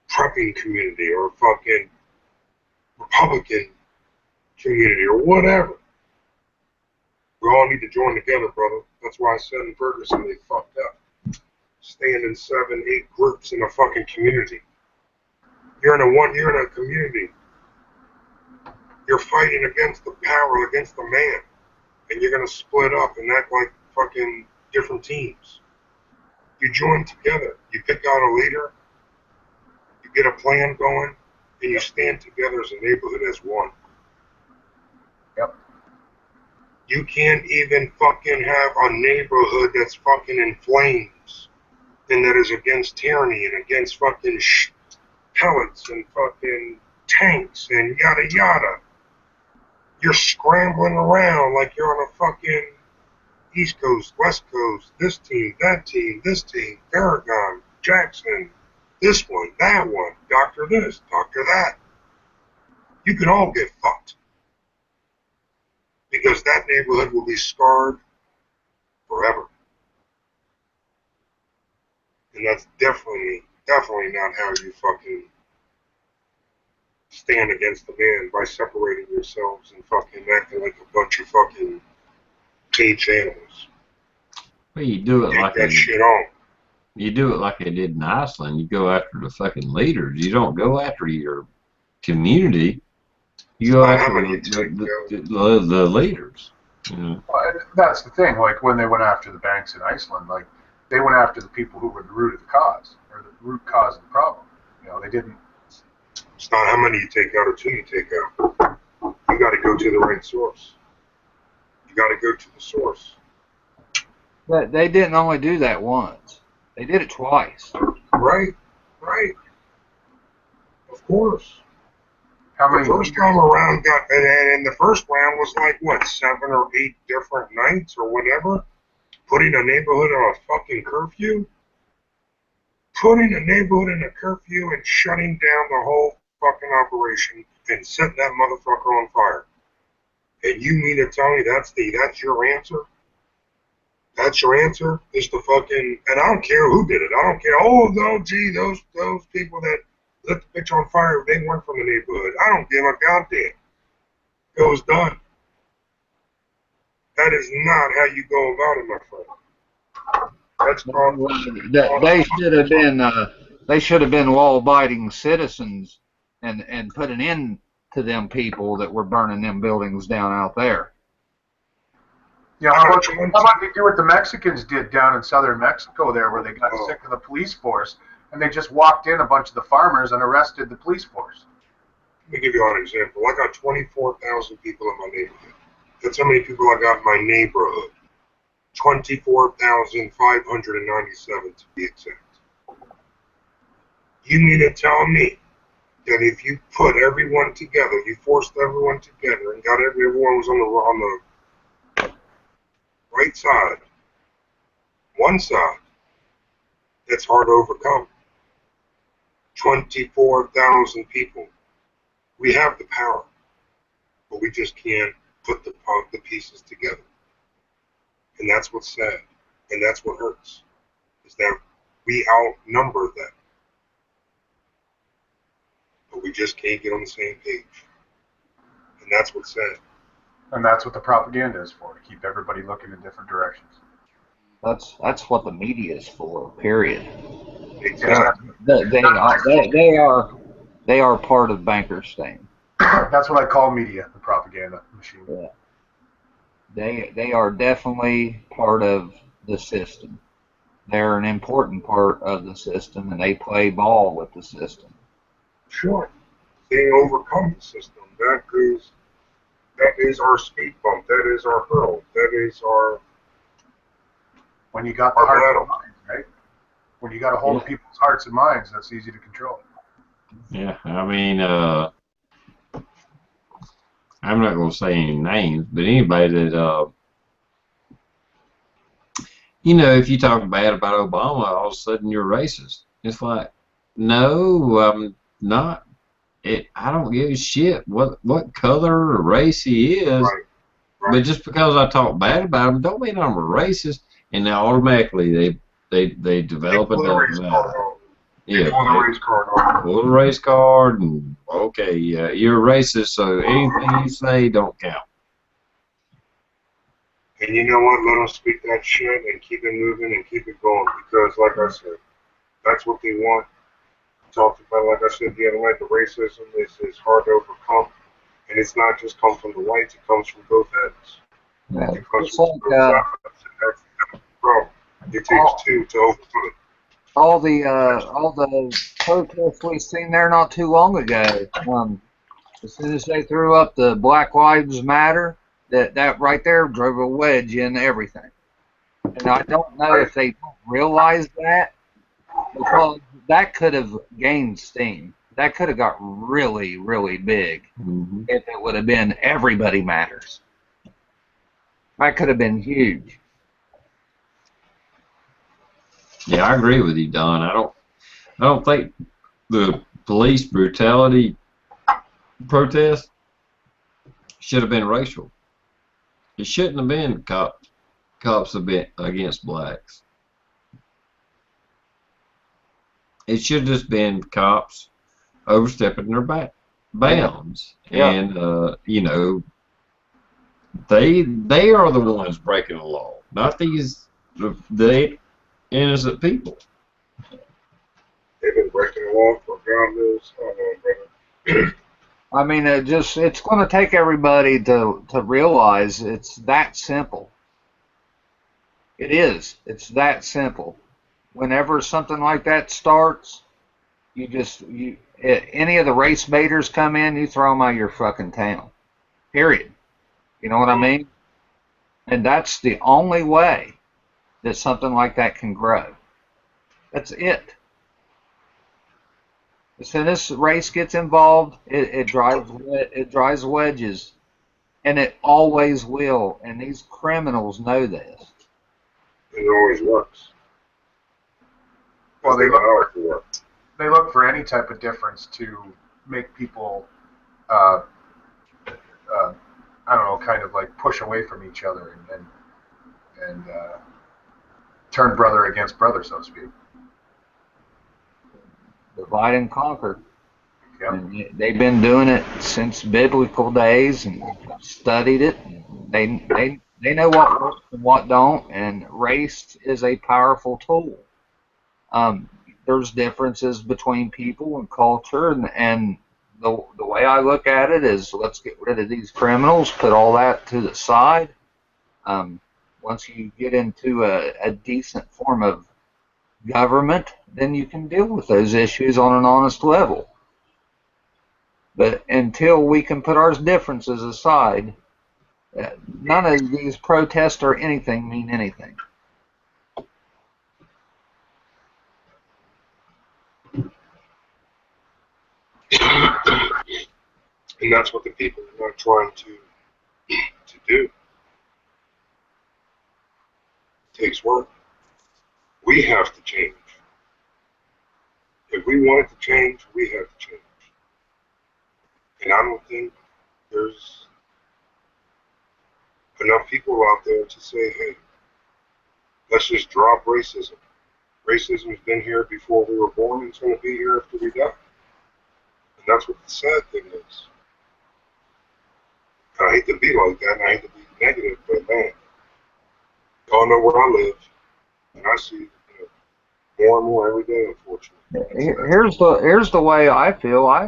prepping community or a fucking Republican community or whatever. We all need to join together, brother. That's why I said in Ferguson they fucked up. Staying in 7, 8 groups in a fucking community. You're in a community. You're fighting against the power, against the man. And you're gonna split up and act like fucking different teams. You join together. You pick out a leader. You get a plan going, and you stand together as a neighborhood as one. Yep. You can't even fucking have a neighborhood that's fucking in flames and that is against tyranny and against fucking pellets and fucking tanks and yada yada. You're scrambling around like you're on a fucking East Coast, West Coast, this team, Paragon, Jackson, this one, that one, doctor this, doctor that. You can all get fucked. Because that neighborhood will be scarred forever. And that's definitely not how you fucking stand against the man, by separating yourselves and fucking acting like a bunch of fucking caged animals. Well, you do it Take like that shit on. you do it like they did in Iceland. You go after the fucking leaders. You don't go after your community. You go after the leaders. You know? Well, that's the thing. Like when they went after the banks in Iceland, like they went after the people who were the root of the cause or the root cause of the problem. You know, they didn't. It's not how many you take out or two you take out. You got to go to the right source. You got to go to the source. But they didn't only do that once. They did it twice. Right. Of course. How many? The first time around and the first round was like, what, 7 or 8 different nights or whatever? Putting a neighborhood on a fucking curfew? Putting a neighborhood in a curfew and shutting down the whole fucking operation and setting that motherfucker on fire. And you mean to tell me that's your answer? That's your answer? Is the fucking, and I don't care who did it. I don't care. Oh no, gee, those people that lit the bitch on fire, they weren't from the neighborhood. I don't give a goddamn. It was done. That is not how you go about it, my friend. That's called. They should have been law-abiding citizens and put an end to them people that were burning them buildings down out there. Yeah, how about they do what the Mexicans did down in southern Mexico there, where they got sick of the police force, and they just walked in a bunch of the farmers and arrested the police force. Let me give you an example. I got 24,000 people in my neighborhood. That's how many people I got in my neighborhood. 24,597 to be exact. You mean to tell me that if you put everyone together, you forced everyone together and got everyone was on the right side, one side, that's hard to overcome. 24,000 people. We have the power, but we just can't put the pieces together. And that's what's sad, and that's what hurts, is that we outnumber them. But we just can't get on the same page. And that's what's sad. And that's what the propaganda is for, to keep everybody looking in different directions. That's what the media is for, period. Exactly. They are part of Bankerstain. That's what I call media, the propaganda machine. Yeah. They are definitely part of the system. They're an important part of the system, and they play ball with the system. Sure. They overcome the system. That is our speed bump. That is our hurdle. That is our. When you got the heart and minds, right? When you got a hold of people's hearts and minds, that's easy to control. Yeah, I mean, I'm not going to say any names, but anybody that, if you talk bad about Obama, all of a sudden you're racist. It's like, no, I'm not. I don't give a shit what color or race he is. Right. But just because I talk bad about him, don't mean I'm a racist. And now automatically they develop pull the race card pull the race card, and okay, yeah, you're a racist, so anything you say don't count. And you know what? Let them speak that shit and keep it moving and keep it going, because, like I said, that's what they want. Talked about, like I said the other night, the racism is hard to overcome, and it's not just come from the whites; it comes from both ends. Yeah. It comes from both sides. That's the problem. It takes two to overcome it. All the protests we seen there not too long ago. As soon as they threw up the Black Lives Matter, that right there drove a wedge in everything. And I don't know if they realize that, because that could have gained steam. That could have got really, really big if it would have been everybody matters. That could have been huge. Yeah, I agree with you, Don. I don't think the police brutality protest should have been racial. It shouldn't have been cops against blacks. It should have just been cops overstepping their bounds, and they are the ones breaking the law, not the innocent people. They've been breaking the law for God knows how long, brother. I mean, it's going to take everybody to realize it's that simple. It is. It's that simple. Whenever something like that starts, any of the race baiters come in, you throw them out of your fucking town. Period. You know what I mean? And that's the only way that something like that can grow. That's it. As soon as race gets involved, it drives wedges, and it always will. And these criminals know this. It always works. Well, they look for any type of difference to make people, I don't know, kind of like push away from each other and turn brother against brother, so to speak. Divide and conquer. Yep. And they've been doing it since biblical days and studied it. They know what works and what don't, and race is a powerful tool. There's differences between people and culture, and the way I look at it is let's get rid of these criminals, put all that to the side. Once you get into a decent form of government, then you can deal with those issues on an honest level. But until we can put our differences aside, none of these protests or anything mean anything. And that's what the people are not trying to do. It takes work. We have to change. If we want it to change, we have to change. And I don't think there's enough people out there to say, hey, let's just drop racism. Racism has been here before we were born, and it's going to be here after we die. And that's what the sad thing is. I hate to be like that, and I hate to be negative, but man, y'all know where I live, and I see more and more every day, unfortunately. Here's the way I feel. I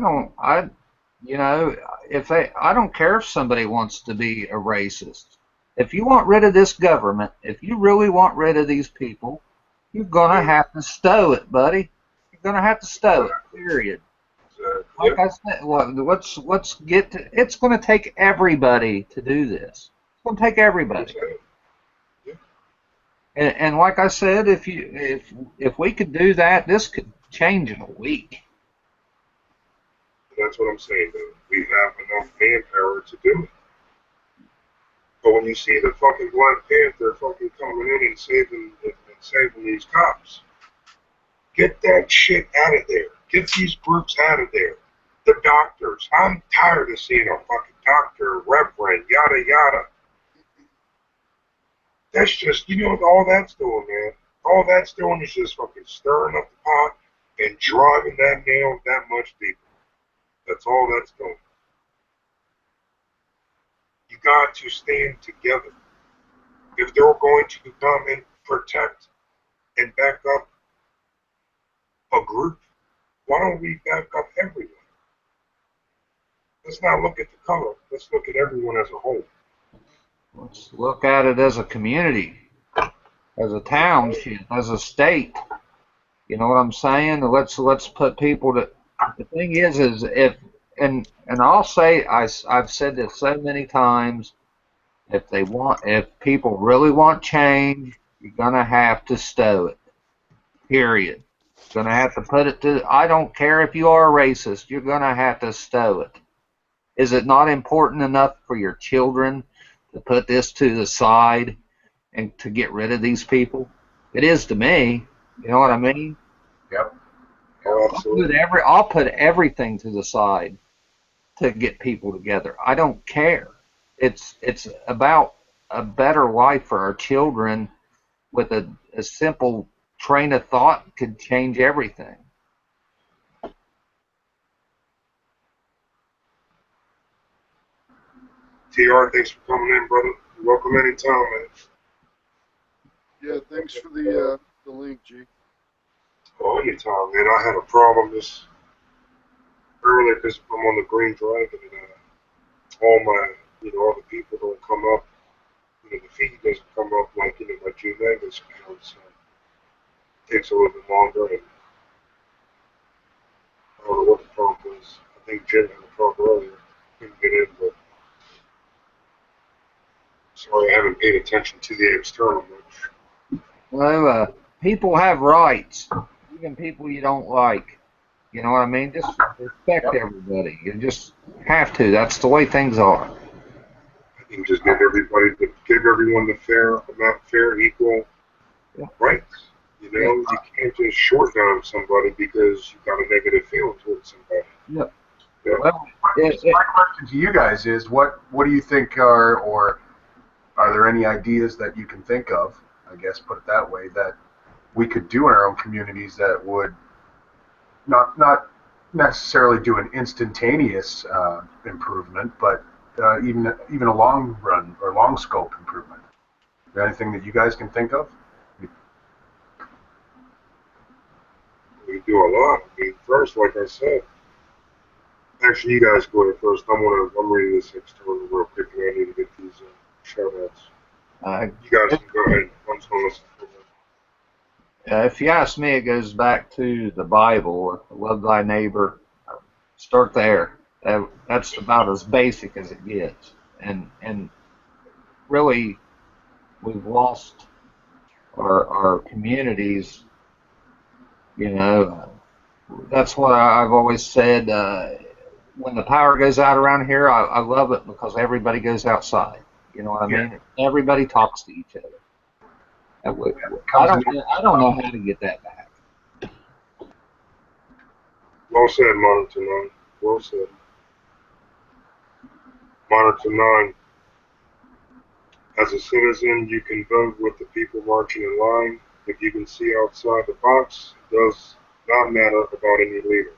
don't care if somebody wants to be a racist. If you want rid of this government, if you really want rid of these people, you're gonna have to stow it, buddy. You're gonna have to stow it. Period. Like I said, let's get to. It's gonna take everybody to do this. It's gonna take everybody. And like I said, if we could do that, this could change in a week. That's what I'm saying, though. We have enough manpower to do it. But when you see the fucking Black Panther fucking coming in and saving these cops, get that shit out of there. Get these groups out of there. The doctors. I'm tired of seeing a fucking doctor, reverend, yada yada. That's just, all that's doing, man. All that's doing is just fucking stirring up the pot and driving that nail that much deeper. That's all that's doing. You got to stand together. If they're going to come and protect and back up a group, why don't we back up everyone? Let's not look at the color. Let's look at everyone as a whole. Let's look at it as a community, as a township, as a state. You know what I'm saying? Let's put people to. The thing is if and I'll say I've said this so many times. If people really want change, you're gonna have to stow it. Period. You're gonna have to put it to. I don't care if you are a racist. You're gonna have to stow it. Is it not important enough for your children to put this to the side and to get rid of these people? It is to me. You know what I mean? Yep. Oh, absolutely. I'll put everything to the side to get people together. I don't care. It's about a better life for our children. With a simple train of thought could change everything. TR, thanks for coming in, brother. You're welcome anytime, man. Yeah, thanks for the link, G. Oh, anytime, man. I had a problem this earlier because I'm on the Green Dragon and all the people don't come up. The feed doesn't come up like my G-Megas account, so it takes a little bit longer. And I don't know what the problem was. I think Jim had a problem earlier. Couldn't get in, but sorry, I haven't paid attention to the external much. Well, people have rights, even people you don't like. You know what I mean? Just respect everybody. You just have to. That's the way things are. You can just give everyone the fair, equal rights. You can't just short down somebody because you got a negative feeling towards somebody. Yep. Yeah. Well, my question to you guys is, what do you think are there any ideas that you can think of, I guess, put it that way, that we could do in our own communities that would not necessarily do an instantaneous improvement, but even a long run or long scope improvement. Is there anything that you guys can think of? We do a lot. I mean, first, like I said, actually, you guys go ahead first. I'm reading this external real quick, and I need to get these shout outs. Uh, You guys can go ahead. I'm just going to listen for that. if you ask me, it goes back to the Bible. Love thy neighbor. Start there. That's about as basic as it gets. And really, we've lost our communities. You know, that's what I've always said. When the power goes out around here, I love it because everybody goes outside. You know what I mean? Everybody talks to each other. I don't know how to get that back. Well said, Monitor 9. Well said. Monitor 9. As a citizen, you can vote with the people marching in line. If you can see outside the box, it does not matter about any leader.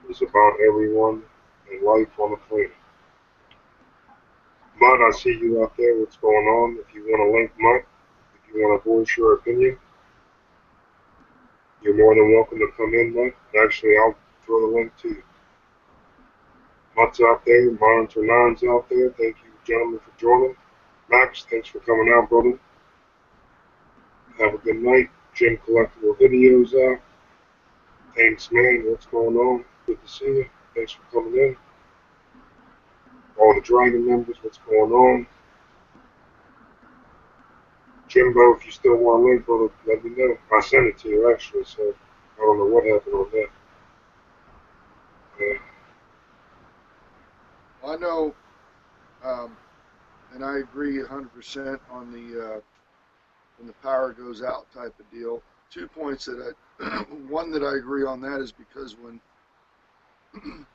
It's about everyone and life on the planet. Mud, I see you out there. What's going on? If you want to link Mud, if you want to voice your opinion, you're more than welcome to come in, Mud. Actually, I'll throw the link to you. Mud's out there. Monitor 9's out there. Thank you, gentlemen, for joining. Max, thanks for coming out, brother. Have a good night. Jim Collectible Videos out. Thanks, man. What's going on? Good to see you. Thanks for coming in. All the Dragon members, what's going on? Jimbo, if you still want to link, brother, let me know. I sent it to you, actually, so I don't know what happened on that. I know, and I agree 100% on the when the power goes out type of deal. 2 points that one that I agree on that is because when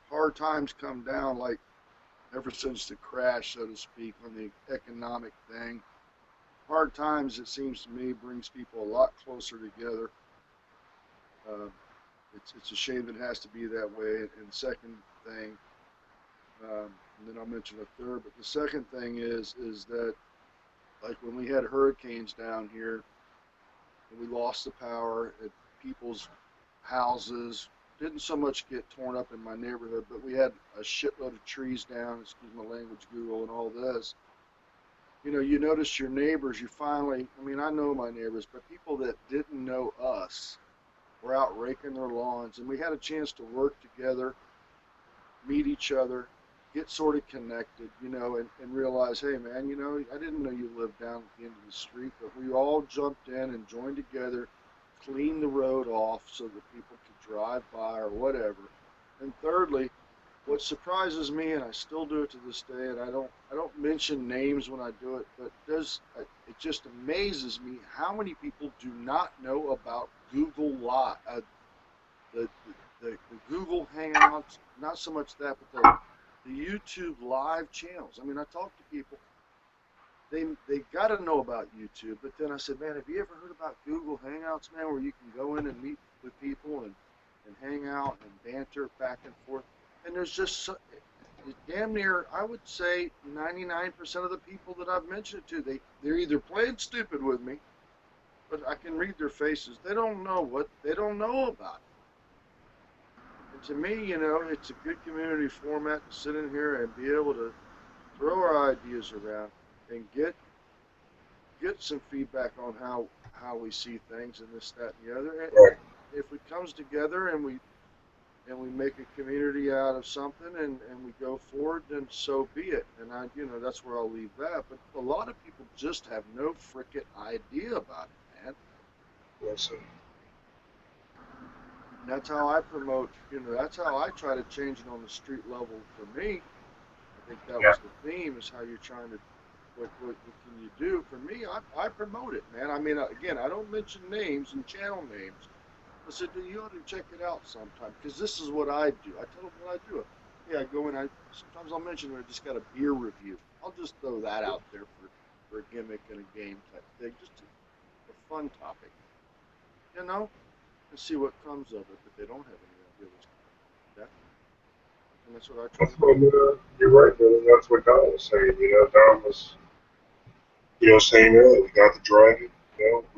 hard times come down, like ever since the crash, so to speak, on the economic thing, hard times, it seems to me, brings people a lot closer together. It's a shame that it has to be that way. And the second thing, and then I'll mention a third, but the second thing is that, like when we had hurricanes down here and we lost the power at people's houses, didn't so much get torn up in my neighborhood, but we had a shitload of trees down, excuse my language, Google, and all this. You know, you notice your neighbors, you finally, I mean, I know my neighbors, but people that didn't know us were out raking their lawns, and we had a chance to work together, meet each other, get sort of connected, you know, and realize, hey, man, you know, I didn't know you lived down at the end of the street, but we all jumped in and joined together, cleaned the road off so that people could drive by or whatever. And thirdly, what surprises me, and I still do it to this day, and I don't mention names when I do it, but it just amazes me how many people do not know about Google Live, the Google Hangouts, not so much that, but the YouTube live channels. I mean, I talk to people, they got to know about YouTube, but then I said, man, have you ever heard about Google Hangouts, man, where you can go in and meet with people and hang out and banter back and forth? And there's just damn near, I would say 99% of the people that I've mentioned it to, they're either playing stupid with me, but I can read their faces. They don't know about it. And to me, you know, it's a good community format to sit in here and be able to throw our ideas around and get some feedback on how we see things and this, that, and the other. And Right. if it comes together and we make a community out of something and we go forward, then so be it. And that's where I'll leave that. But a lot of people just have no frickin' idea about it, man. Well said. And that's how I promote, that's how I try to change it on the street level for me. I think that was the theme, is how you're trying to, what can you do? For me, I promote it, man. I mean, again, I don't mention names and channel names. I said, you ought to check it out sometime, because this is what I do. I tell them what I do. Yeah, I go in, sometimes I'll mention when I just got a beer review. I'll just throw that out there for a gimmick and a game type thing, just a fun topic, and see what comes of it, but they don't have any idea what's Yeah. And that's what I try That's to what, do. you're right, brother. That's what Don was saying. Don was, saying earlier, we got the dragon.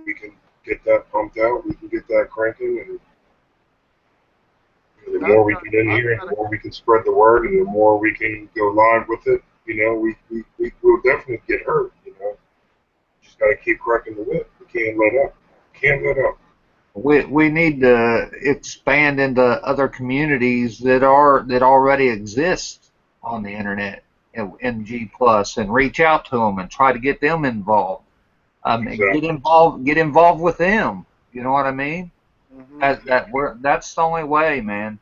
We can get that pumped out. We can get that cranking, and the And more we get in here, and got the more we can spread the word, and the more we can go live with it, we will definitely get hurt. Just got to keep cracking the whip. We can't let up. Can't let up. We need to expand into other communities that already exist on the internet in G Plus and reach out to them and try to get them involved. Exactly. Get involved with them. You know what I mean? Mm-hmm. That's the only way, man.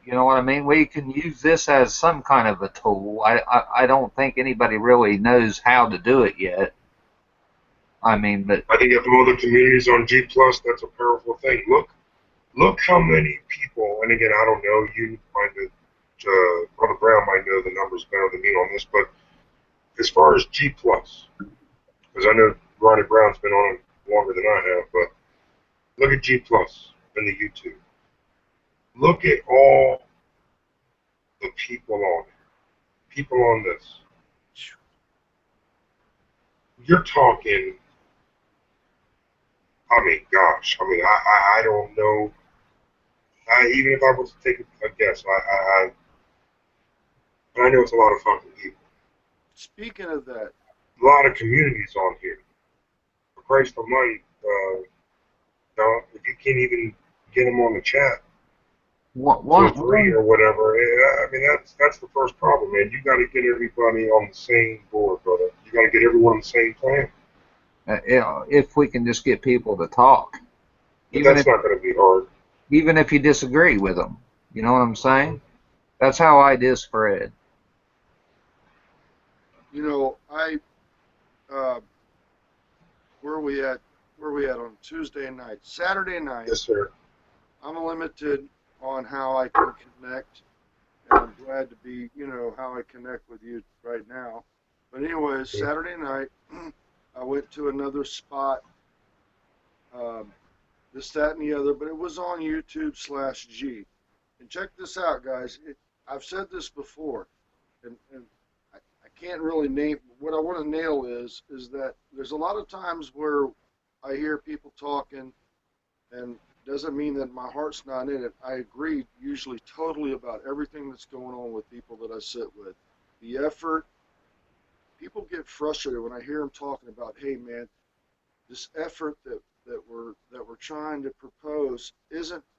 You know what I mean? We can use this as some kind of a tool. I don't think anybody really knows how to do it yet. I mean, but I think if other communities on G Plus, that's a powerful thing. Look how many people. And again, I don't know. You might, Brother Brown might know the numbers better than me on this, but as far as G Plus, because I know Ronnie Brown's been on it longer than I have, but look at G Plus and the YouTube. Look at all the people on it. People on this. You're talking. I mean, gosh. I mean, I don't know. Even if I was to take a guess, I know it's a lot of fucking people. Speaking of that, A lot of communities on here. For Christ Almighty, if you can't even get them on the chat for free or whatever, I mean that's the first problem, man. You got to get everybody on the same board, brother. You got to get everyone on the same plan. if we can just get people to talk, But that's not going to be hard. even if you disagree with them, you know what I'm saying? That's how ideas spread. Where are we at? Where are we at on Tuesday night? Saturday night, Yes, sir. I'm limited on how I can connect, and I'm glad to be, how I connect with you right now. But anyways, Saturday night, I went to another spot, this, that, and the other, but it was on YouTube/G. And check this out, guys. I've said this before, and I can't really name. What I want to nail is that there's a lot of times where I hear people talking, and doesn't mean that my heart's not in it. I agree usually totally about everything that's going on with people that I sit with. The effort, people get frustrated when I hear them talking about, hey man, this effort that we're trying to propose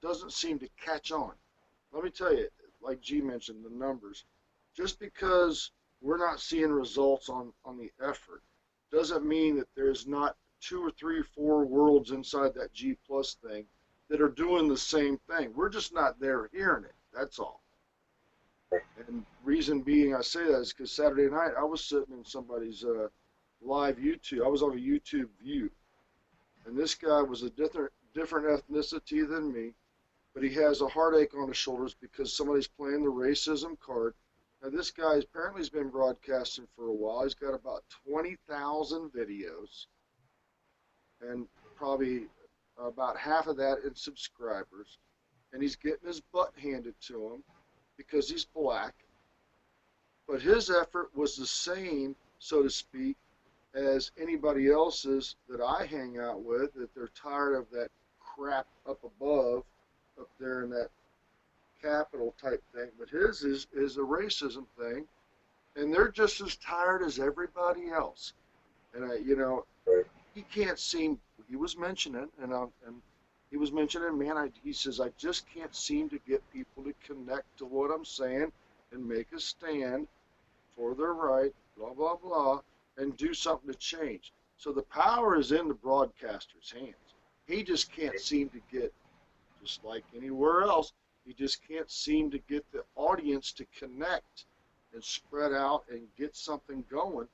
doesn't seem to catch on. Let me tell you, like G mentioned, the numbers. Just because we're not seeing results on the effort doesn't mean that there's not 2 or 3 or 4 worlds inside that G Plus thing that are doing the same thing. We're just not there hearing it. That's all. And reason being I say that is because Saturday night I was sitting in somebody's live YouTube. I was on a YouTube view, and this guy was a different ethnicity than me, but he has a heartache on his shoulders because somebody's playing the racism card. Now this guy apparently has been broadcasting for a while. He's got about 20,000 videos, and probably about half of that in subscribers, and he's getting his butt handed to him because he's black. But his effort was the same, so to speak, as anybody else's that I hang out with, that they're tired of that crap up above, up there in that capital type thing. But his is a racism thing, and they're just as tired as everybody else. And he can't seem. He was mentioning, and he was mentioning, man. He says, I just can't seem to get people to connect to what I'm saying and make a stand for their right, blah blah blah, and do something to change. So the power is in the broadcaster's hands. He just can't seem to get, just like anywhere else, he just can't seem to get the audience to connect and spread out and get something going.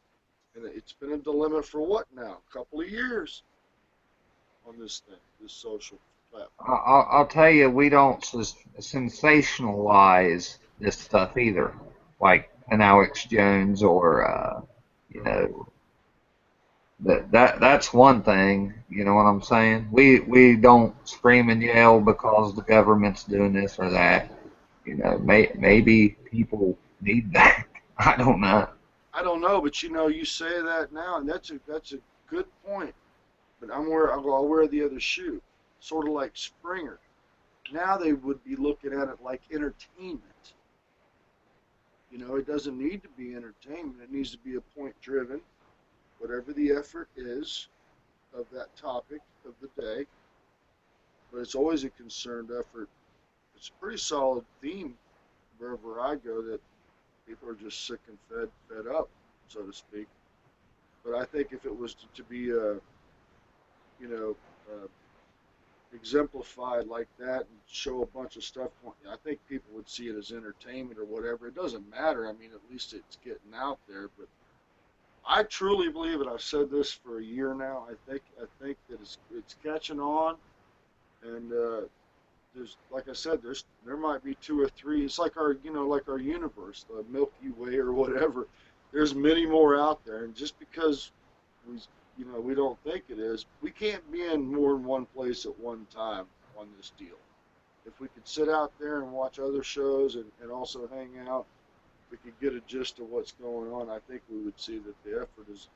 And it's been a dilemma for what now? A couple of years on this thing, this social platform. I'll tell you, we don't sensationalize this stuff either, like an Alex Jones or that's one thing. You know what I'm saying? We don't scream and yell because the government's doing this or that. maybe people need that. I don't know. I don't know, but you say that now, and that's a good point. But I'll wear the other shoe, sort of like Springer. Now they would be looking at it like entertainment. It doesn't need to be entertainment. It needs to be a point driven, whatever the effort is of that topic of the day. But it's always a concerned effort. It's a pretty solid theme wherever I go, that people are just sick and fed up, so to speak. But I think if it was to be exemplified like that and show a bunch of stuff, I think people would see it as entertainment or whatever. It doesn't matter. I mean, at least it's getting out there. But I truly believe it. I've said this for a year now. I think that it's catching on, and there's, like I said, there might be 2 or 3. It's like our universe, the Milky Way or whatever. There's many more out there, and just because we don't think it is, we can't be in more than one place at one time on this deal. If we could sit out there and watch other shows and also hang out, we could get a gist of what's going on. I think we would see that the effort is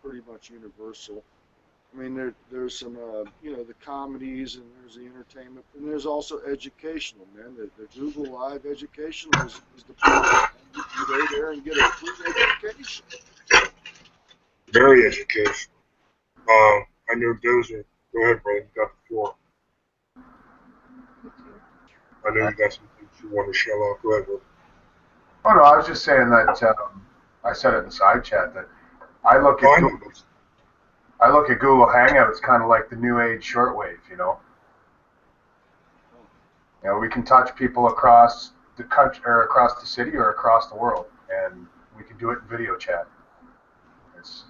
pretty much universal. I mean, there's some, the comedies, and there's the entertainment, and there's also educational, man. The Google Live education is the place. You can go there and get a free education. Very educational. I know Dozer. Go ahead, bro. You got the floor. I know you got some things you want to shell out. Go ahead, bro. Oh no, I was just saying that I said it in the side chat that I look at Google Hangouts kind of like the new age shortwave. We can touch people across the country or across the city or across the world, and we can do it in video chat. It's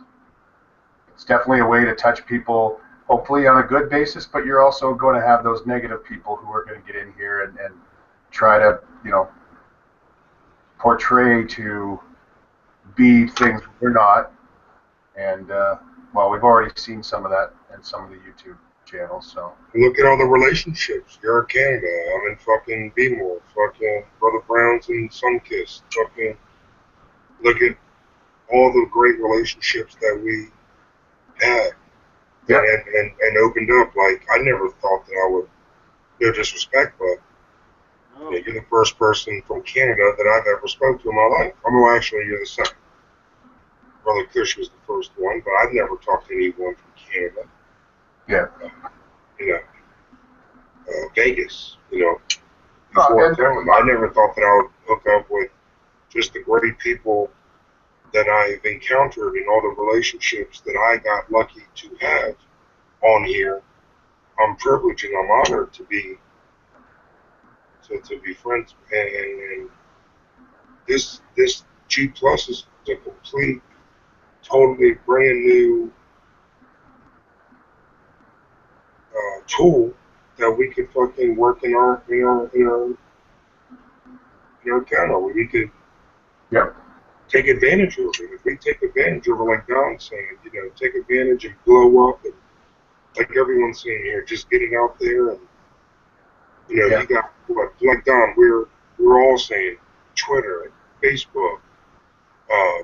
definitely a way to touch people, hopefully on a good basis, but you're also going to have those negative people who are going to get in here and try to, portray to be things we're not. And, we've already seen some of that in some of the YouTube channels, so. Look at all the relationships. You're in Canada. I'm in fucking Beemore. Fucking Brother Browns and Sunkist. Fucking look at all the great relationships that we had, yeah, and opened up. Like, I never thought that I would, no disrespect, but you're the first person from Canada that I've ever spoke to in my life. Actually, you're the second. Brother Kush was the first one, but I've never talked to anyone from Canada. Yeah. Vegas, before I never thought that I would hook up with just the great people that I've encountered and all the relationships that I got lucky to have on here. I'm privileged and I'm honored to be friends, and this G Plus is a complete, totally brand new tool that we could fucking work in our channel. We could take advantage of it. If we take advantage of it, like Don's saying, take advantage and blow up, and like everyone's saying here, just get it out there. And you got what, like Don, we're all saying Twitter, Facebook,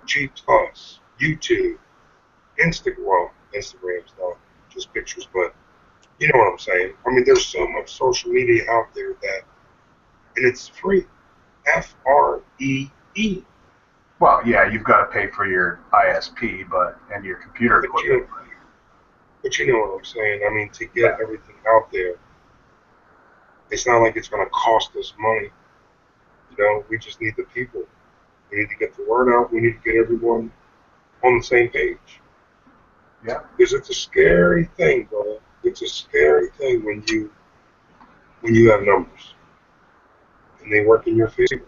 G Plus, YouTube, Instagram's not just pictures, but you know what I'm saying. I mean, there's so much social media out there and it's free. FREE. Well, yeah, you've got to pay for your ISP, and your computer equipment. But you know what I'm saying. I mean, to get everything out there, it's not like it's going to cost us money. We just need the people. We need to get the word out. We need to get everyone on the same page. Yeah. Because it's a scary thing, bro. It's a scary thing when you have numbers and they work in your favor.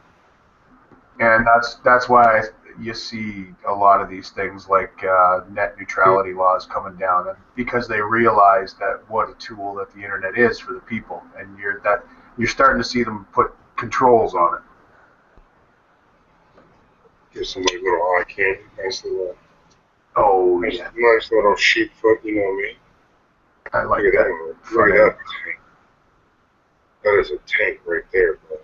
And that's why you see a lot of these things like net neutrality laws coming down, because they realize that what a tool that the internet is for the people, and you're starting to see them put controls on it. Give somebody a little eye candy, nice little. Nice little sheep foot, you know what I mean? I like Look at that. Look at that tank. That is a tank right there, bro.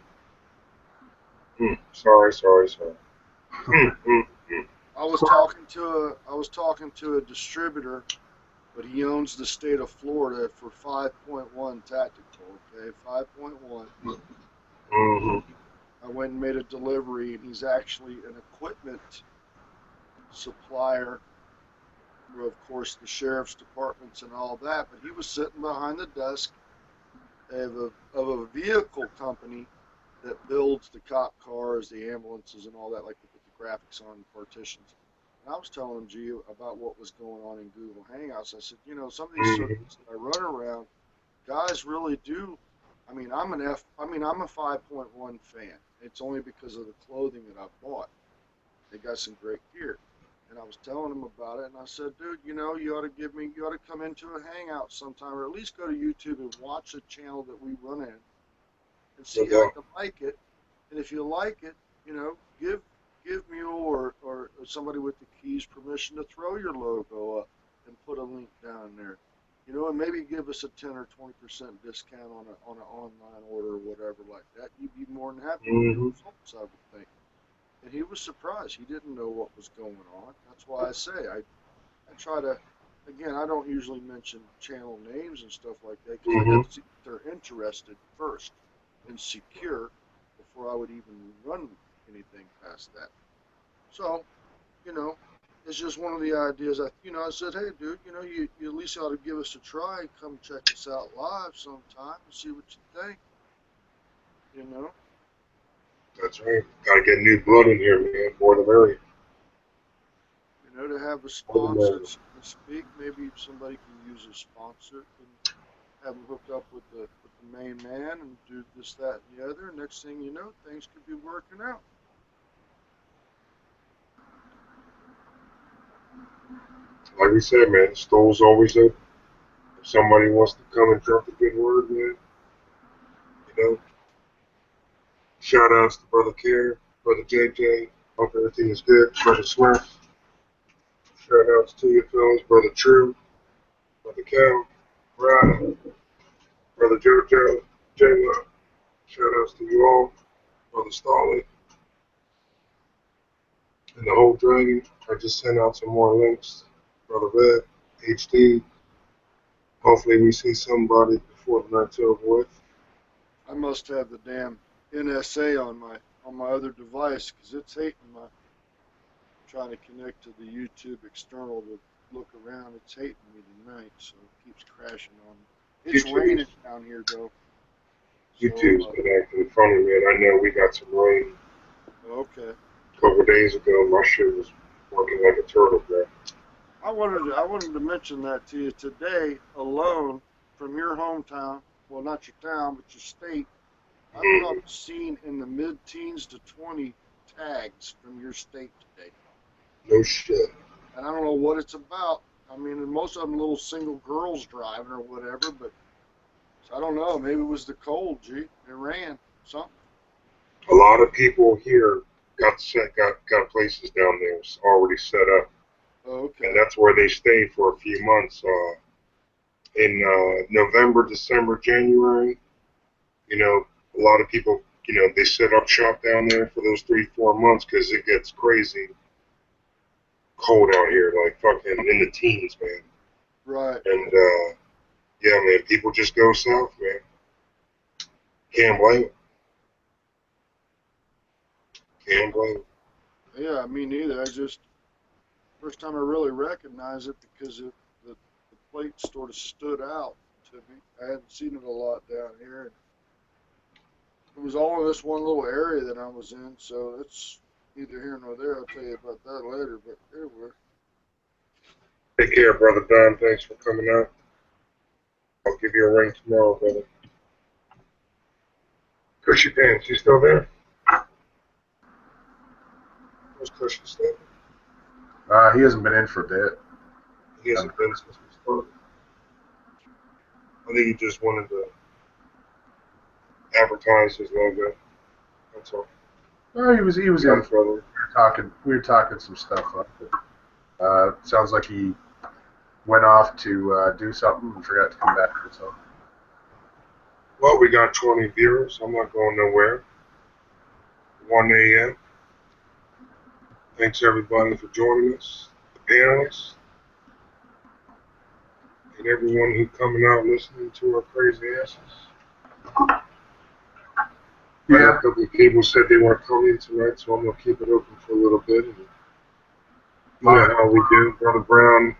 Sorry. Mm. I was talking to a distributor, but he owns the state of Florida for 5.1 tactical. Okay, 5.1. Mm-hmm. I went and made a delivery, and he's actually an equipment supplier for, of course, the sheriff's departments and all that. But he was sitting behind the desk of a vehicle company that builds the cop cars, the ambulances, and all that, like they put the graphics on partitions. And I was telling him, G, about what was going on in Google Hangouts. I said, you know, some of these Mm-hmm. circuits that I run around, guys really do. I mean, I'm a 5.1 fan. It's only because of the clothing that I bought. They got some great gear. And I was telling him about it, and I said, dude, you know, you ought to come into a hangout sometime, or at least go to YouTube and watch a channel that we run in, and see how you like it. And if you like it, you know, give Mule or somebody with the keys permission to throw your logo up and put a link down there. You know, and maybe give us a 10 or 20% discount on an online order or whatever like that. You'd be more than happy with your results, I would think. And he was surprised. He didn't know what was going on. That's why I say I try to, again, I don't usually mention channel names and stuff like that because I got to see if they're interested first and secure before I would even run anything past that. So, you know, it's just one of the ideas. I said, hey, dude, you know, you at least ought to give us a try. Come check us out live sometime and see what you think. You know. That's right. Gotta get new blood in here, man. More the merrier. You know, to have a More the sponsor, merrier. so to speak. Maybe somebody can use a sponsor and have them hook up with the main man and do this, that, and the other. And next thing you know, things could be working out. Like we said, man, the store's always open. If somebody wants to come and drop a good word, man, you know, shout outs to Brother Care, Brother JJ. Hope everything is good. Brother Smurf. Shout outs to you, fellas. Brother True, Brother Cal, Ryan, Brother JoJo, J-Lo. Shout outs to you all. Brother Starley, and the whole dragon. I just sent out some more links. Brother Red, HD. Hopefully we see somebody before the night's over with. I must have the damn NSA on my other device because it's hating my trying to connect to the YouTube external to look around. It's hating me tonight, so it keeps crashing on me. It's raining down here though. YouTube's been acting funny, man. I know we got some rain Okay. a couple days ago. My shit was working like a turtle, bro. I wanted to mention that to you today alone from your hometown. Well, not your town, but your state. I've probably seen in the mid-teens to 20 tags from your state today. No shit. And I don't know what it's about. I mean, most of them little single girls driving or whatever, but so I don't know. Maybe it was the cold, G. It ran something. A lot of people here got places down there already set up. Okay. And that's where they stayed for a few months. In November, December, January, you know, a lot of people, you know, they set up shop down there for those 3-4 months because it gets crazy cold out here, like fucking in the teens, man. Right. And yeah, man, people just go south, man. Can't blame them. Can't blame them. Yeah, me neither. I just first time I really recognized it because the plate sort of stood out to me. I hadn't seen it a lot down here. And it was all in this one little area that I was in, so it's neither here nor there. I'll tell you about that later. But anyway. Take care, Brother Don. Thanks for coming out. I'll give you a ring tomorrow, brother. Cushy Pants, you still there? Where's Cushy still? He hasn't been in for a bit. He hasn't been since we started. I think he just wanted to advertise his logo. That's all. No, he was Young in. brother. We were talking some stuff up. Sounds like he went off to do something and forgot to come back. So. Well, we got 20 viewers. I'm not going nowhere. 1 a.m. Thanks everybody for joining us, the panelists, and everyone who coming out listening to our crazy asses. Yeah. A couple of people said they want to come in tonight, so I'm gonna keep it open for a little bit. And you know how we do, Brother Brown.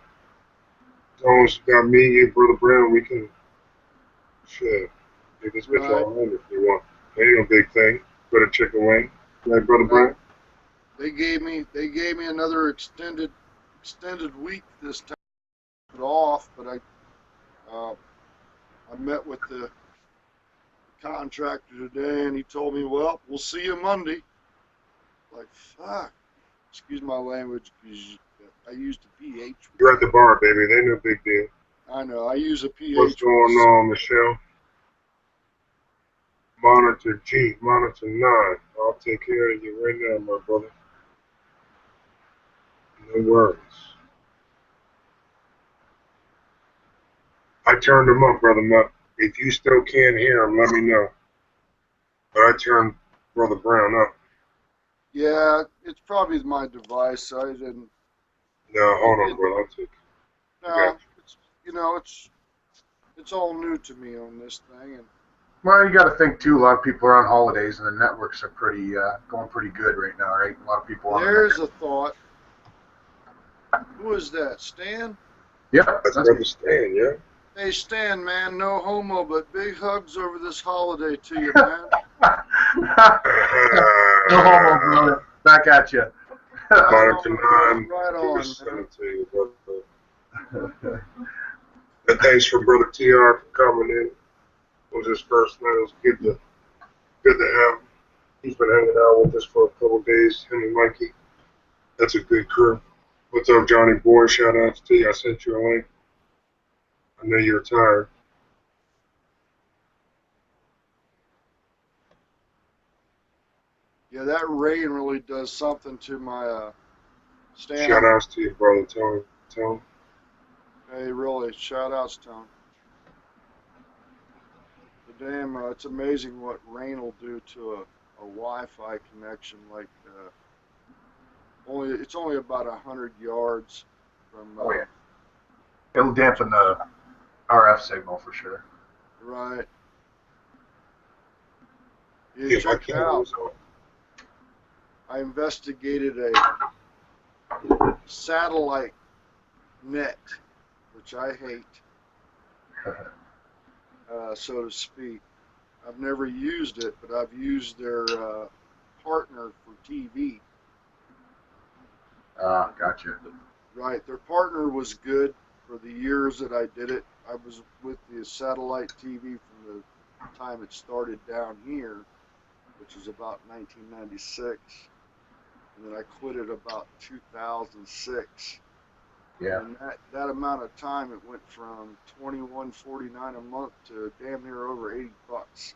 As long as you got me, you, Brother Brown, we can shit. Take this bitch Right. all home if you want. Ain't no big thing. Better chicken wing. Right, Brother Brown? They gave me another extended week this time off, but I met with the contractor today, and he told me, well, we'll see you Monday. Like, fuck. Excuse my language, because I used a PH. You're at the bar, baby. They no big deal. I know. I use a PH. What's going on, Michelle? Monitor G, Monitor 9. I'll take care of you right now, my brother. No worries. I turned them up, Brother Mutt. If you still can't hear them, let me know. But I turned Brother Brown up. Yeah, it's probably my device. I didn't. No, hold on, brother. I'll take it. No, it's all new to me on this thing, and Well, you got to think too. A lot of people are on holidays, and the networks are pretty going pretty good right now, right? A lot of people. there's a thought. Who is that, Stan? Yeah, That's Brother Stan, yeah? Hey, Stan, man, no homo, but big hugs over this holiday to you, man. No homo, brother. Back at you. Monitor 9. Right on, Send it to you, brother. And thanks for Brother TR for coming in. It was his first night. It was good to have him. He's been hanging out with us for a couple of days, him and Mikey. That's a good crew. What's up, Johnny Boy? Shout out to you. I sent you a link. I know you're tired. Yeah, that rain really does something to my Stan. Shout outs to you, brother Tony. Tony. Hey, really, shout outs, Tone. But damn, it's amazing what rain will do to a Wi-Fi connection. Like, it's only about 100 yards from. Oh yeah. It'll dampen the RF signal for sure. Right. Yeah, Check it out. I investigated a satellite net, which I hate, so to speak. I've never used it, but I've used their partner for TV. Gotcha. Right, their partner was good for the years that I did it. I was with the satellite TV from the time it started down here, which was about 1996. And then I quit it about 2006. Yeah. And that amount of time, it went from $21.49 a month to damn near over $80.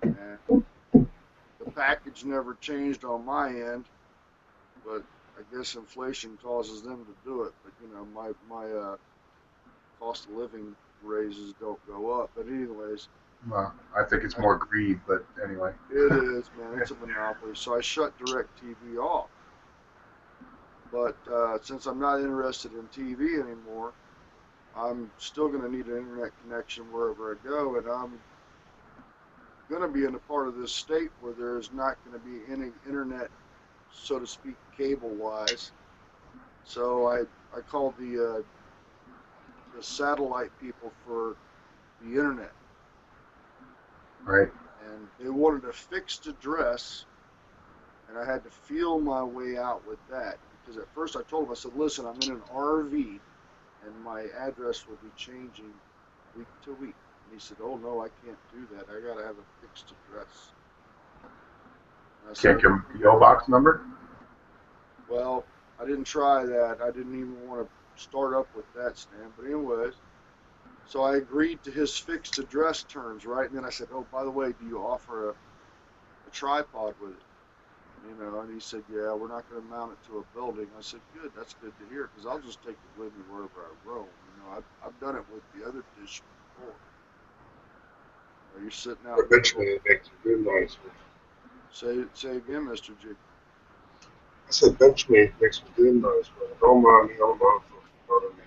And the package never changed on my end, but I guess inflation causes them to do it. But you know, my cost of living raises don't go up. But anyways. Well, I think it's more greed, but anyway. It is, man. It's a monopoly. So I shut DirecTV off. But since I'm not interested in TV anymore, I'm still going to need an internet connection wherever I go, and I'm going to be in a part of this state where there's not going to be any internet, so to speak, cable-wise. So I called the satellite people for the internet. Right. And they wanted a fixed address, and I had to feel my way out with that. Because at first I told him, I said, listen, I'm in an RV, and my address will be changing week to week. And he said, oh, no, I can't do that. I got to have a fixed address. Can't give him a PO box number? Well, I didn't try that. I didn't even want to start up with that, Stan. But anyways, so I agreed to his fixed address terms, right? And then I said, oh, by the way, do you offer a tripod with it? You know, and he said, yeah, we're not going to mount it to a building. I said, good, that's good to hear, because I'll just take it with me wherever I roam. You know, I've done it with the other dish before. You're sitting out Eventually it makes a good noise. Say again, Mr. G. I said Benchmade makes them good nice, man. Don't mind me, I'm a motherfucker. Pardon me.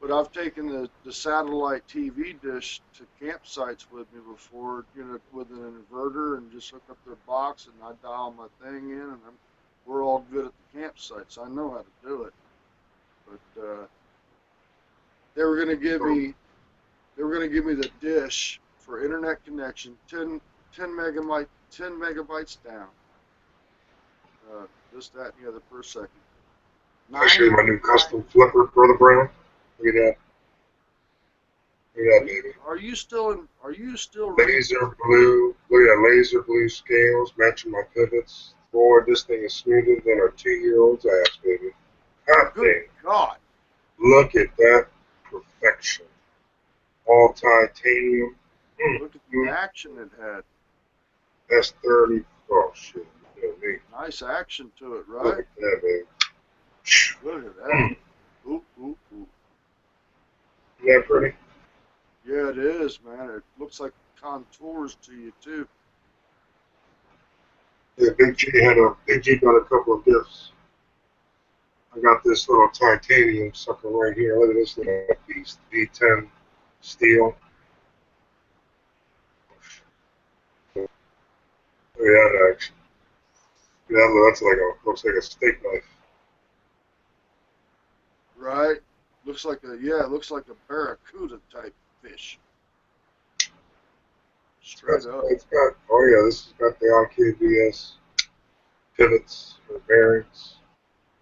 But I've taken the satellite TV dish to campsites with me before, with an inverter and just hook up their box and I dial my thing in and we're all good at the campsites. I know how to do it. But they were gonna give me the dish for internet connection, 10 megabytes down. This, that, and the other per second. I'll show you my new custom flipper, Brother Brown. Look at that. Look at that, baby. Are you still Laser blue. Look at that, laser blue scales matching my pivots. Lord, this thing is smoother than our 2-year-old's ass, baby. God Good damn. God. Look at that perfection. All titanium. Look at the action it had. S30. Oh, shit. Yeah, me. Nice action to it, Look right? at that, baby. Look at that. Ooh, ooh, ooh. Isn't that pretty? Yeah, it is, man. It looks like contours to you, too. Yeah, Big G got a couple of gifts. I got this little titanium sucker right here. Look at this little piece. V10 steel. Look at that action. Yeah, looks like a steak knife. Right? It looks like a barracuda type fish. Straight up. This has got the RKBS pivots or bearings.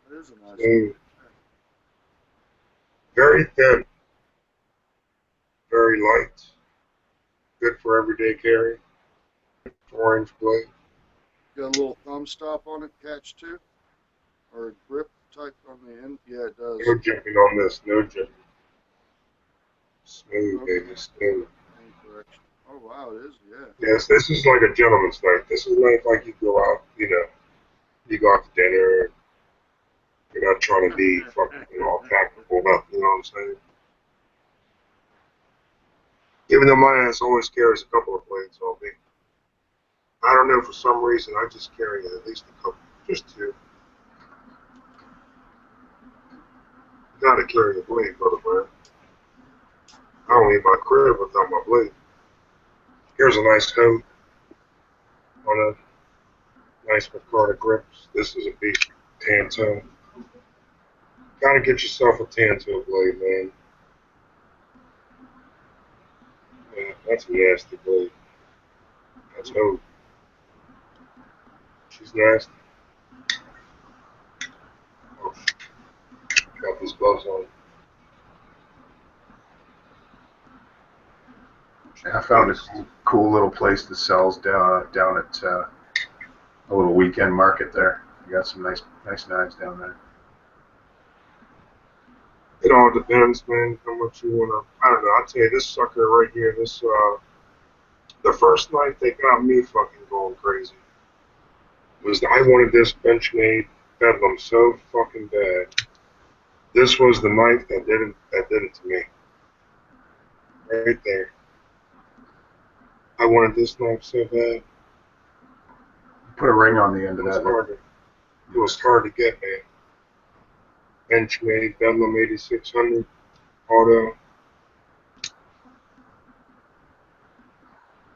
That is a nice Smooth. Very thin. Very light. Good for everyday carry. 4-inch blade. Got a little thumb stop on it, catch too? Or a grip type on the end? Yeah, it does. No jimping on this. No jimping. Smooth, Okay. baby. Smooth. Any correction. Oh, wow, it is, yeah. Yes, this is like a gentleman's knife. This is a knife like you go out, you go out to dinner. You're not trying to be fucking, all tactical up, you know what I'm saying? Even though my ass always carries a couple of blades on me. I don't know, for some reason, I just carry at least a couple, just 2. Gotta carry a blade, brother, man. I don't leave my crib without my blade. Here's a nice coat on a nice Micarta grips. This is a big Tanto. Gotta get yourself a Tanto blade, man. Yeah, that's a nasty blade. That's Hope. She's nasty. Oh, got these gloves on. I found a cool little place that sells down at a little weekend market there. You got some nice knives down there. It all depends, man, how much you wanna. I don't know. I'll tell you, this sucker right here. The first night they got me fucking going crazy was I wanted this Benchmade Bedlam so fucking bad. This was the knife that did it to me. Right there. I wanted this knife so bad. Put a ring on the end of that. It was hard to get, man. Benchmade Bedlam 8600 auto.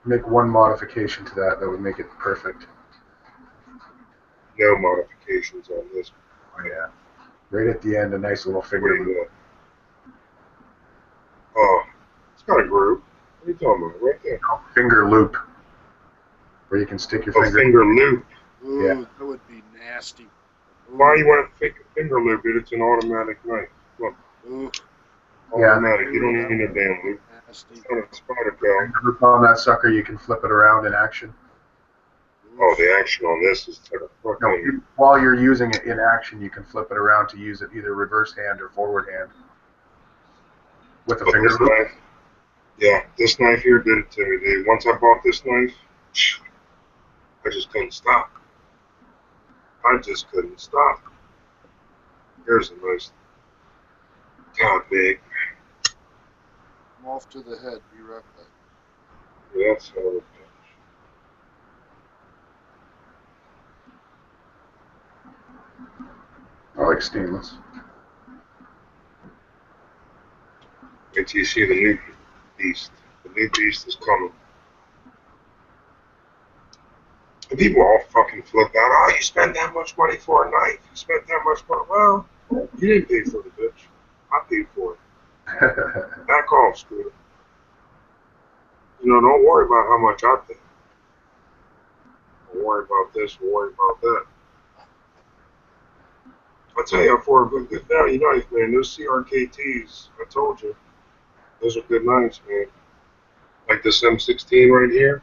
Make one modification to that would make it perfect. No modifications on this. Oh yeah. Right at the end, a nice little finger loop. Oh, it's got a groove. What are you talking about? Right there. Finger loop. Where you can stick your finger. Finger loop. Ooh, Yeah. That would be nasty. Ooh. Why you want a finger loop, dude? It's an automatic knife. Look, Ooh, automatic. You don't need a damn loop. nasty. It's not a spider tail. Finger loop on that sucker, you can flip it around in action. Oh, the action on this is like a No, fucking. while you're using it in action, you can flip it around to use it either reverse hand or forward hand. With a But finger this loop. knife, yeah, this knife here did it to me, dude. Once I bought this knife, I just couldn't stop. I just couldn't stop. Here's a nice top big. I'm off to the head. Be right back. Yeah, that's how it like stainless. Wait till you see the new beast. The new beast is coming. And people all fucking flip out. Oh, you spent that much money for a knife. You spent that much money. Well, you didn't pay for the bitch. I paid for it. Back off, Scooter. You know, don't worry about how much I paid. Don't worry about this. Don't worry about that. I'll tell you, for a good value knife, man, those CRKTs, I told you, those are good knives, man. Like this M16 right here.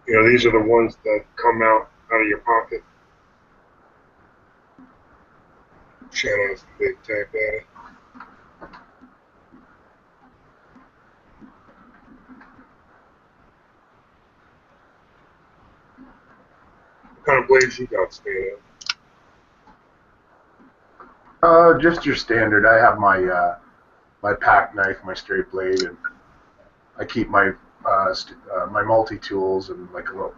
You know, these are the ones that come out of your pocket. Shout out to Big Tech Daddy. What kind of blades you got, Stan? Just your standard. I have my my pack knife, my straight blade, and I keep my my multi tools and like a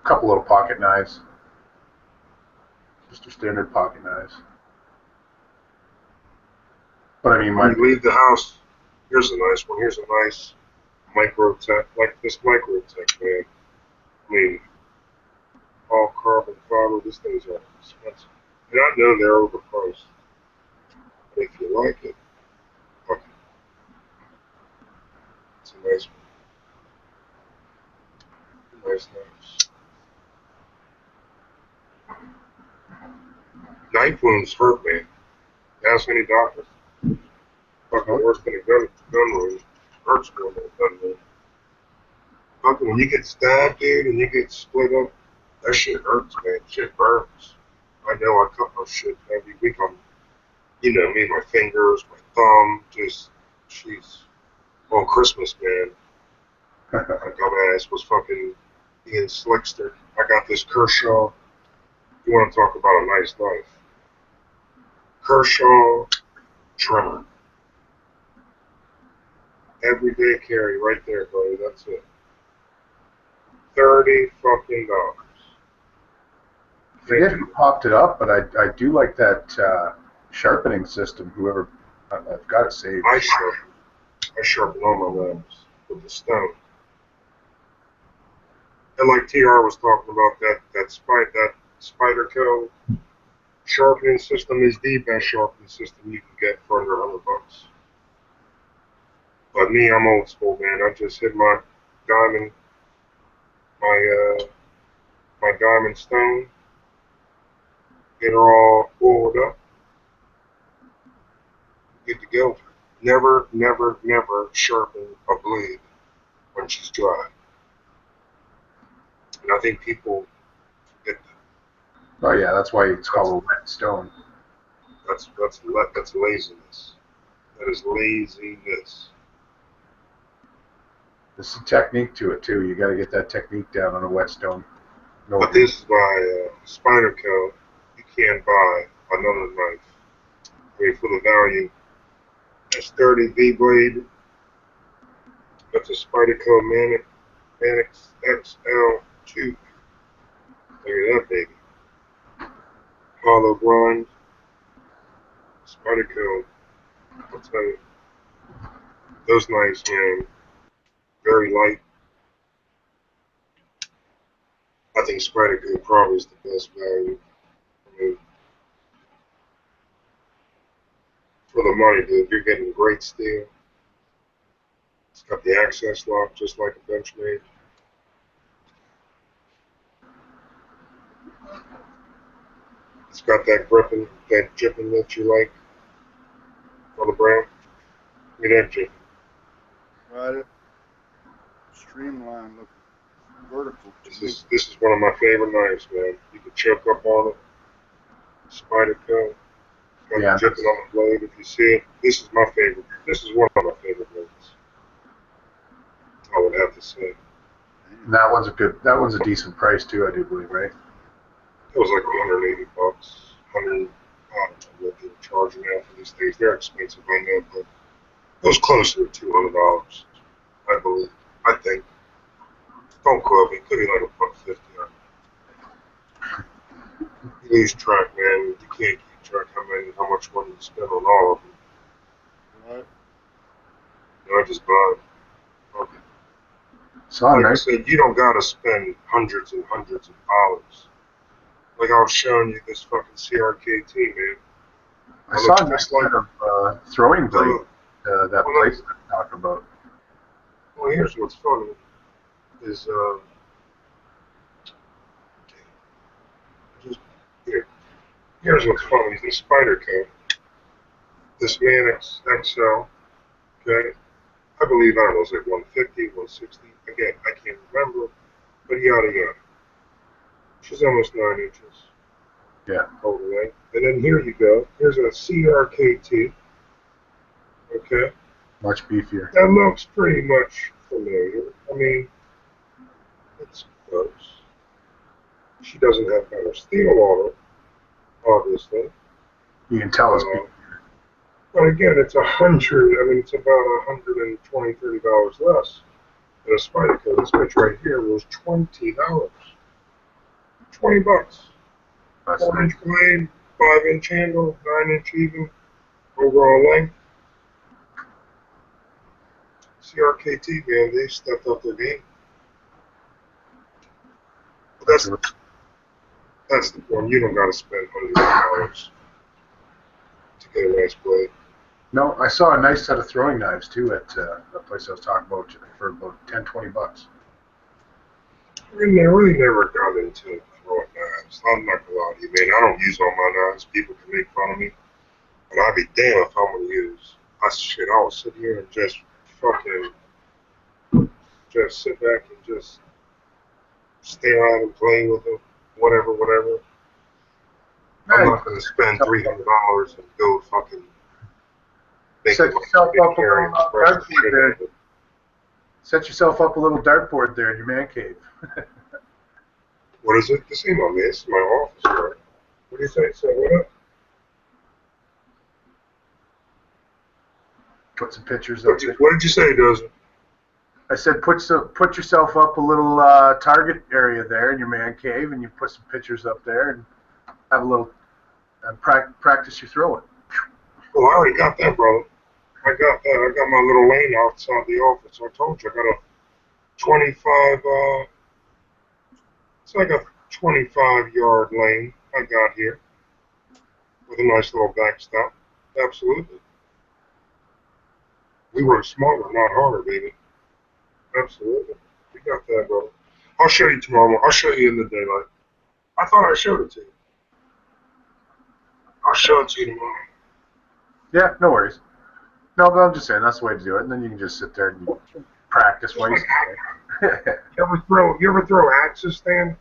couple little pocket knives. Just your standard pocket knives. But I mean, When you leave the house, here's a nice one. Here's a nice Microtech, like this Microtech, man. I mean, all carbon fiber. These things are expensive, and I know they're overpriced. But if you like it, fuck it. It's a nice one. Nice knives. Knife wounds hurt, man. Ask any doctor. Fucking worse than a gun wound. Hurts more than a gun wound. Fucking when you get stabbed, dude, and you get split up, that shit hurts, man. Shit burns. I know I cut my shit every week on, you know me, my fingers, my thumb, just, jeez. On Christmas, man, my dumbass was fucking being slickster. I got this Kershaw. You want to talk about a nice knife? Kershaw trimmer. Everyday carry right there, buddy. That's it. $30 fucking. I forget who popped it up, but I do like that sharpening system. Whoever, I've got it saved. I sharpen all my knives with the stone. And like TR was talking about, that Spyderco sharpening system is the best sharpening system you can get for under $100. But me, I'm old school, man. I just hit my diamond, my diamond stone, get her all oiled up, good to go. Never, never, never sharpen a blade when she's dry. And I think people get that. Oh yeah, that's why it's called a wet stone. That's laziness. That is laziness. There's some technique to it too. You got to get that technique down on a whetstone. No, But this is by Spyderco. You can't buy another knife. I mean, for the value, that's 30 V blade. That's a Spyderco Manix XL2. Look at that baby. Hollow grind. Spyderco. I'll tell you, those knives, man, very light. I think Spyderco probably is the best value. I mean, for the money, dude, you're getting great steel. It's got the access lock just like a Benchmade. It's got that gripping, that jipping that you like for the brown. Look at that jipping. Right. Streamline, look vertical. This is one of my favorite knives, man. You can choke up on it. Spyderco. Got Yeah. the jipping on the blade. If you see it, this is my favorite. This is one of my favorite blades. I would have to say. And that one's a good. That one's a decent price too, I do believe, right? It was like $180. 100. I don't know what they're charging now for these things. They're expensive, I know, but it was closer to $200. I believe. I think. Don't quote me. It could be like $150. You lose track, man. You can't keep track how much money you spend on all of them. Right? I just buy it. Okay. So Like I nice. said, you don't gotta spend hundreds and hundreds of dollars. Like I was showing you this fucking CRKT, man. I saw a nice set of throwing blade. That well, place that I'm talking about. Well, here's what's funny is just here. Here's what's funny is the Spyderco, this Manix XL. Okay, I believe I don't know, it's like 150, 160. Again, I can't remember, but yada yada. She's almost 9 inches. Yeah. Over there. And then here you go. Here's a CRKT. Okay. Much beefier. That looks pretty much familiar. I mean, it's close. She doesn't have better steel on her, obviously. You can tell it's beefier. But again, it's it's about $120, $30 less than a Spyderco. This bitch right here was $20. $20. That's 4-inch blade, 5-inch handle, 9-inch even, overall length. CRKT, man, they stepped up their game. But that's the point. You don't got to spend hundreds of dollars to get a nice blade. No, I saw a nice set of throwing knives too at the place I was talking about for about $10, $20. I really never got into throwing knives. I'm not gonna lie to you, man. I don't use all my knives. People can make fun of me, but I'd be damned if I'm gonna use. I'll sit here and just sit back and just stare at them, play with them, whatever. I'm not gonna spend $300 and go fucking. Set yourself up a little dartboard there. Set yourself up a little dartboard there in your man cave. What is it? This ain't my man. This is my office, right? What do you say? Say what up? Put some pictures up. What did you say, Dozen? I said put yourself up a little target area there in your man cave, and you put some pictures up there and have a little practice your throwing. Oh, I already got that, brother. I got that. I got my little lane outside the office. I told you I got a 25. It's like a 25-yard lane I got here with a nice little backstop. Absolutely. We work smarter, not harder, baby. Absolutely. We got that, brother. I'll show you tomorrow. I'll show you in the daylight. I thought I showed it to you. I'll show it to you tomorrow. Yeah, no worries. No, but I'm just saying that's the way to do it, and then you can just sit there and practice while you sit there. You ever throw axes, Stan?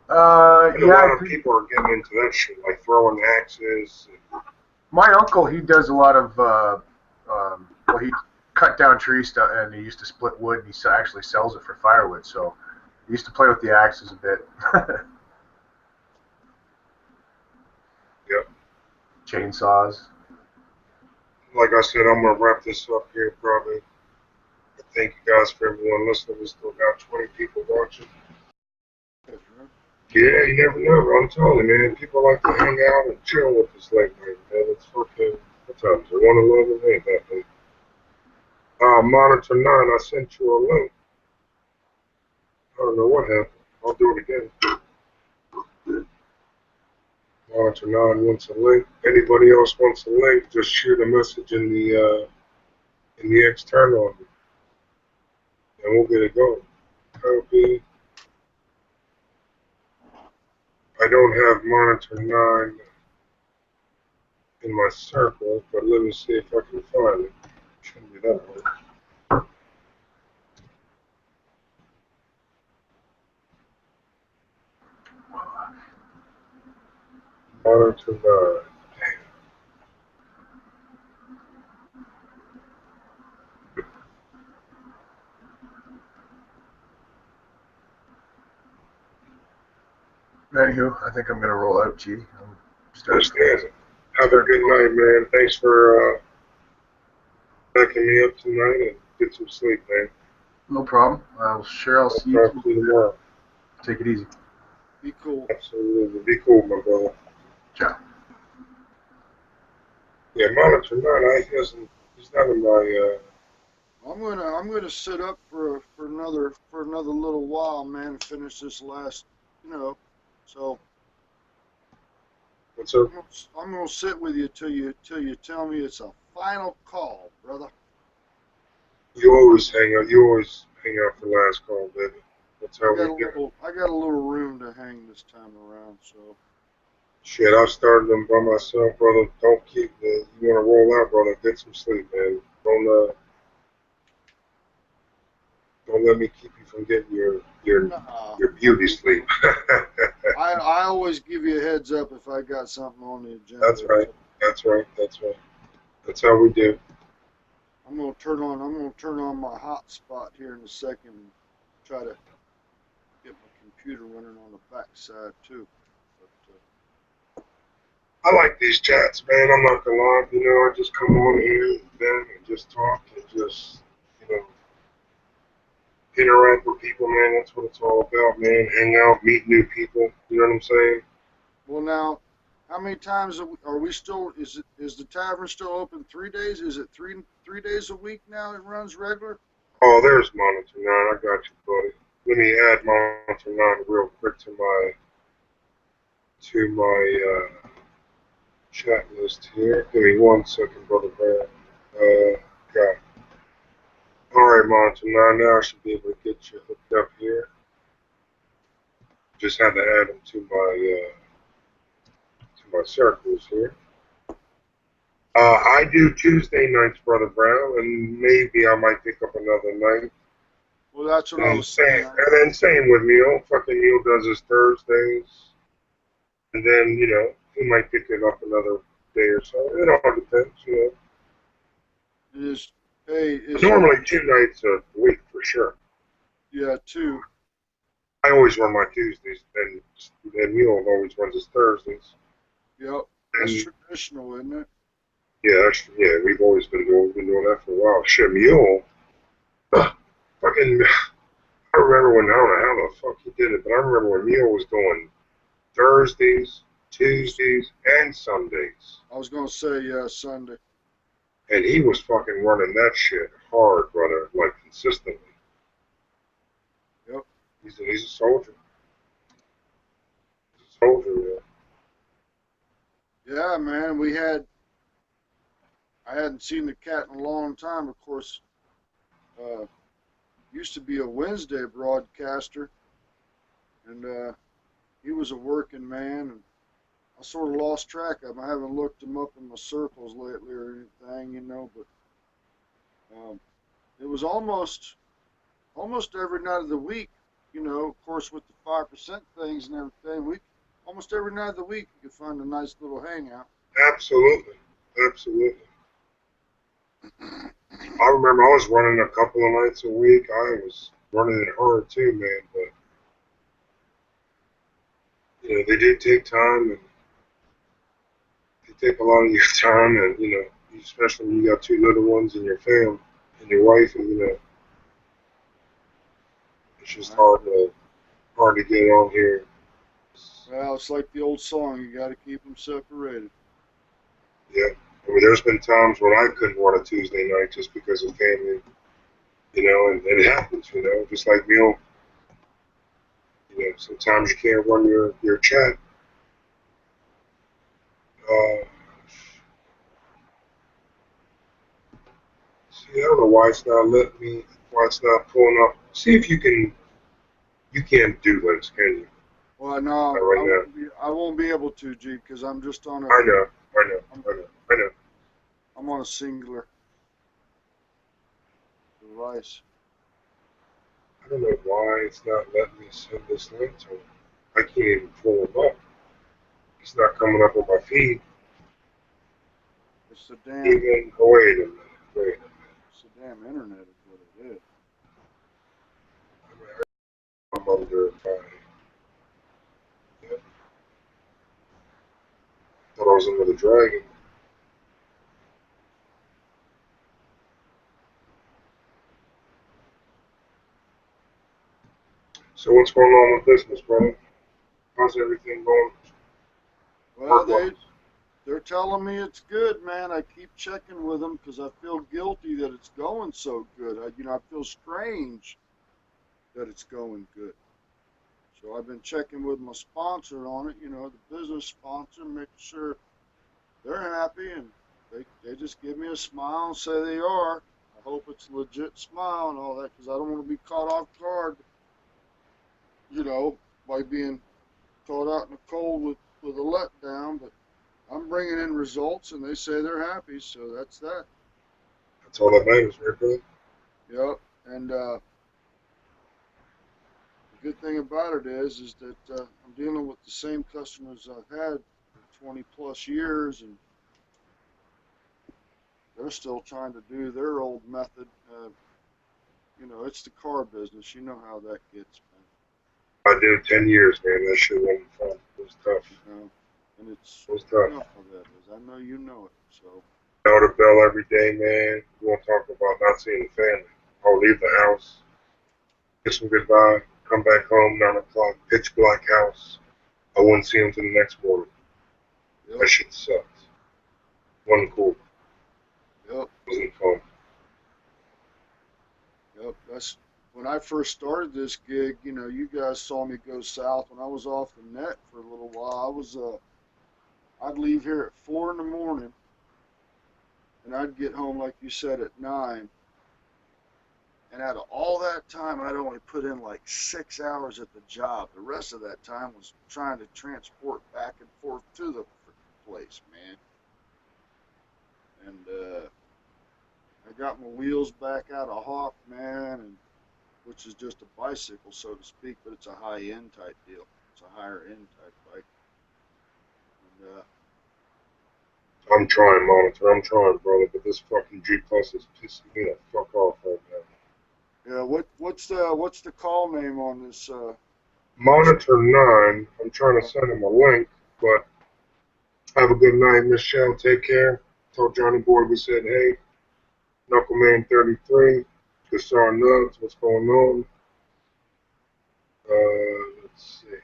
Yeah. A lot of people are getting into that shit, like throwing axes. My uncle, he does a lot of, he cut down trees and he used to split wood, and he actually sells it for firewood, so he used to play with the axes a bit. Yep. Chainsaws. Like I said, I'm going to wrap this up here probably. Thank you guys for everyone listening. We still got 20 people watching. Yeah, you never know. I'm telling you, man. People like to hang out and chill with us late night, man. It's fucking, what time is it? 1:11? Ain't that late. Monitor 9, I sent you a link. I don't know what happened. I'll do it again. Monitor 9 wants a link. Anybody else wants a link, just shoot a message in the external, and we'll get it going. Copy. I don't have monitor 9 in my circle, but let me see if I can find it. Shouldn't be that hard. Monitor 9. Anywho, I think I'm going to roll out, G. Have a good night, man. Thanks for backing me up tonight, and get some sleep, man. No problem. I'll see you tomorrow. Take it easy. Be cool. Absolutely. Be cool, my brother. Yeah. Yeah, Monitor Nine, he's not in my, I'm gonna sit up for another little while, man, and finish this last, you know. So what's up? I'm gonna sit with you till you tell me it's a final call, brother. You always hang out for last call, baby. That's how we do. I got a little room to hang this time around, so. Shit, I started them by myself, brother. Don't keep the. You want to roll out, brother? Get some sleep, man. Don't let me keep you from getting Nah, your beauty sleep. I always give you a heads up if I got something on the agenda. That's right. That's right. That's right. That's how we do. I'm gonna turn on my hotspot here in a second and try to get my computer running on the backside too. But, I like these chats, man. I'm not gonna lie. You know, I just come on here then and just talk and just, you know, interact with people, man. That's what it's all about, man. Hang out, meet new people. You know what I'm saying? well, now, how many times are we still? Is the tavern still open 3 days? Is it three days a week now? It runs regular. Oh, there's Monitor 9. I got you, buddy. Let me add Monitor 9 real quick to my chat list here. Give me 1 second, brother Brad. Got it. All right, Monitor 9. Now I should be able to get you hooked up here. Just had to add him to my circles here. I do Tuesday nights, brother Brown, and maybe I might pick up another night. Well, that's what I was saying. And then same with Neil. Fucking Neil does his Thursdays, and then he might pick it up another day or so. It all depends, It is. Hey, is Normally 2 nights a week for sure. Yeah, two. I always run my Tuesdays, and Neil always runs his Thursdays. Yep. That's And traditional, isn't it? yeah, we've always been doing that for a while. Shit, Mule, fucking, I remember when, I don't know how the fuck he did it, but I remember when Mule was doing Thursdays, Tuesdays, and Sundays. I was gonna say Sunday. And he was fucking running that shit hard, brother, like consistently. Yep. He's a soldier. He's a soldier, man. Yeah, man. I hadn't seen the cat in a long time. Of course, used to be a Wednesday broadcaster, and he was a working man, and I sort of lost track of him. I haven't looked him up in my circles lately or anything, but it was almost every night of the week. Of course, with the 5% things and everything, almost every night of the week you could find a nice little hangout. Absolutely. Absolutely. I remember I was running a couple of nights a week. I was running it hard too, man, but they do take time, and they take a lot of your time, and especially when you got 2 little ones and your family and your wife, and it's just hard to get on here. Well, it's like the old song, you got to keep them separated. Yeah. I mean, there's been times when I couldn't run a Tuesday night just because of family, and it happens, just like me. Sometimes you can't run your chat. See, I don't know why it's not letting me, why it's not pulling up. See if you can't do this, can you? Well, no, Right I won't be able to, G, because I'm just on I know. I'm on a singular device. I don't know why it's not letting me send this link to him. I can't even pull him up. He's not coming up on my feed. It's the damn. Wait a minute. It's the damn internet is what it is. I'm unverified. Yep. Thought I was under the dragon. So what's going on with business, brother? how's everything going? Well, Work-wise? they're telling me it's good, man. I keep checking with them because I feel guilty that it's going so good. I feel strange that it's going good. So I've been checking with my sponsor on it, the business sponsor, making sure they're happy, and they just give me a smile and say they are. I hope it's a legit smile and all that, because I don't want to be caught off guard, by being caught out in the cold with a letdown. But I'm bringing in results, and they say they're happy, so that's that. That's all that matters, right, brother? Yep. And the good thing about it is that I'm dealing with the same customers I've had for 20 plus years, and they're still trying to do their old method. It's the car business. You know how that gets, man. I did 10 years, man. That shit wasn't fun. It was tough. And it's, It was you tough. know how that is. I know you know it. So, Out of bell every day, man. You want to talk about not seeing the family. I'll leave the house, kiss them goodbye, come back home, 9 o'clock, pitch black house. I wouldn't see them till the next morning. yep, That shit sucked. Wasn't cool. yep, Wasn't fun. yep. That's when I first started this gig. You guys saw me go south when I was off the net for a little while. I'd leave here at 4 in the morning, and I'd get home, like you said, at 9. And out of all that time, I'd only put in like 6 hours at the job. The rest of that time was trying to transport back and forth to the place, man. And I got my wheels back out of Hawk, man, which is just a bicycle, so to speak, but it's a high-end type deal. It's a higher-end type bike. And I'm trying, Monitor. I'm trying, brother, but this fucking G Plus is pissing me the fuck off right now. yeah, what's the call name on this? Monitor 9. I'm trying to send him a link, but have a good night, Miss Shell. Take care. Told Johnny Boy we said, hey, Knuckleman 33, Gasar Nuts, what's going on? Let's see.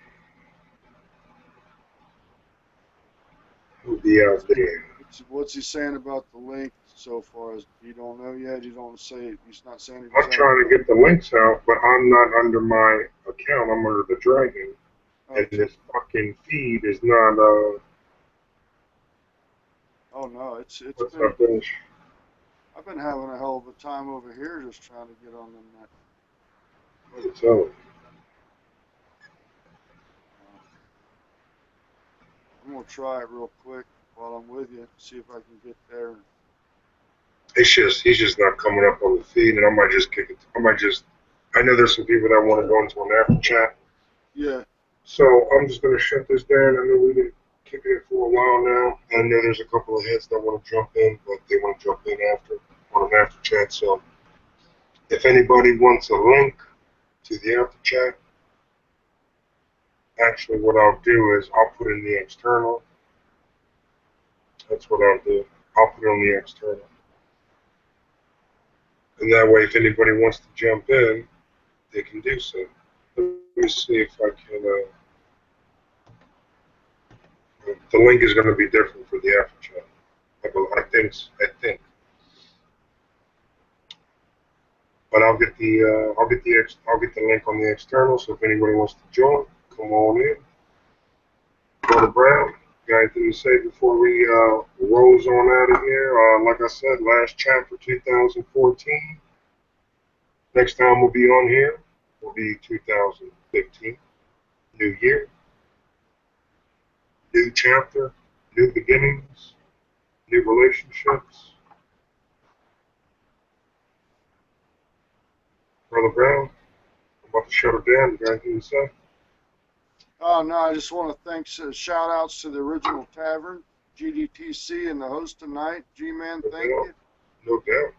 Who'll be out there? What's he saying about the link so far? You don't know yet? You don't say it. He's not saying it. I'm trying to get the links out, but I'm not under my account. I'm under the Dragon. And Okay. this fucking feed is not, Oh no, it's what's been. up, Dennis? I've been having a hell of a time over here just trying to get on the net. So, I'm gonna try it real quick while I'm with you, see if I can get there. he's just not coming up on the feed, and I might just kick it. I know there's some people that want to go into an after chat. Yeah. So I'm just going to shut this down. I know we've been kicking it for a while now. I know there's a couple of heads that want to jump in, but they want to jump in on an after chat. So if anybody wants a link to the after chat, actually what I'll do is I'll put in the external. That's what I'll do. I'll put it on the external. And that way, if anybody wants to jump in, they can do so. Let me see if I can. The link is going to be different for the after chat. I think. But I'll get the link on the external. So if anybody wants to join, come on in. Brother Brown, got anything to say before we rolls on out of here? Like I said, last chat for 2014. Next time we'll be on here will be 2015. New year, new chapter, new beginnings, new relationships. Brother Brown, I'm about to shut it down. You got anything to say? Oh no, I just want to thank shout outs to the Original Tavern, GDTC, and the host tonight. G-Man, thank you. No doubt.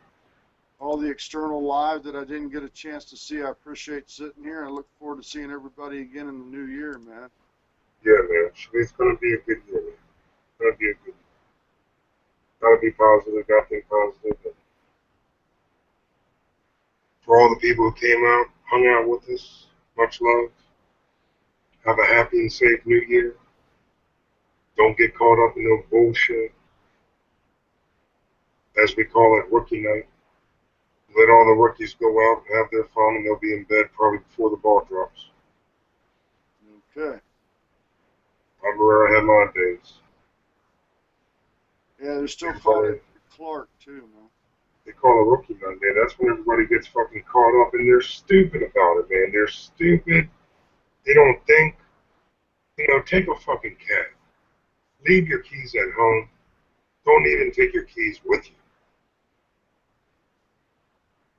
All the external live that I didn't get a chance to see, I appreciate sitting here. I look forward to seeing everybody again in the new year, man. Yeah, man. It's going to be a good year, man. It's going to be a good year. Gotta be positive, gotta think positive. And for all the people who came out, hung out with us, much love. Have a happy and safe New Year. Don't get caught up in no bullshit. As we call it, rookie night. Let all the rookies go out and have their fun, and they'll be in bed probably before the ball drops. Okay. I remember I had my days. Yeah, they're still calling it Clark too, man. They call it Rookie Monday. That's when everybody gets fucking caught up, and they're stupid about it, man. They're stupid. They don't think. You know, take a fucking cab. Leave your keys at home. Don't even take your keys with you.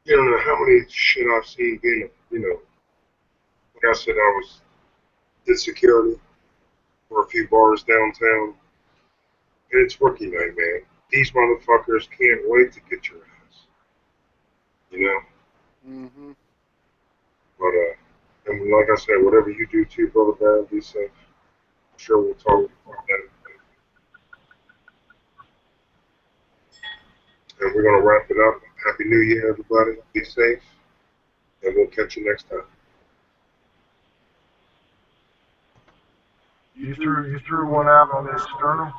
You don't know how many shit I've seen being, you know, like I said, did security for a few bars downtown. And it's rookie night, man. These motherfuckers can't wait to get your ass. You know? Mm-hmm. But, and like I said, whatever you do too, Brother Brown, be safe. I'm sure we'll talk about that. And we're going to wrap it up. Happy New Year, everybody. Be safe. And we'll catch you next time. You threw one out on this sternum?